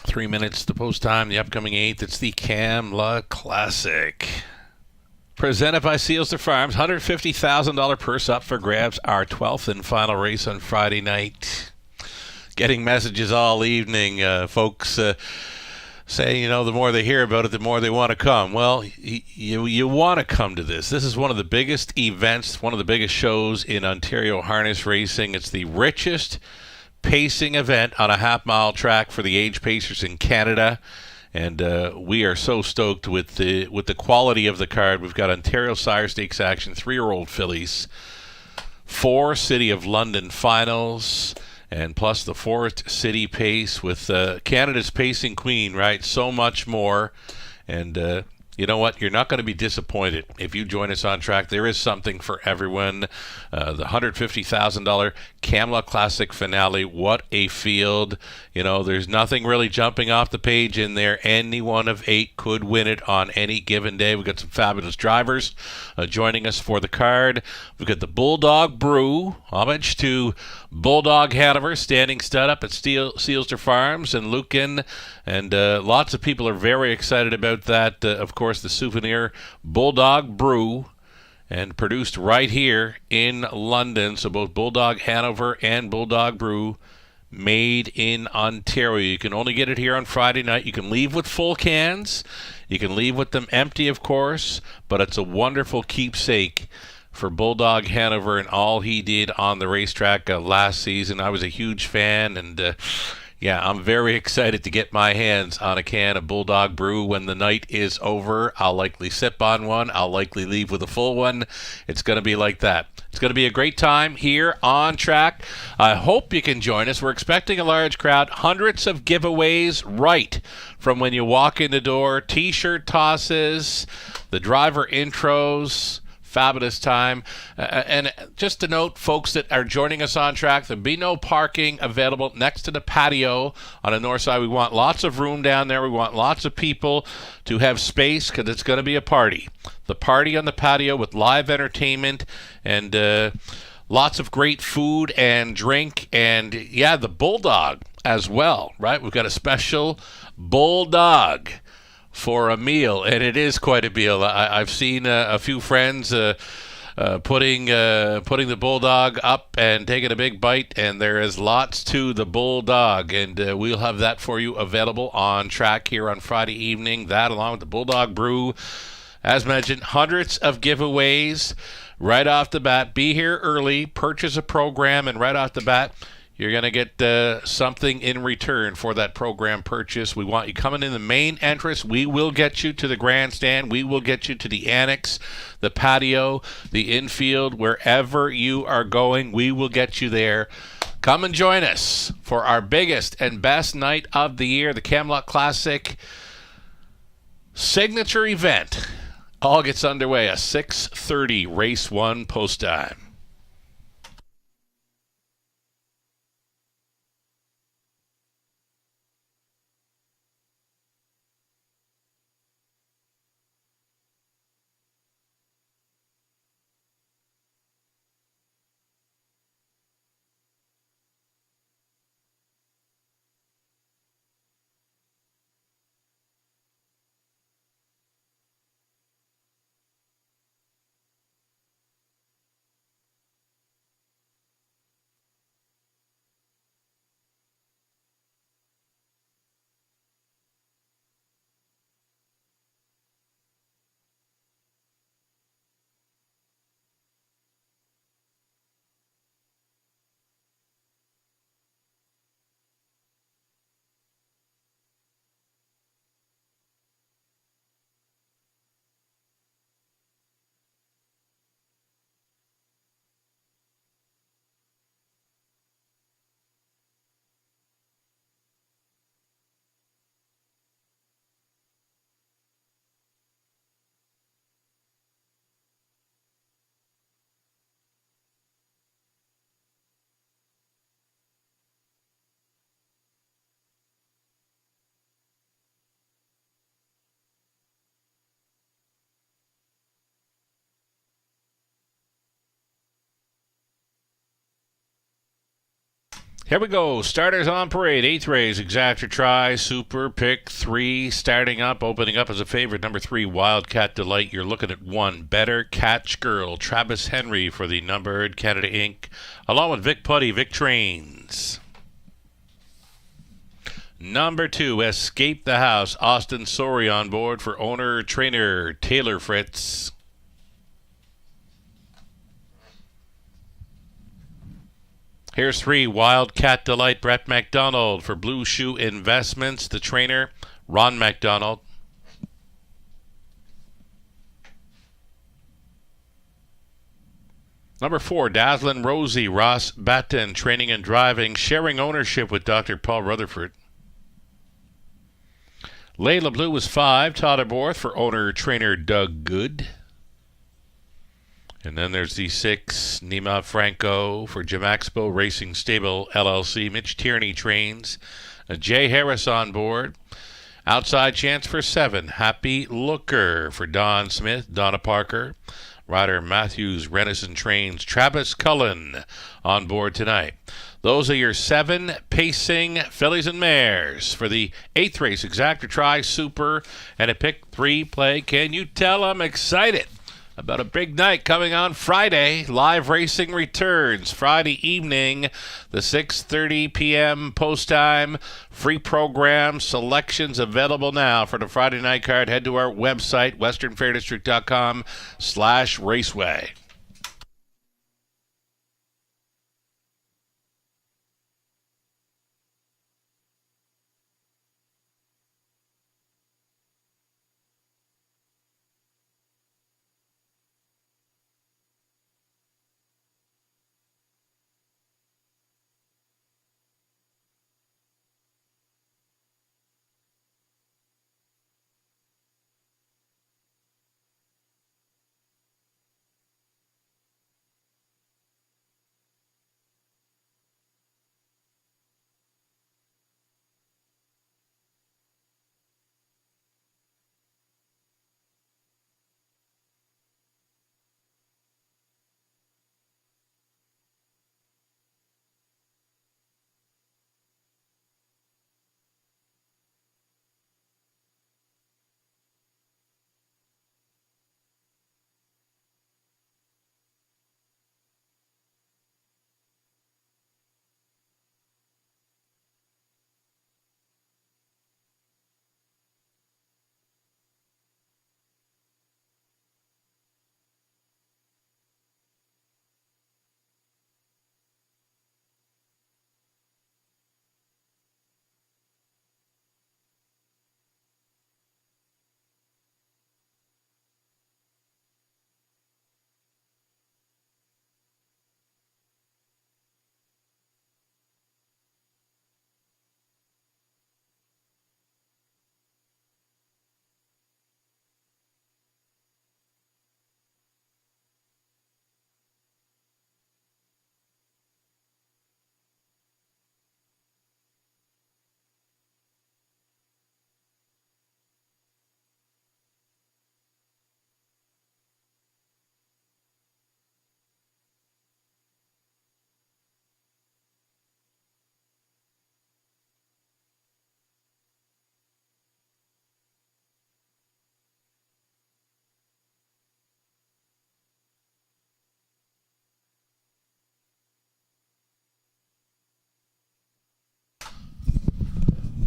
Three minutes to post time, the upcoming 8th. It's the Camluck Classic. Presented by Sealster Farms. $150,000 purse up for grabs. Our 12th and final race on Friday night. Getting messages all evening. Folks saying, the more they hear about it, the more they want to come. Well, you want to come to this. This is one of the biggest events, one of the biggest shows in Ontario harness racing. It's the richest pacing event on a half-mile track for the age pacers in Canada, and we are so stoked with the quality of the card. We've got Ontario Sire Stakes action, 3-year-old fillies, 4 City of London finals, and plus the Forest City pace with Canada's pacing queen, right? So much more, and you know what? You're not going to be disappointed if you join us on track. There is something for everyone. The $150,000 Camluck Classic finale. What a field. There's nothing really jumping off the page in there. Any one of 8 could win it on any given day. We've got some fabulous drivers joining us for the card. We've got the Bulldog Brew. Homage to Bulldog Hanover, standing stud up at Sealster Farms and Lucan. And lots of people are very excited about that. Of course, the souvenir Bulldog Brew, and produced right here in London. So both Bulldog Hanover and Bulldog Brew made in Ontario. You can only get it here on Friday night. You can leave with full cans. You can leave with them empty, of course, but it's a wonderful keepsake for Bulldog Hanover and all he did on the racetrack last season. I was a huge fan, and I'm very excited to get my hands on a can of Bulldog Brew when the night is over. I'll likely sip on one. I'll likely leave with a full one. It's going to be like that. It's going to be a great time here on track. I hope you can join us. We're expecting a large crowd. Hundreds of giveaways right from when you walk in the door. T-shirt tosses, the driver intros. Fabulous time. And just to note, folks that are joining us on track, there'll be no parking available next to the patio on the north side. We want lots of room down there. We want lots of people to have space because it's going to be a party. The party on the patio with live entertainment and lots of great food and drink, and yeah, the Bulldog as well, right? We've got a special Bulldog for a meal, and it is quite a meal. I've seen a few friends putting the Bulldog up and taking a big bite, and there is lots to the Bulldog, and we'll have that for you available on track here on Friday evening. That along with the Bulldog Brew. As mentioned, hundreds of giveaways right off the bat. Be here early, purchase a program, and right off the bat, you're going to get something in return for that program purchase. We want you coming in the main entrance. We will get you to the grandstand. We will get you to the annex, the patio, the infield, wherever you are going. We will get you there. Come and join us for our biggest and best night of the year, the Camelot Classic signature event. All gets underway at 6:30, race 1 post time. Here we go. Starters on parade. 8th race, Exacta Tri, Super Pick 3. Starting up, opening up as a favorite, number 3, Wildcat Delight. You're looking at 1, Better Catch Girl, Travis Henry for the numbered Canada Inc., along with Vic Putty, Vic Trains. Number 2, Escape the House, Austin Sori on board for owner-trainer Taylor Fritz. Here's 3, Wildcat Delight, Brett McDonald for Blue Shoe Investments, the trainer, Ron McDonald. Number 4, Dazzlin' Rosie, Ross Batten, training and driving, sharing ownership with Dr. Paul Rutherford. Layla Blue was 5, Totterborth for owner-trainer Doug Good. And then there's the 6, Nima Franco for Jim Expo Racing Stable LLC. Mitch Tierney trains. Jay Harris on board. Outside chance for 7, Happy Looker for Don Smith, Donna Parker. Rider Matthews Renison trains. Travis Cullen on board tonight. Those are your 7 pacing fillies and mares for the 8th race, Exacta Tri, Super, and a Pick 3 play. Can you tell I'm excited about a big night coming on Friday? Live racing returns Friday evening, the 6:30 p.m. post time. Free program selections available now for the Friday night card. Head to our website, westernfairdistrict.com/raceway.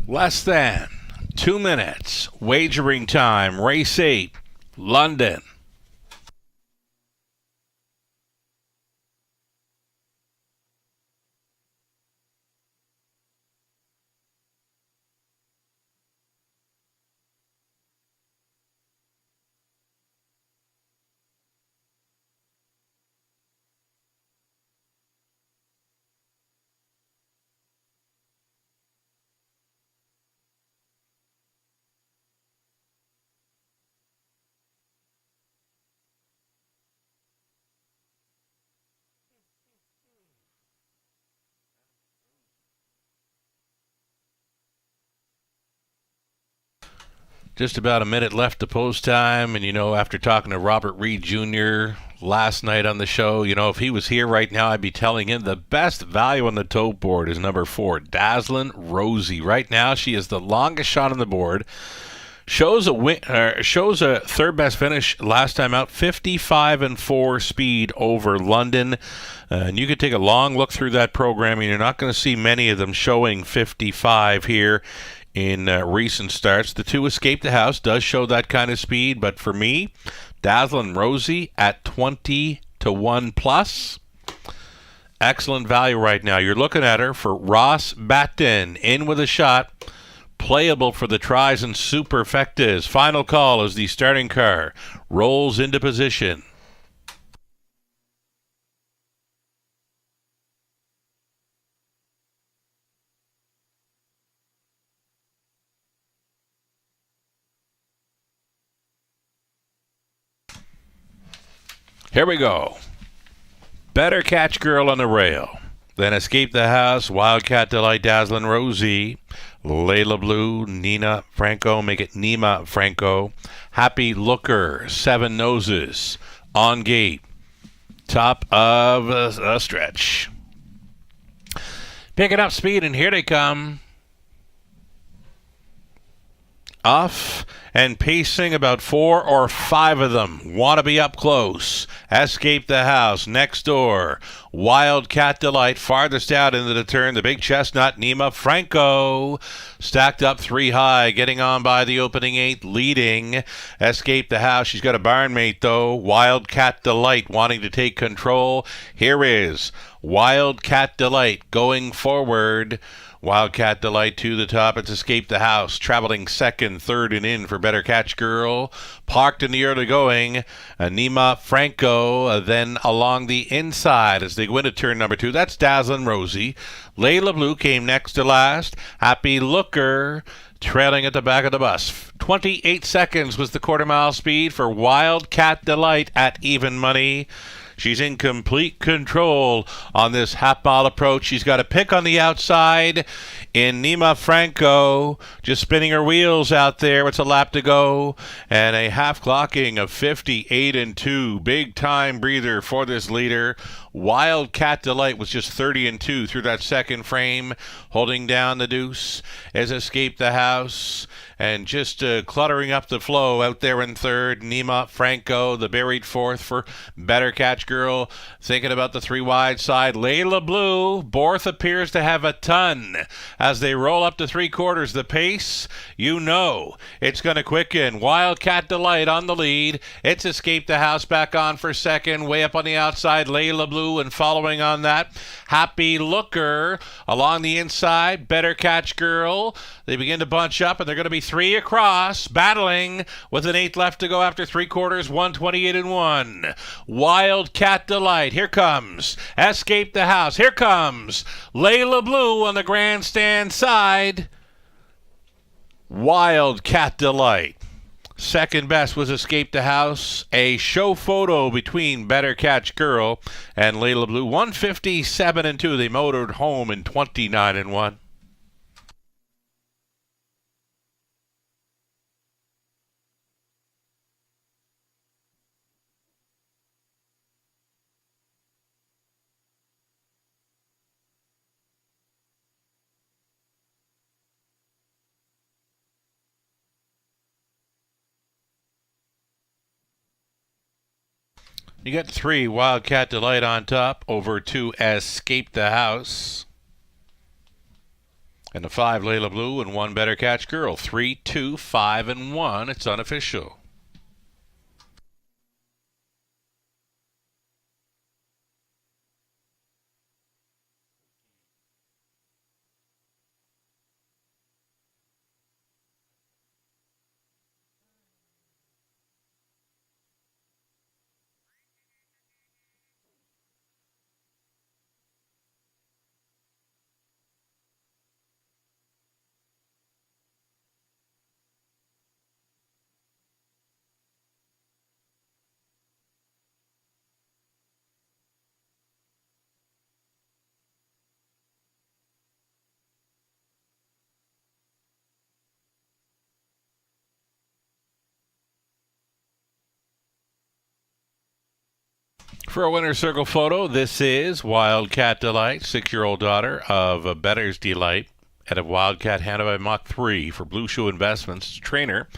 Less than 2 minutes. Wagering time. Race 8, London. Just about a minute left to post time, and after talking to Robert Reed Jr. last night on the show, if he was here right now, I'd be telling him the best value on the tote board is number 4, Dazzlin' Rosie. Right now, she is the longest shot on the board. Shows a third best finish last time out, 55-4 speed over London. And you could take a long look through that program, and you're not going to see many of them showing 55 here in recent starts. The 2 Escape the House does show that kind of speed, but for me, Dazzlin' Rosie at 20-1 plus. Excellent value right now. You're looking at her for Ross Batten. In with a shot. Playable for the tries and superfectas. Final call as the starting car rolls into position. Here we go. Better Catch Girl on the rail. Then Escape the House, Wildcat Delight, Dazzlin' Rosie, Layla Blue, Nina Franco, make it Nima Franco, Happy Looker, Seven Noses, On Gate, top of a stretch. Picking up speed, and here they come. Off and pacing, about 4 or 5 of them. Want to be up close. Escape the House, Next Door, Wildcat Delight, farthest out into the turn. The Big Chestnut, Nima Franco, stacked up 3 high, getting on by the opening 8, leading Escape the House. She's got a barn mate, though. Wildcat Delight wanting to take control. Here is Wildcat Delight going forward. Wildcat Delight to the top. It's Escape the House, traveling second, third, and in for Better Catch Girl. Parked in the early going, Nima Franco. Then along the inside as they go into turn number 2. That's Dazzlin' Rosie. Layla Blue came next to last. Happy Looker trailing at the back of the bus. 28 seconds was the quarter-mile speed for Wildcat Delight at even money. She's in complete control on this half-mile approach. She's got a pick on the outside in Nima Franco, just spinning her wheels out there. It's a lap to go, and a half clocking of 58-2. Big time breather for this leader. Wildcat Delight was just 30-2 through that second frame, holding down the deuce as Escape the House, and just cluttering up the flow out there in third. Nima Franco, the buried fourth for Better Catch Girl. Thinking about the 3 wide side, Layla Blue. Borth appears to have a ton as they roll up to 3/4. The pace, it's going to quicken. Wildcat Delight on the lead. It's Escape the House back on for second. Way up on the outside, Layla Blue, and following on that, Happy Looker. Along the inside, Better Catch Girl. They begin to bunch up, and they're going to be 3 across, battling with an 8 left to go after 3/4, 128-1. Wildcat Delight. Here comes Escape the House. Here comes Layla Blue on the grandstand side. Wildcat Delight. Second best was Escape the House. A show photo between Better Catch Girl and Layla Blue. 157-2. They motored home in 29-1. You got 3 Wildcat Delight on top over 2 Escape the House. And the 5, Layla Blue, and 1, Better Catch Girl. 3, 2, 5, and 1. It's unofficial. For a winner's circle photo, this is Wildcat Delight, 6-year-old daughter of Better's Delight out of Wildcat, handed by Mach 3 for Blue Shoe Investments. Trainer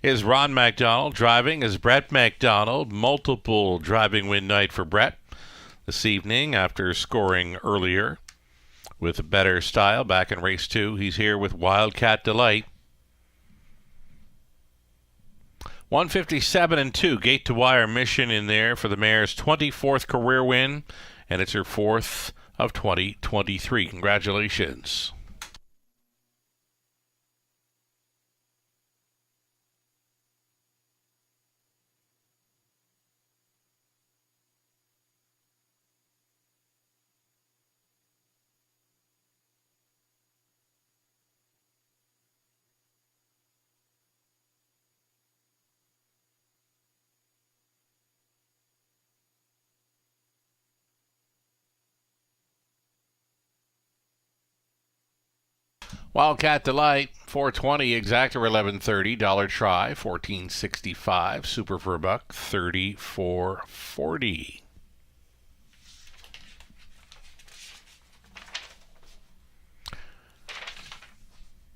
is Ron McDonald. Driving is Brett McDonald. Multiple driving win night for Brett this evening after scoring earlier with Better Style back in race 2. He's here with Wildcat Delight. 157 and 2, gate to wire mission in there for the mare's 24th career win, and it's her 4th of 2023. Congratulations. Wildcat Delight, 420, exact or 1130. Dollar try, 1465. Super for a buck, 34.40.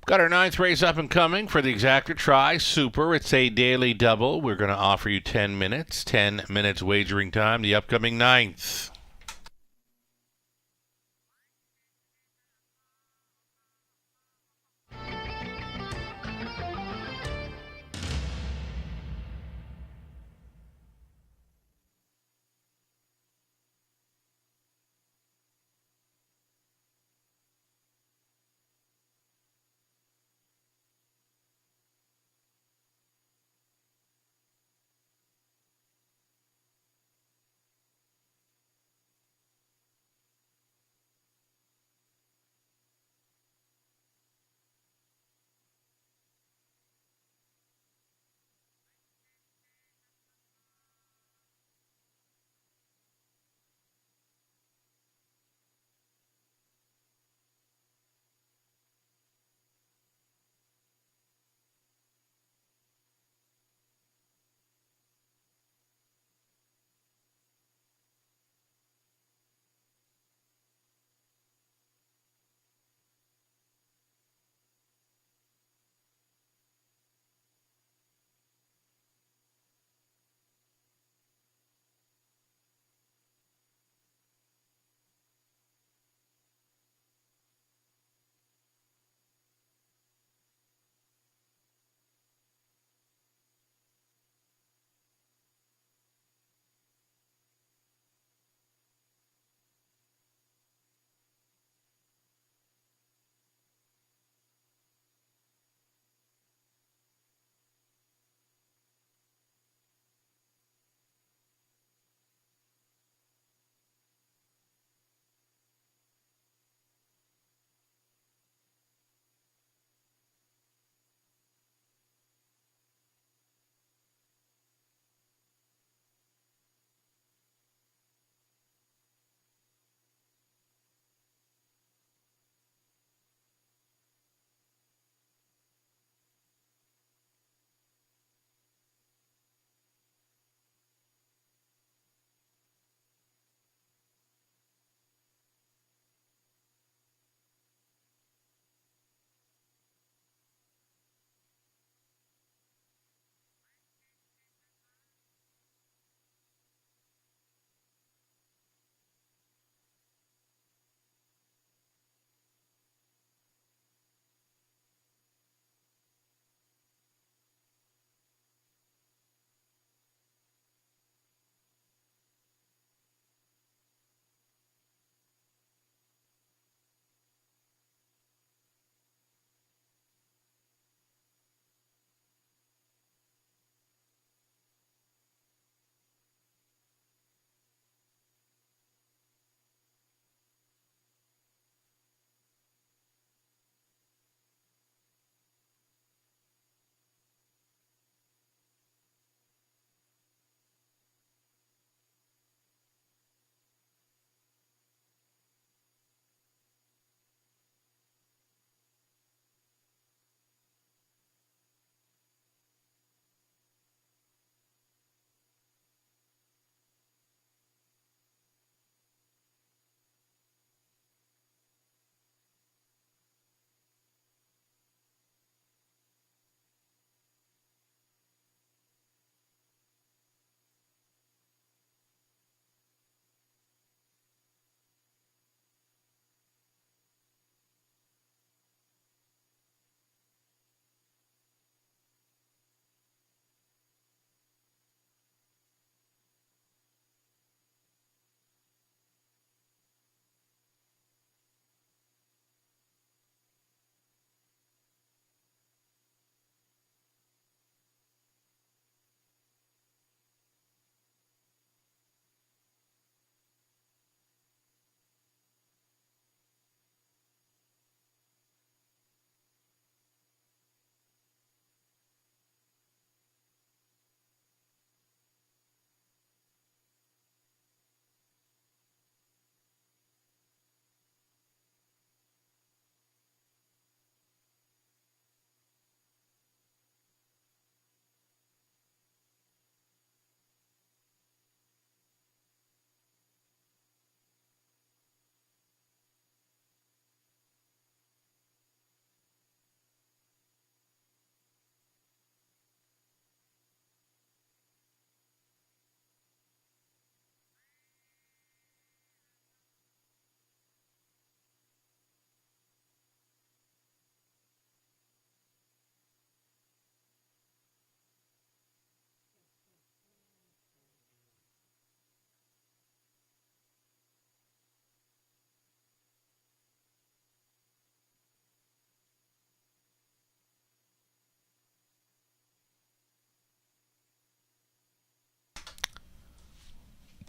Got our 9th race up and coming for the exactor try. Super, it's a daily double. We're going to offer you 10 minutes. 10 minutes wagering time, the upcoming 9th.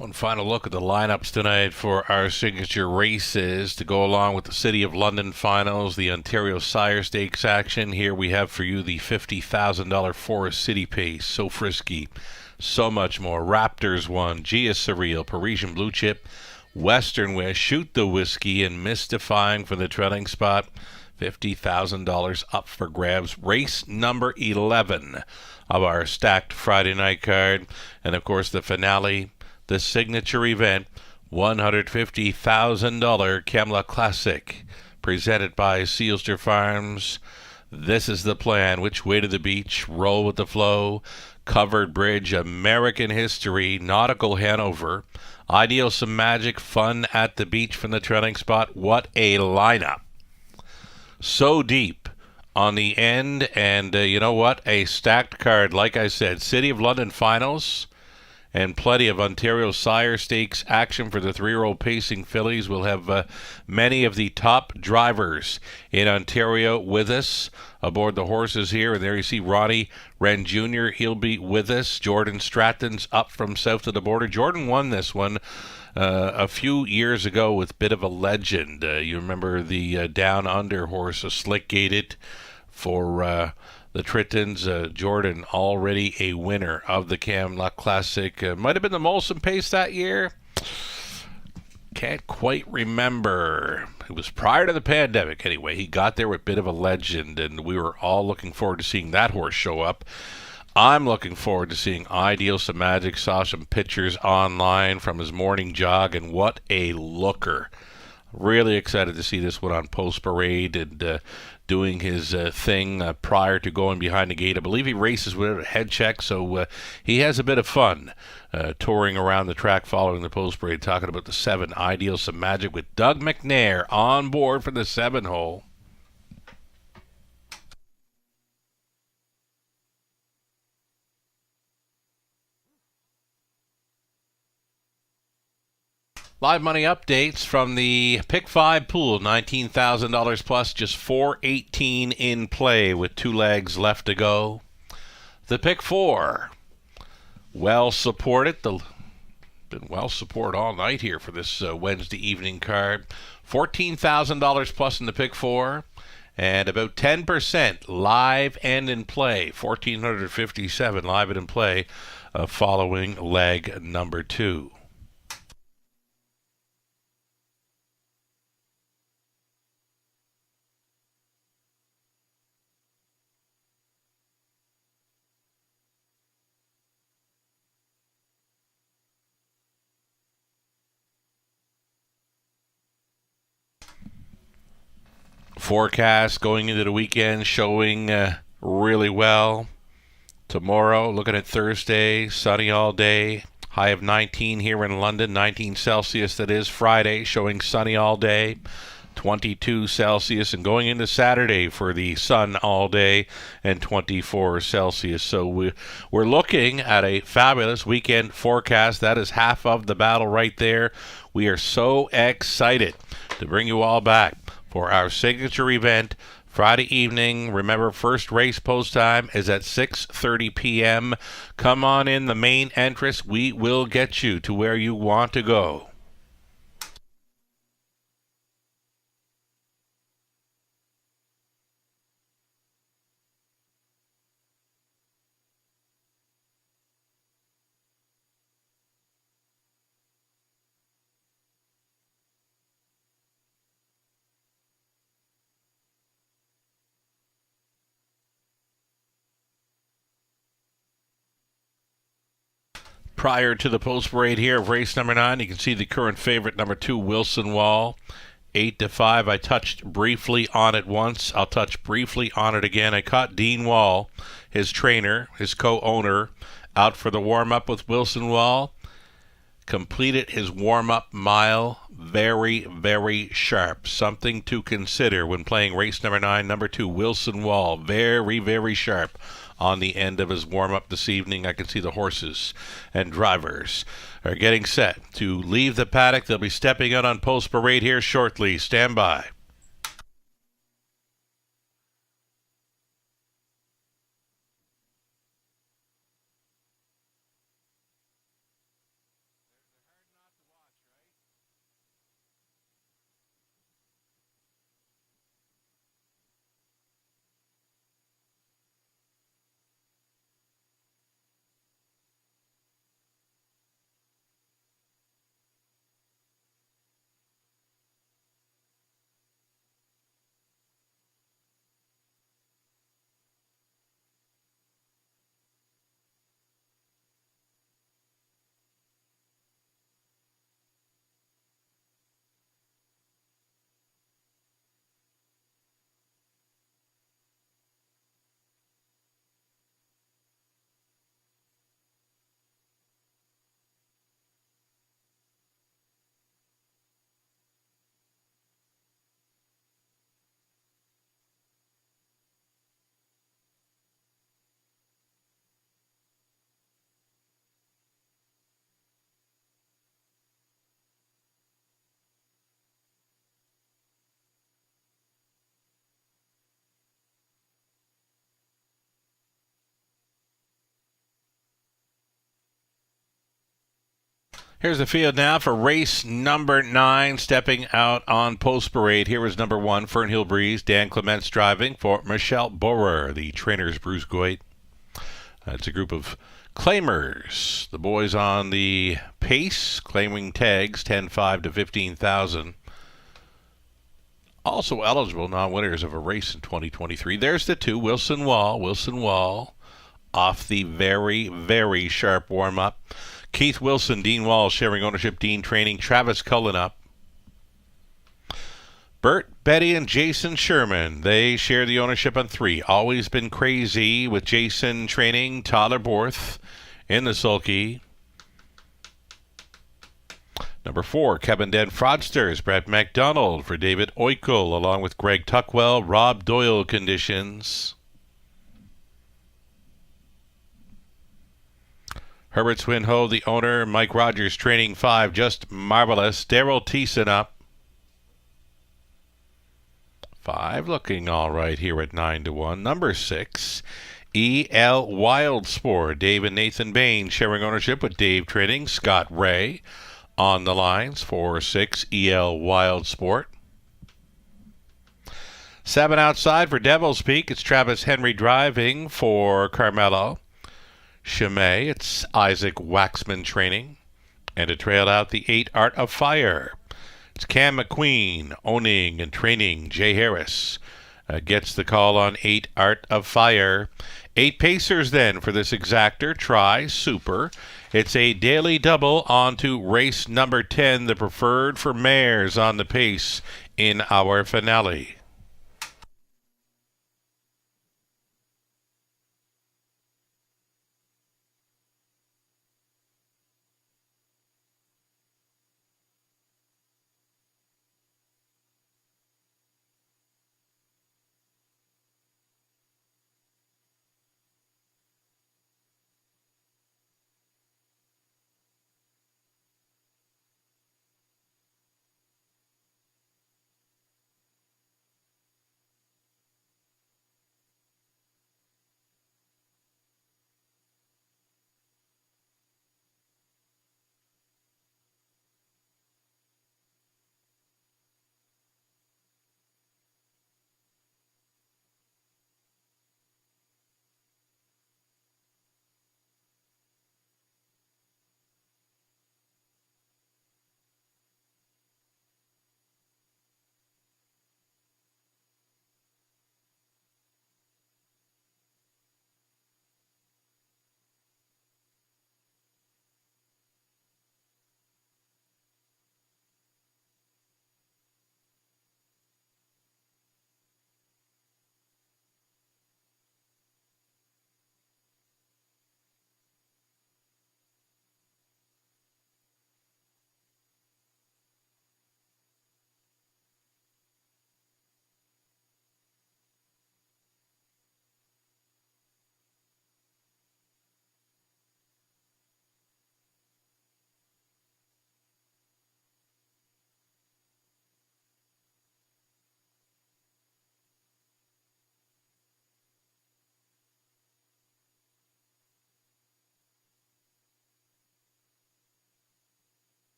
One final look at the lineups tonight for our signature races to go along with the City of London finals, the Ontario Sire Stakes action. Here we have for you the $50,000 Forest City Pace, So Frisky, So Much More, Raptors 1, Gia Surreal, Parisian Blue Chip, Western Wish, Shoot the Whiskey, and Mystifying for the trailing spot. $50,000 up for grabs. Race number 11 of our stacked Friday night card. And, of course, the finale, the signature event, $150,000 Camelot Classic, presented by Sealster Farms. This is the plan. Which way to the beach? Roll with the flow. Covered bridge, American history, nautical Hanover. Ideal some magic, fun at the beach from the trailing spot. What a lineup. So deep on the end, and you know what? A stacked card, like I said. City of London finals and plenty of Ontario Sire Stakes action for the 3-year-old pacing fillies. We'll have many of the top drivers in Ontario with us aboard the horses here. And there you see Ronnie Wren Jr. He'll be with us. Jordan Stratton's up from south of the border. Jordan won this one a few years ago with Bit of a Legend. You remember the Down Under horse, a Slick Gated for the Trittons. Jordan already a winner of the Camelot Classic. Might have been the Molson Pace that year. Can't quite remember. It was prior to the pandemic anyway. He got there with Bit of a Legend, and we were all looking forward to seeing that horse show up. I'm looking forward to seeing Ideal Some Magic. Saw some pictures online from his morning jog, and what a looker. Really excited to see this one on Post Parade and doing his thing prior to going behind the gate. I believe he races with a head check, so he has a bit of fun touring around the track following the Post Parade, talking about the 7, Ideal Some Magic, with Doug McNair on board for the 7-hole. Live money updates from the Pick 5 pool, $19,000 plus, just $418 in play with 2 legs left to go. The Pick 4, well supported. Been well supported all night here for this Wednesday evening card. $14,000 plus in the Pick 4, and about 10% live and in play. 1,457 live and in play following leg number 2. Forecast going into the weekend showing really well. Tomorrow, looking at Thursday, sunny all day. High of 19 here in London, 19 Celsius that is. Friday, showing sunny all day, 22 Celsius. And going into Saturday for the sun all day and 24 Celsius. So we're looking at a fabulous weekend forecast. That is half of the battle right there. We are so excited to bring you all back for our signature event Friday evening. Remember, first race post time is at 6:30 p.m. Come on in the main entrance. We will get you to where you want to go. Prior to the post parade here of race number 9, you can see the current favorite, number 2, Wilson Wall. 8-5. I touched briefly on it once. I'll touch briefly on it again. I caught Dean Wall, his trainer, his co-owner, out for the warm-up with Wilson Wall. Completed his warm-up mile very, very sharp. Something to consider when playing race number 9, number 2, Wilson Wall. Very, very sharp on the end of his warm-up this evening. I can see the horses and drivers are getting set to leave the paddock. They'll be stepping out on post parade here shortly. Stand by. Here's the field now for race number 9. Stepping out on Post Parade. Here is number 1, Fernhill Breeze. Dan Clements driving for Michelle Borer. The trainer's Bruce Goit. It's a group of claimers. The boys on the pace, claiming tags 10-5 to 15,000. Also eligible non-winners of a race in 2023. There's the 2, Wilson Wall off the very, very sharp warm-up. Keith Wilson, Dean Wall sharing ownership, Dean training, Travis Cullen up. Bert, Betty, and Jason Sherman, they share the ownership on 3. Always Been Crazy with Jason training, Tyler Borth in the sulky. Number 4, Kevin Den Fraudsters, Brett McDonald for David Oikel, along with Greg Tuckwell, Rob Doyle conditions. Herbert Swinho, the owner, Mike Rogers training 5, Just Marvelous, Daryl Thiessen up. 5 looking all right here at 9-1. Number 6, E.L. Wildsport, Dave and Nathan Bain sharing ownership with Dave training, Scott Ray on the lines for 6, E.L. Wildsport. 7 outside for Devil's Peak, it's Travis Henry driving for Carmelo. Chimay, it's Isaac Waxman training. And to trail out the 8, Art of Fire, it's Cam McQueen owning and training. Jay Harris gets the call on 8, Art of Fire. 8 pacers then for this exactor. Try Super. It's a daily double on to race number 10, the preferred for mares on the pace in our finale.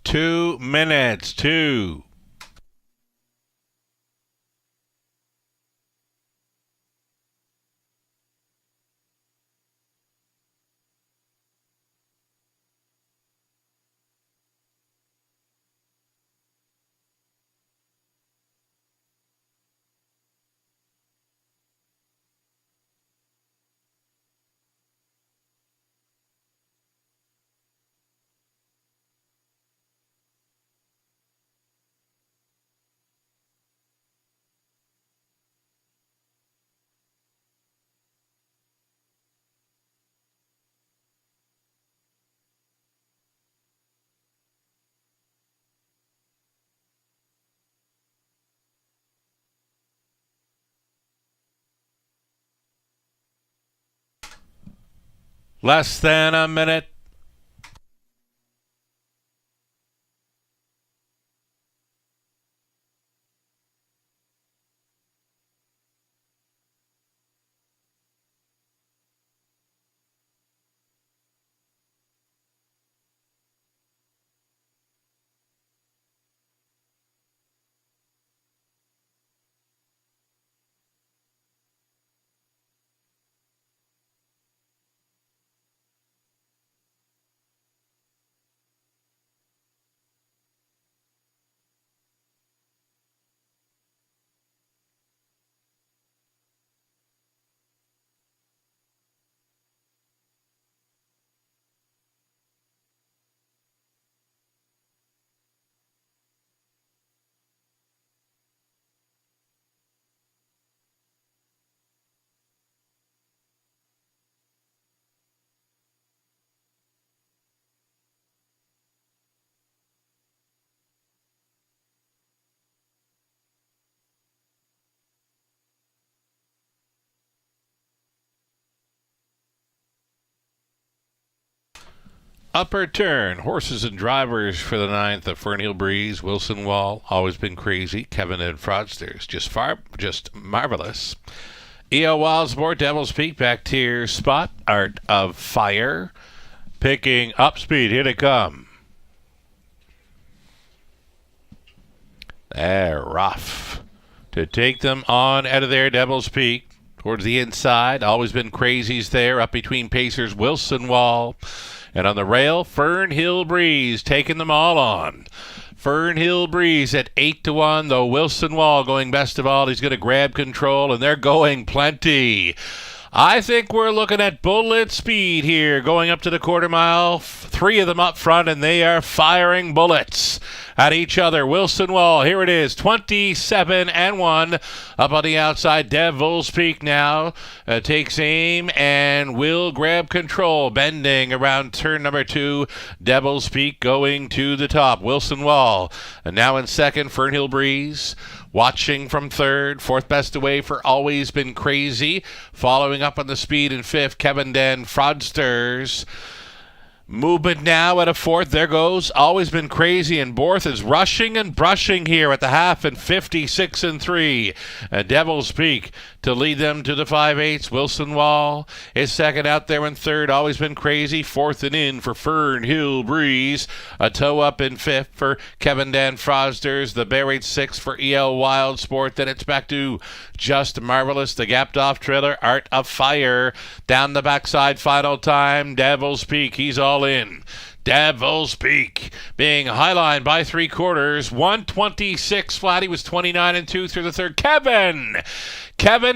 Two minutes. 2. Less than a minute. Upper turn, horses and drivers for the ninth of Fernhill Breeze, Wilson Wall, Always Been Crazy, Kevin and Fraudsters, just marvelous. E.O. Wildsport, Devil's Peak, back tier spot, Art of Fire, picking up speed, here they come. They're rough. To take them on out of there, Devil's Peak. Towards the inside, Always Been Crazy's there, up between Pacers, Wilson Wall. And on the rail, Fernhill Breeze taking them all on. Fernhill Breeze at 8-1, though Wilson Wall going best of all. He's going to grab control, and they're going plenty. I think we're looking at bullet speed here, going up to the quarter mile. Three of them up front, and they are firing bullets at each other. Wilson Wall, here it is, 27-1. Up on the outside, Devil's Peak now takes aim and will grab control, bending around turn number 2. Devil's Peak going to the top. Wilson Wall, and now in second, Fernhill Breeze. Watching from third, fourth best away for Always Been Crazy. Following up on the speed in fifth, Kevin Dan Fraudsters. Movement now at a fourth. There goes Always Been Crazy, and Borth is rushing and brushing here at the half and 56-3. Devil's Peak to lead them to the 5/8. Wilson Wall is second out there in third. Always Been Crazy, fourth and in for Fernhill Breeze. A toe up in fifth for Kevin Dan Fraudsters. The buried sixth for E.L. Wildsport. Then it's back to Just Marvelous, the gapped off trailer, Art of Fire. Down the backside, final time, Devil's Peak. He's all in. Devil's Peak being highlined by 3/4. 126 flat. He was 29-2 through the third. Kevin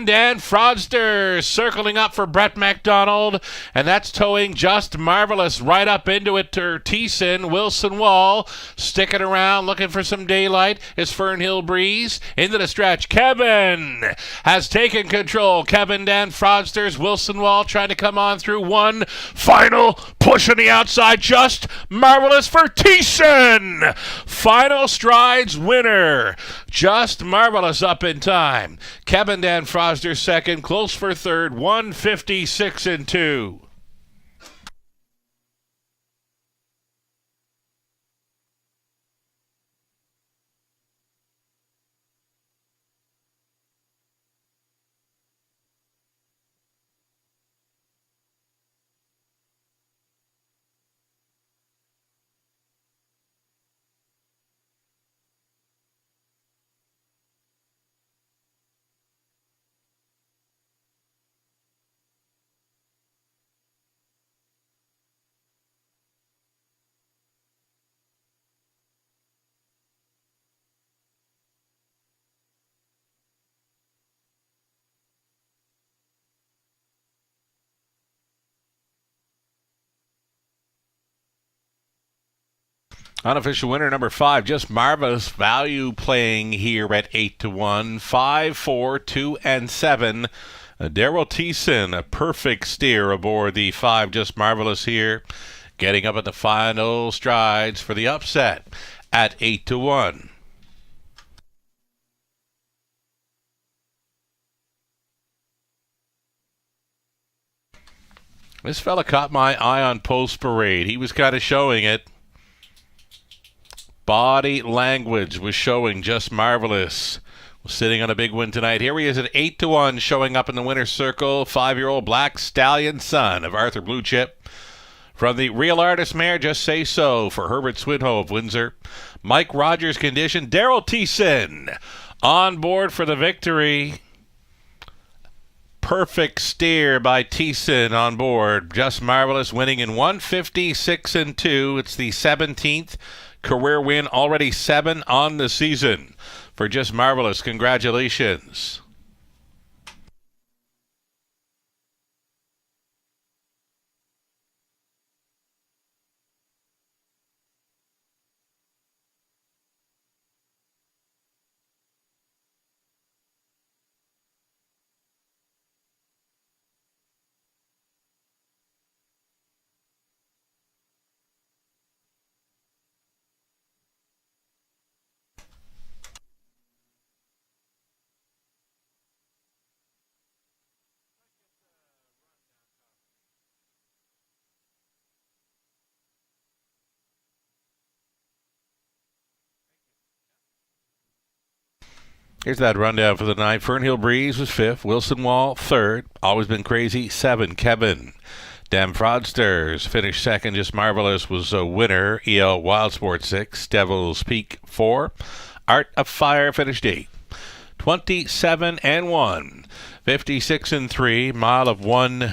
Dan Fraudsters circling up for Brett McDonald, and that's towing Just Marvelous right up into it to Thiessen. Wilson Wall sticking around looking for some daylight is Fernhill Breeze into the stretch. Kevin has taken control. Kevin Dan Fraudsters, Wilson Wall trying to come on through. One final push on the outside. Just Marvelous for Thiessen. Final strides winner. Just Marvelous up in time. Kevin Dan Fraudsters second, close for third, 156-2. Unofficial winner number 5, Just Marvelous, value playing here at 8-1. 5, 4, 2, and 7. Daryl Thiessen, a perfect steer aboard the 5, Just Marvelous here, getting up at the final strides for the upset at 8-1. This fella caught my eye on Post Parade. He was kind of showing it. Body language was showing Just Marvelous. Sitting on a big win tonight. Here he is at 8-1, showing up in the winner's circle. 5-year-old Black Stallion, son of Arthur Blue Chip. From the Real Artist mare, Just Say So, for Herbert Swinhoe of Windsor. Mike Rogers condition. Daryl Thiessen on board for the victory. Perfect steer by Thiessen on board. Just Marvelous winning in 156-2. It's the 17th career win, already 7 on the season. For Just Marvelous, congratulations. Here's that rundown for the night. Fernhill Breeze was 5th. Wilson Wall 3rd. Always Been Crazy 7. Kevin. Damn Fraudsters finished 2nd. Just Marvelous was a winner. EL Wild Sport 6. Devil's Peak 4. Art of Fire finished 8. 27-1. 56-3. Mile of 1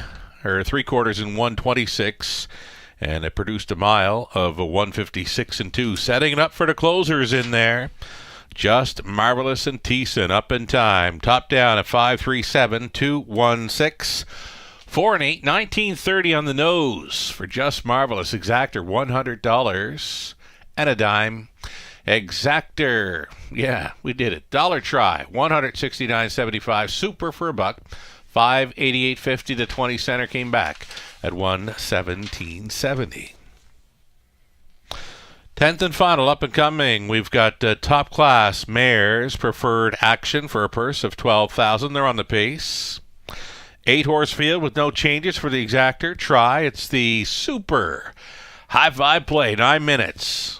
or 3/4 in 126. And it produced a mile of 156-2. Setting it up for the closers in there. Just Marvelous and Thiessen up in time. Top down at 5.37, 2.16. 4 and 8, 19.30 on the nose for Just Marvelous. Exactor $100 and a dime. Exactor, yeah, we did it. Dollar Try $169.75. Super for a buck. $588.50. The 20 center came back at $117.70. 10th and final up and coming. We've got top class mares preferred action for a purse of $12,000. They're on the pace. 8-horse field with no changes for the exactor. Try. It's the super high vibe play. 9 minutes.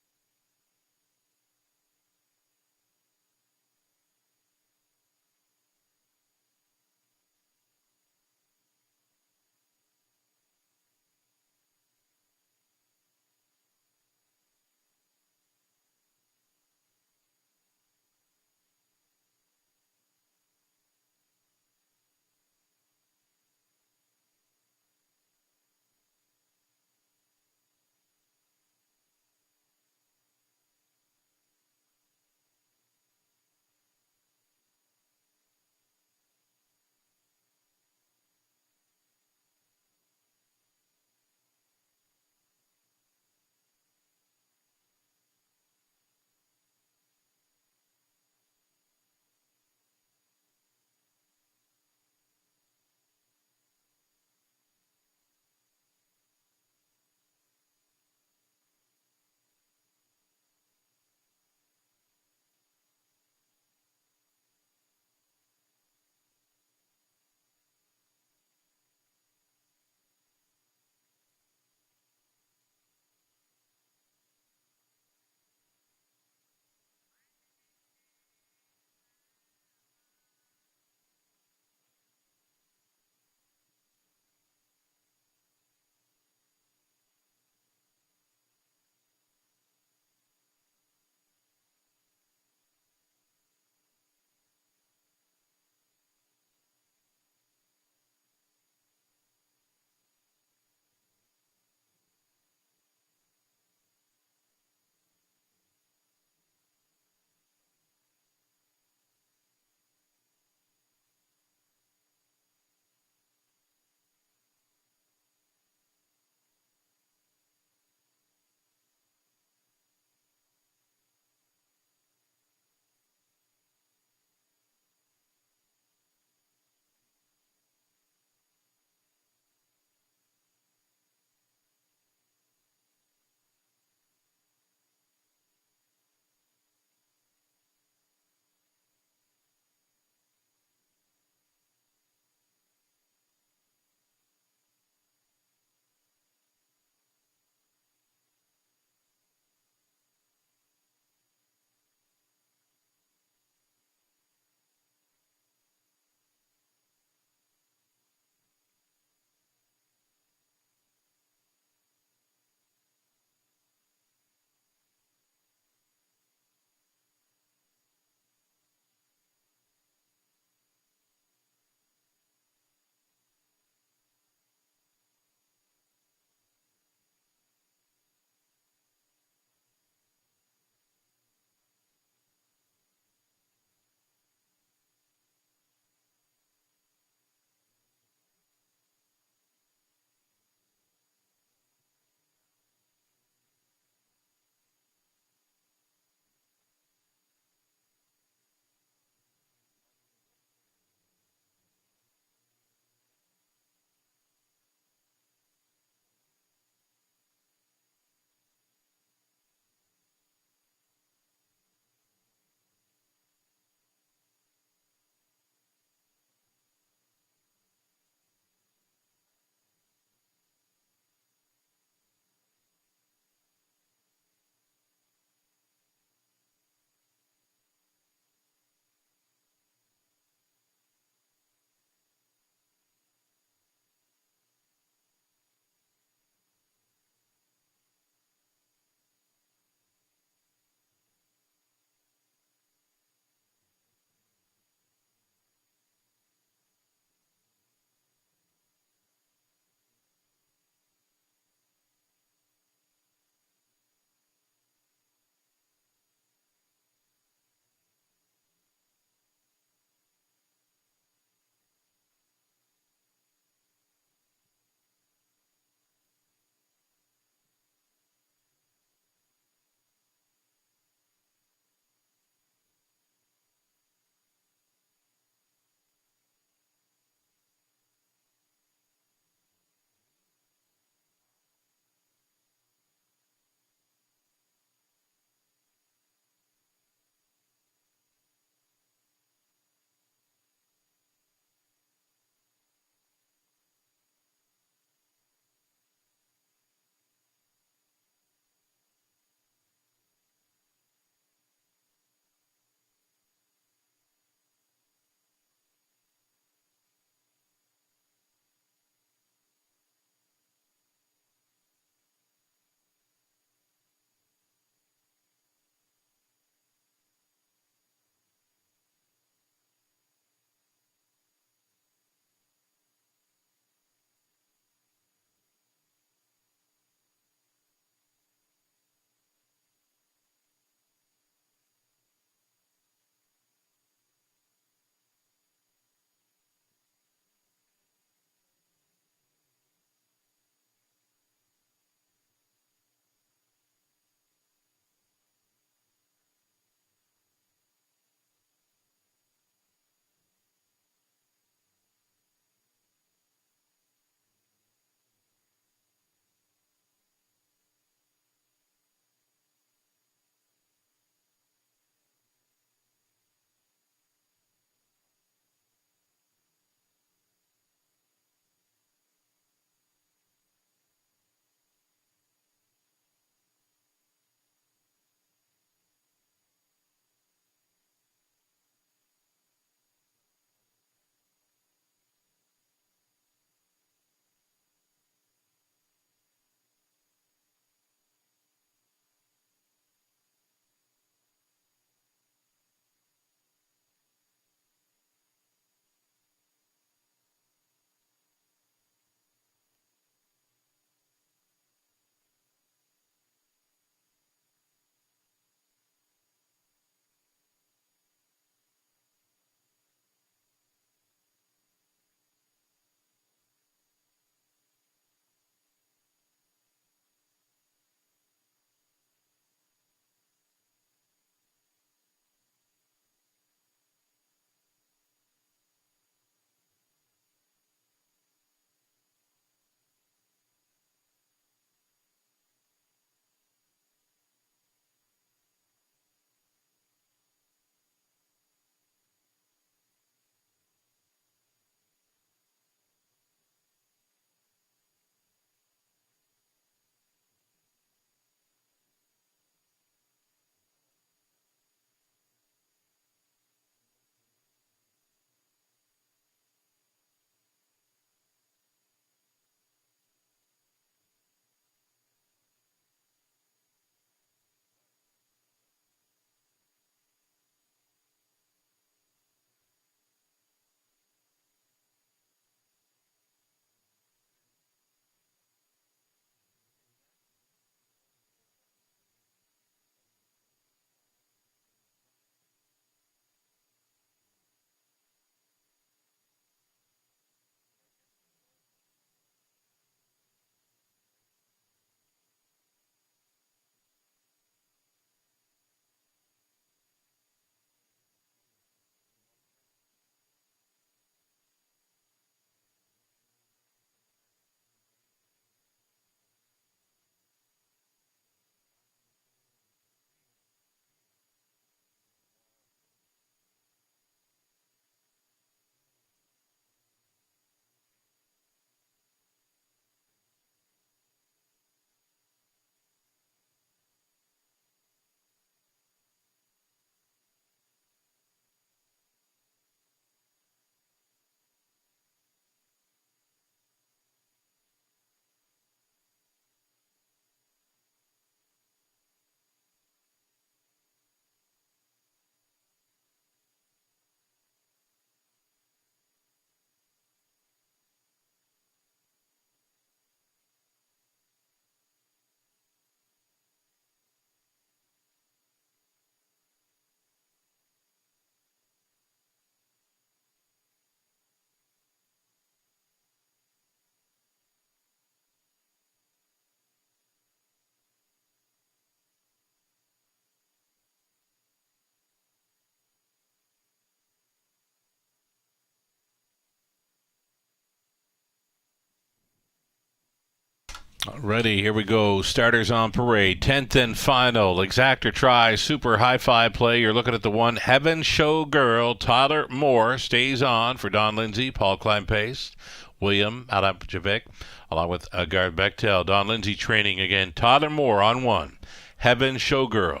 Ready, here we go. Starters on parade. 10th and final. Exactor try. Super high-fi play. You're looking at the one. Heaven Show Girl. Tyler Moore stays on for Don Lindsay. Paul Klein-Pace. William Adamjevic, along with Garth Bechtel. Don Lindsay training again. Tyler Moore on 1. Heaven Show Girl.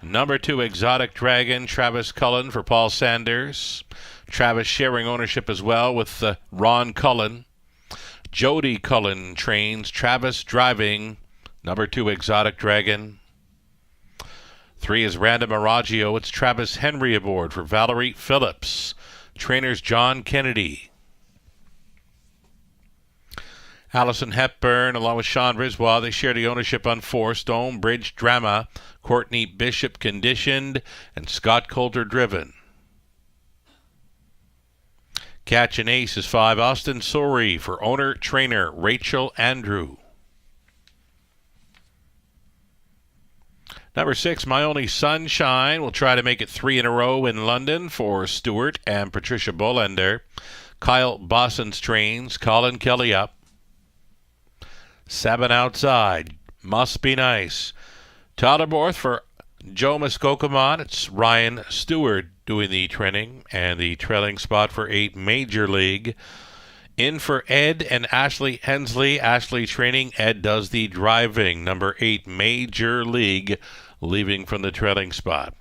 Number 2, Exotic Dragon. Travis Cullen for Paul Sanders. Travis sharing ownership as well with Ron Cullen. Jody Cullen trains. Travis driving. Number 2, Exotic Dragon. 3 is Random Araggio. It's Travis Henry aboard for Valerie Phillips. Trainers John Kennedy. Allison Hepburn along with Sean Brisbois. They share the ownership on 4. Stonebridge Drama. Courtney Bishop conditioned. And Scott Coulter driven. Catch and Ace is 5. Austin Sori for owner-trainer Rachel Andrew. Number 6, My Only Sunshine. Will try to make it 3 in a row in London for Stewart and Patricia Bolender. Kyle Bossens trains. Colin Kelly up. 7 outside. Must Be Nice. Totterborth for Joe Muskokamon. It's Ryan Stewart doing the training, and the trailing spot for 8, Major League. In for Ed and Ashley Hensley. Ashley training, Ed does the driving. Number 8, Major League, leaving from the trailing spot.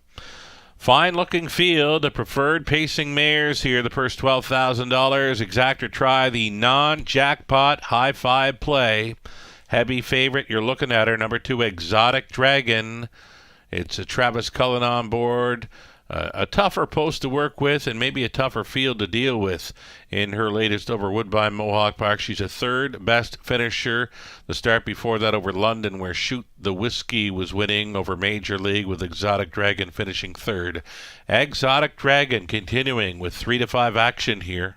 Fine looking field. The preferred pacing mares here. The purse $12,000. Exactor try the non-jackpot high five play. Heavy favorite. You're looking at her. Number 2, Exotic Dragon. It's a Travis Cullen on board. A tougher post to work with and maybe a tougher field to deal with in her latest over Woodbine Mohawk Park. She's a 3rd best finisher. The start before that over London, where Shoot the Whiskey was winning over Major League, with Exotic Dragon finishing 3rd. Exotic Dragon continuing with 3 to 5 action here.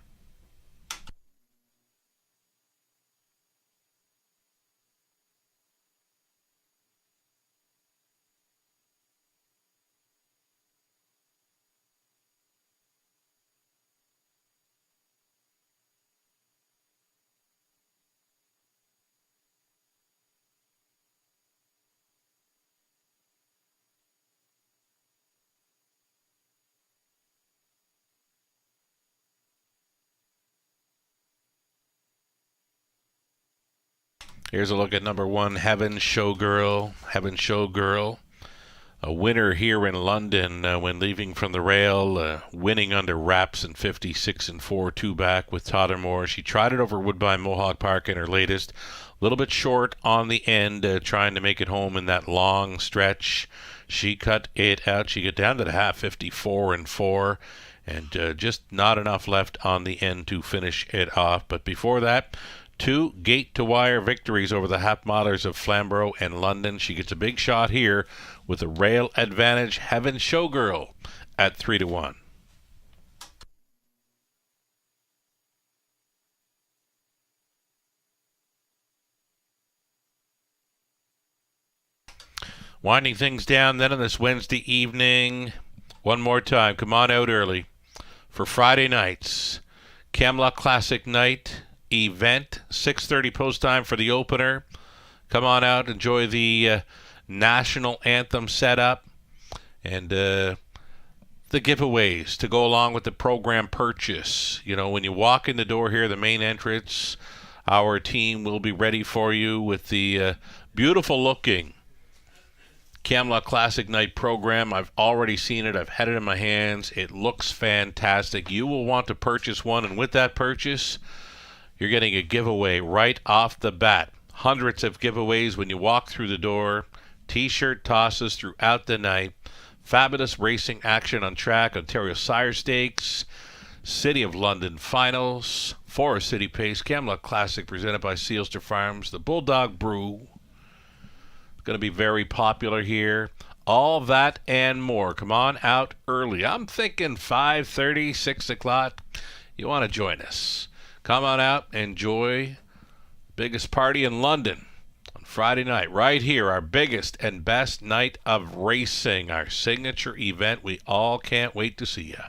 Here's a look at number 1, Heaven Show Girl. Heaven Show Girl, a winner here in London when leaving from the rail, winning under wraps in 56 and 4, 2 back with Tottermore. She tried it over Woodbine Mohawk Park in her latest. A little bit short on the end, trying to make it home in that long stretch. She cut it out. She got down to the half, 54 and 4. And just not enough left on the end to finish it off. But before that, 2 gate-to-wire victories over the half-milers of Flamborough and London. She gets a big shot here with a rail advantage. Heaven Show Girl at 3 to 1. Winding things down then on this Wednesday evening. One more time, come on out early for Friday nights. Camlock Classic Night event, 6:30 post time for the opener. Come on out, enjoy the national anthem setup and the giveaways to go along with the program purchase. You know, when you walk in the door here, the main entrance, our team will be ready for you with the beautiful looking Camlock Classic Night program. I've already seen it. I've had it in my hands. It looks fantastic. You will want to purchase one, and with that purchase, you're getting a giveaway right off the bat. Hundreds of giveaways when you walk through the door. T-shirt tosses throughout the night. Fabulous racing action on track. Ontario Sire Stakes. City of London Finals. Forest City Pace. Camlock Classic presented by Sealster Farms. The Bulldog Brew. Going to be very popular here. All that and more. Come on out early. I'm thinking 5:30, 6 o'clock. You want to join us. Come on out, enjoy the biggest party in London on Friday night. Right here, our biggest and best night of racing, our signature event. We all can't wait to see you.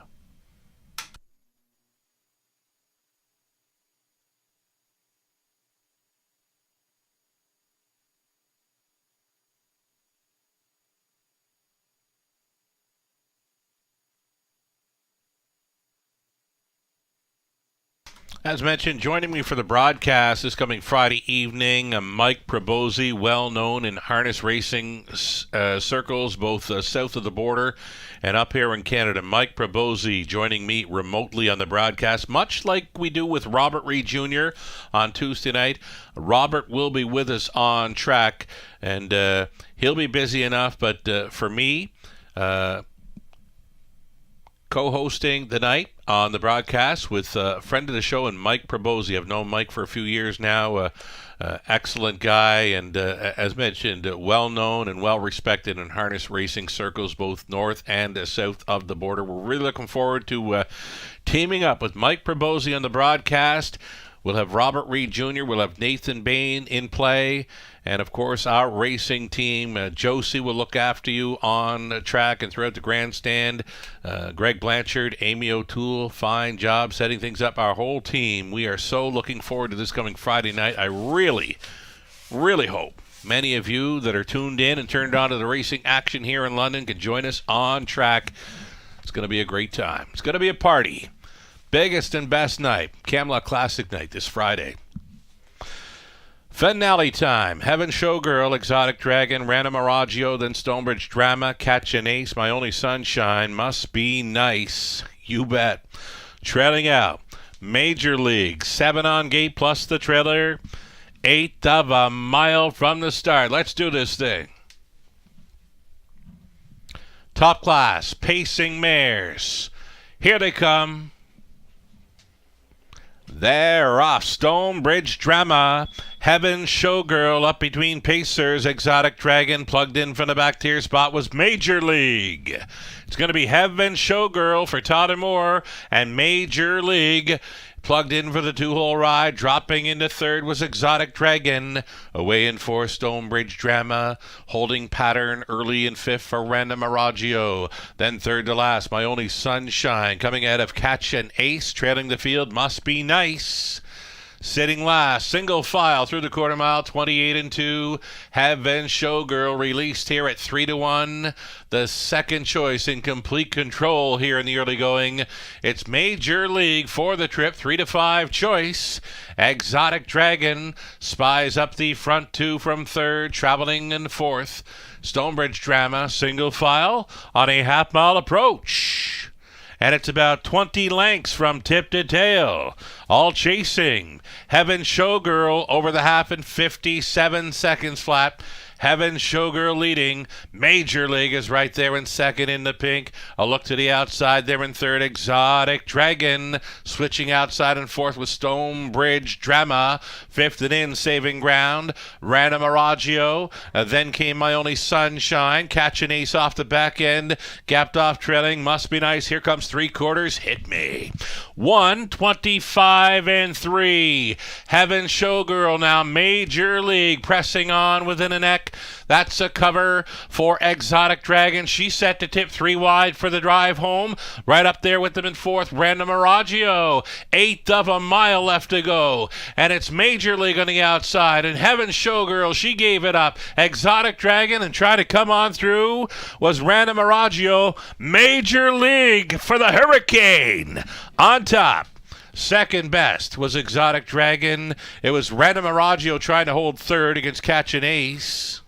As mentioned, joining me for the broadcast this coming Friday evening, Mike Probozzi, well known in harness racing circles, both south of the border and up here in Canada. Mike Probozzi joining me remotely on the broadcast, much like we do with Robert Reid Jr. on Tuesday night. Robert will be with us on track, and he'll be busy enough, but for me, co-hosting the night on the broadcast with a friend of the show and Mike Probozzi. I've known Mike for a few years now. Excellent guy, and as mentioned, well-known and well-respected in harness racing circles, both north and south of the border. We're really looking forward to teaming up with Mike Probozzi on the broadcast. We'll have Robert Reid Jr., we'll have Nathan Bain in play, and of course our racing team. Josie will look after you on track and throughout the grandstand. Greg Blanchard, Amy O'Toole, fine job setting things up. Our whole team, we are so looking forward to this coming Friday night. I really, really hope many of you that are tuned in and turned on to the racing action here in London can join us on track. It's going to be a great time. It's going to be a party. Biggest and best night, Camelot Classic night this Friday. Finale time. Heaven Showgirl, Exotic Dragon, Random Araggio, then Stonebridge Drama, Catch an Ace, My Only Sunshine, Must Be Nice. You bet. Trailing out. Major League, 7 on gate plus the trailer. 1/8 of a mile from the start. Let's do this thing. Top class, pacing mares. Here they come. They're off. Stonebridge Drama, Heaven Showgirl up between pacers. Exotic Dragon plugged in from the back tier spot was Major League. It's going to be Heaven Showgirl for Todd and Moore, and Major League plugged in for the two-hole ride. Dropping into third was Exotic Dragon. Away in fourth, Stonebridge Drama. Holding pattern early in fifth for Random Araggio. Then third to last, My Only Sunshine. Coming out of Catch an Ace. Trailing the field, Must Be Nice. Sitting last, single file through the quarter mile, 28-2. Heaven Showgirl released here at 3-1. The second choice in complete control here in the early going. It's Major League for the trip, 3-5 choice. Exotic Dragon spies up the front two from third, traveling in fourth. Stonebridge Drama, single file on a half-mile approach. And it's about 20 lengths from tip to tail. All chasing. Heaven Showgirl over the half in 57 seconds flat. Heaven Showgirl leading. Major League is right there in second in the pink. A look to the outside there in third. Exotic Dragon switching outside and fourth with Stonebridge Drama. Fifth and in, saving ground. Random Araggio. Then came My Only Sunshine. Catch an Ace off the back end. Gapped off trailing. Must Be Nice. Here comes three quarters. Hit me. 1:25-3. Heaven Showgirl now. Major League pressing on within a neck. That's a cover for Exotic Dragon. She's set to tip 3 wide for the drive home. Right up there with them in fourth, Random Araggio. 1/8 of a mile left to go. And it's Major League on the outside. And Heaven Showgirl, she gave it up. Exotic Dragon and trying to come on through was Random Araggio. Major League for the Hurricane. On top. Second best was Exotic Dragon. It was Random Araggio trying to hold third against Catch an Ace.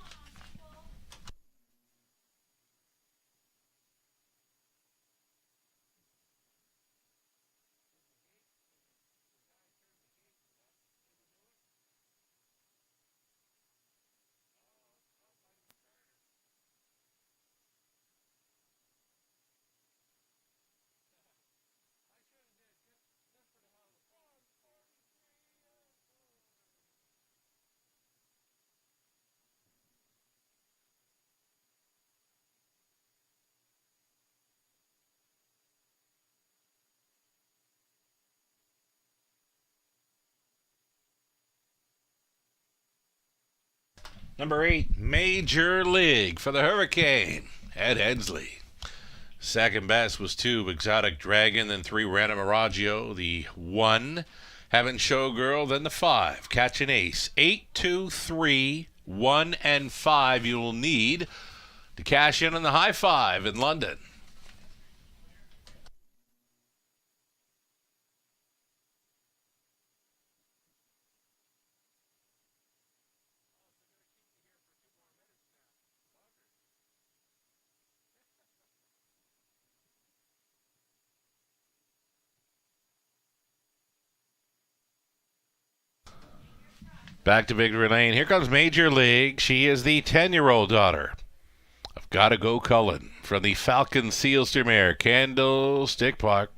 Number 8, Major League for the Hurricane, Ed Hensley. Second best was 2, Exotic Dragon, then 3, Random Araggio. The 1, Heaven Showgirl, then the 5, Catch an Ace. 8, 2, 3, 1, and 5 you will need to cash in on the high five in London. Back to Victory Lane. Here comes Major League. She is the 10-year-old daughter of Gotta Go Cullen from the Falcon Sealster mare, Candlestick Park,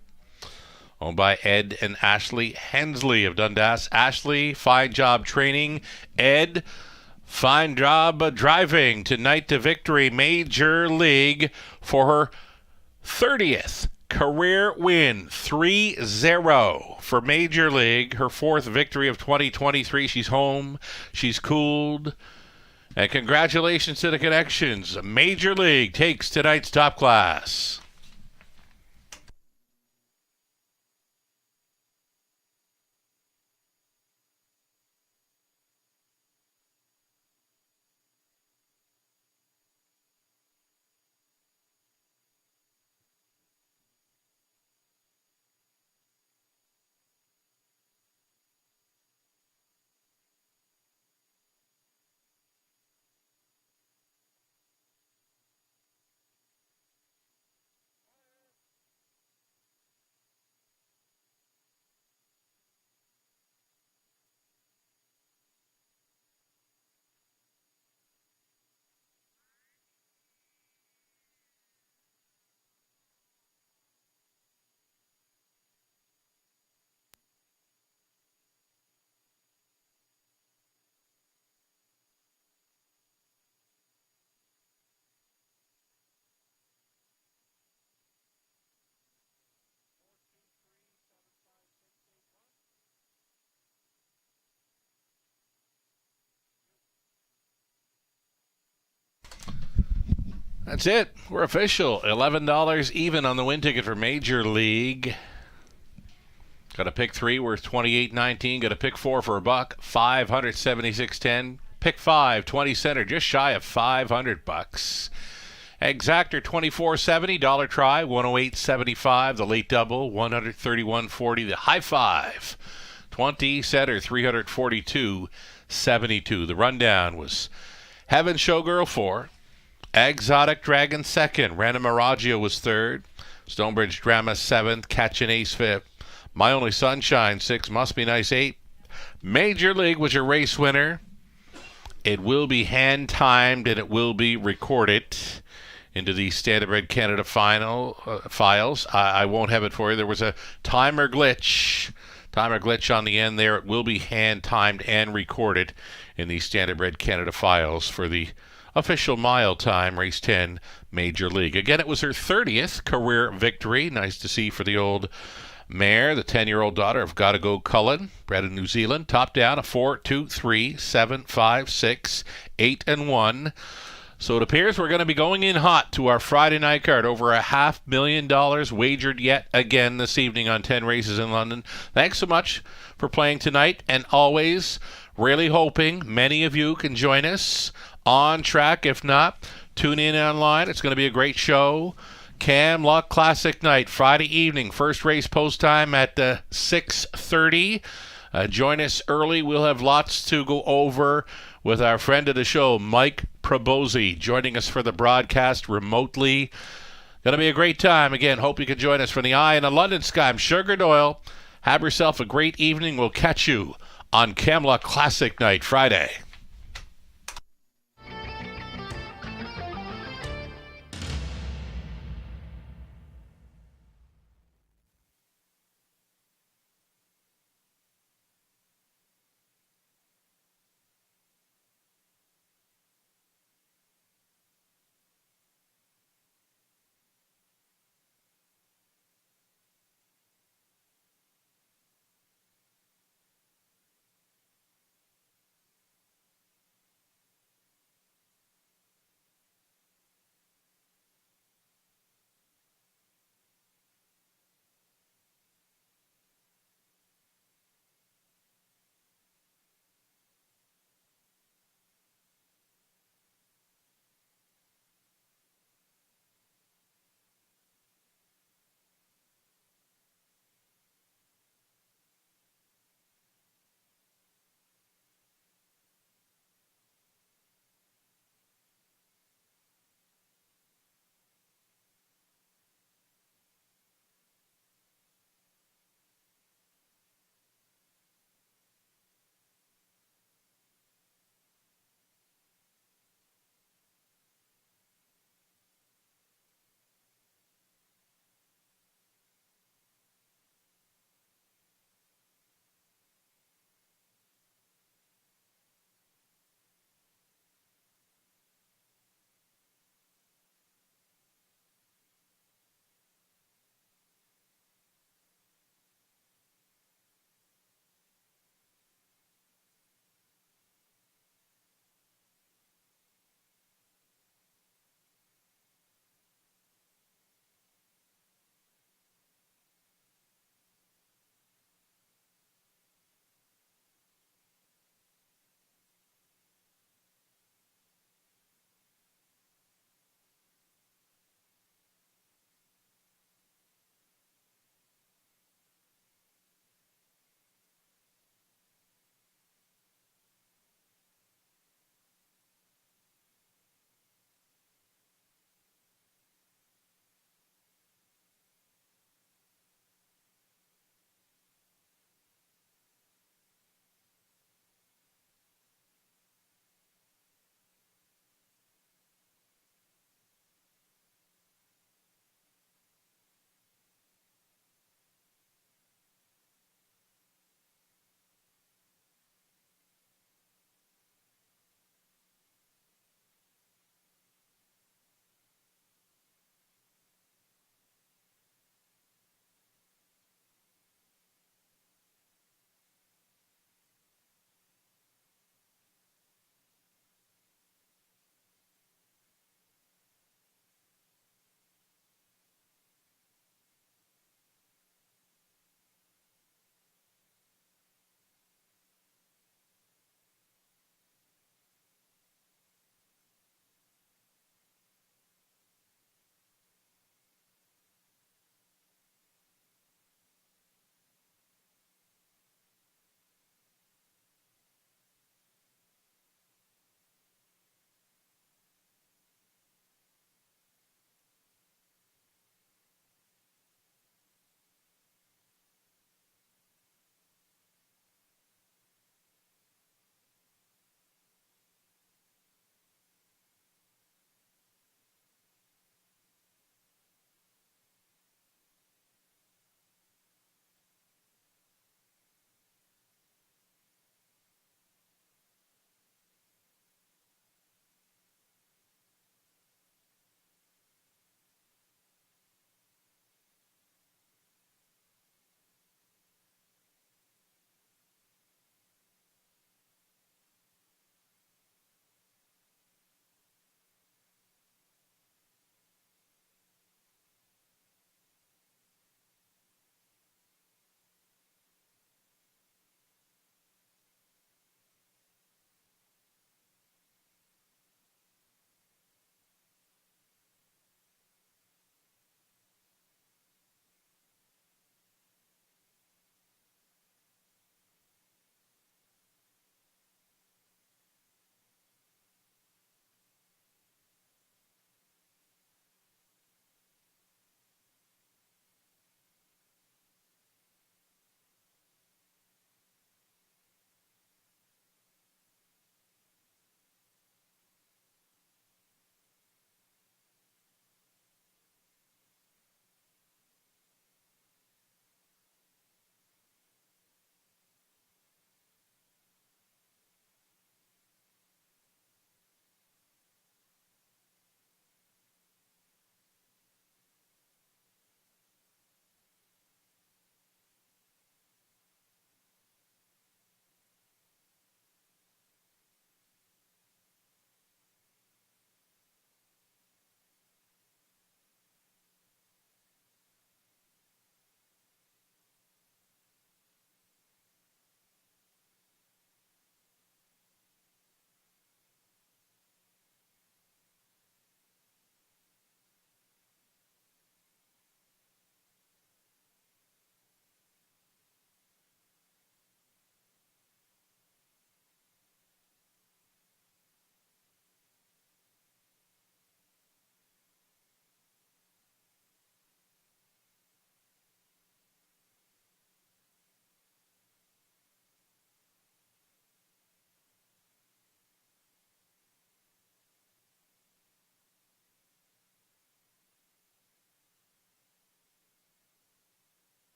owned by Ed and Ashley Hensley of Dundas. Ashley, fine job training. Ed, fine job driving tonight to victory. Major League for her 30th career win, 3-0 for Major League. Her 4th victory of 2023. She's home. She's cooled. And congratulations to the Connections. Major League takes tonight's top class. That's it. We're official. $11 even on the win ticket for Major League. Got a pick 3 worth $28.19. Got a pick 4 for $1. $576.10. Pick 5, 20 center, just shy of $500. Exactor $24.70. Dollar try $108.75. The late double $131.40. The high 5, 20 center $342.72. The rundown was Heaven Showgirl 4. Exotic Dragon 2nd. Random Miraggio was 3rd. Stonebridge Drama 7th. Catch an Ace 5th. My Only Sunshine 6th. Must Be Nice 8th. Major League was your race winner. It will be hand-timed and it will be recorded into the Standardbred Canada files. I won't have it for you. There was a timer glitch on the end there. It will be hand-timed and recorded in the Standardbred Canada files for the official mile time, race 10, Major League. Again, it was her 30th career victory. Nice to see for the old mare, the 10-year-old daughter of Gotta Go Cullen, bred in New Zealand. Top down, a 4, 2, 3, 7, 5, 6, 8, and 1. So it appears we're going to be going in hot to our Friday night card. Over $500,000 wagered yet again this evening on 10 races in London. Thanks so much for playing tonight, and always really hoping many of you can join us on track. If not, tune in online. It's going to be a great show. Camlock Classic Night, Friday evening. First race post time at 6:30. Join us early. We'll have lots to go over with our friend of the show, Mike Probozzi, joining us for the broadcast remotely. Going to be a great time. Again, hope you can join us from the eye in the London sky. I'm Sugar Doyle. Have yourself a great evening. We'll catch you on Camlock Classic Night, Friday.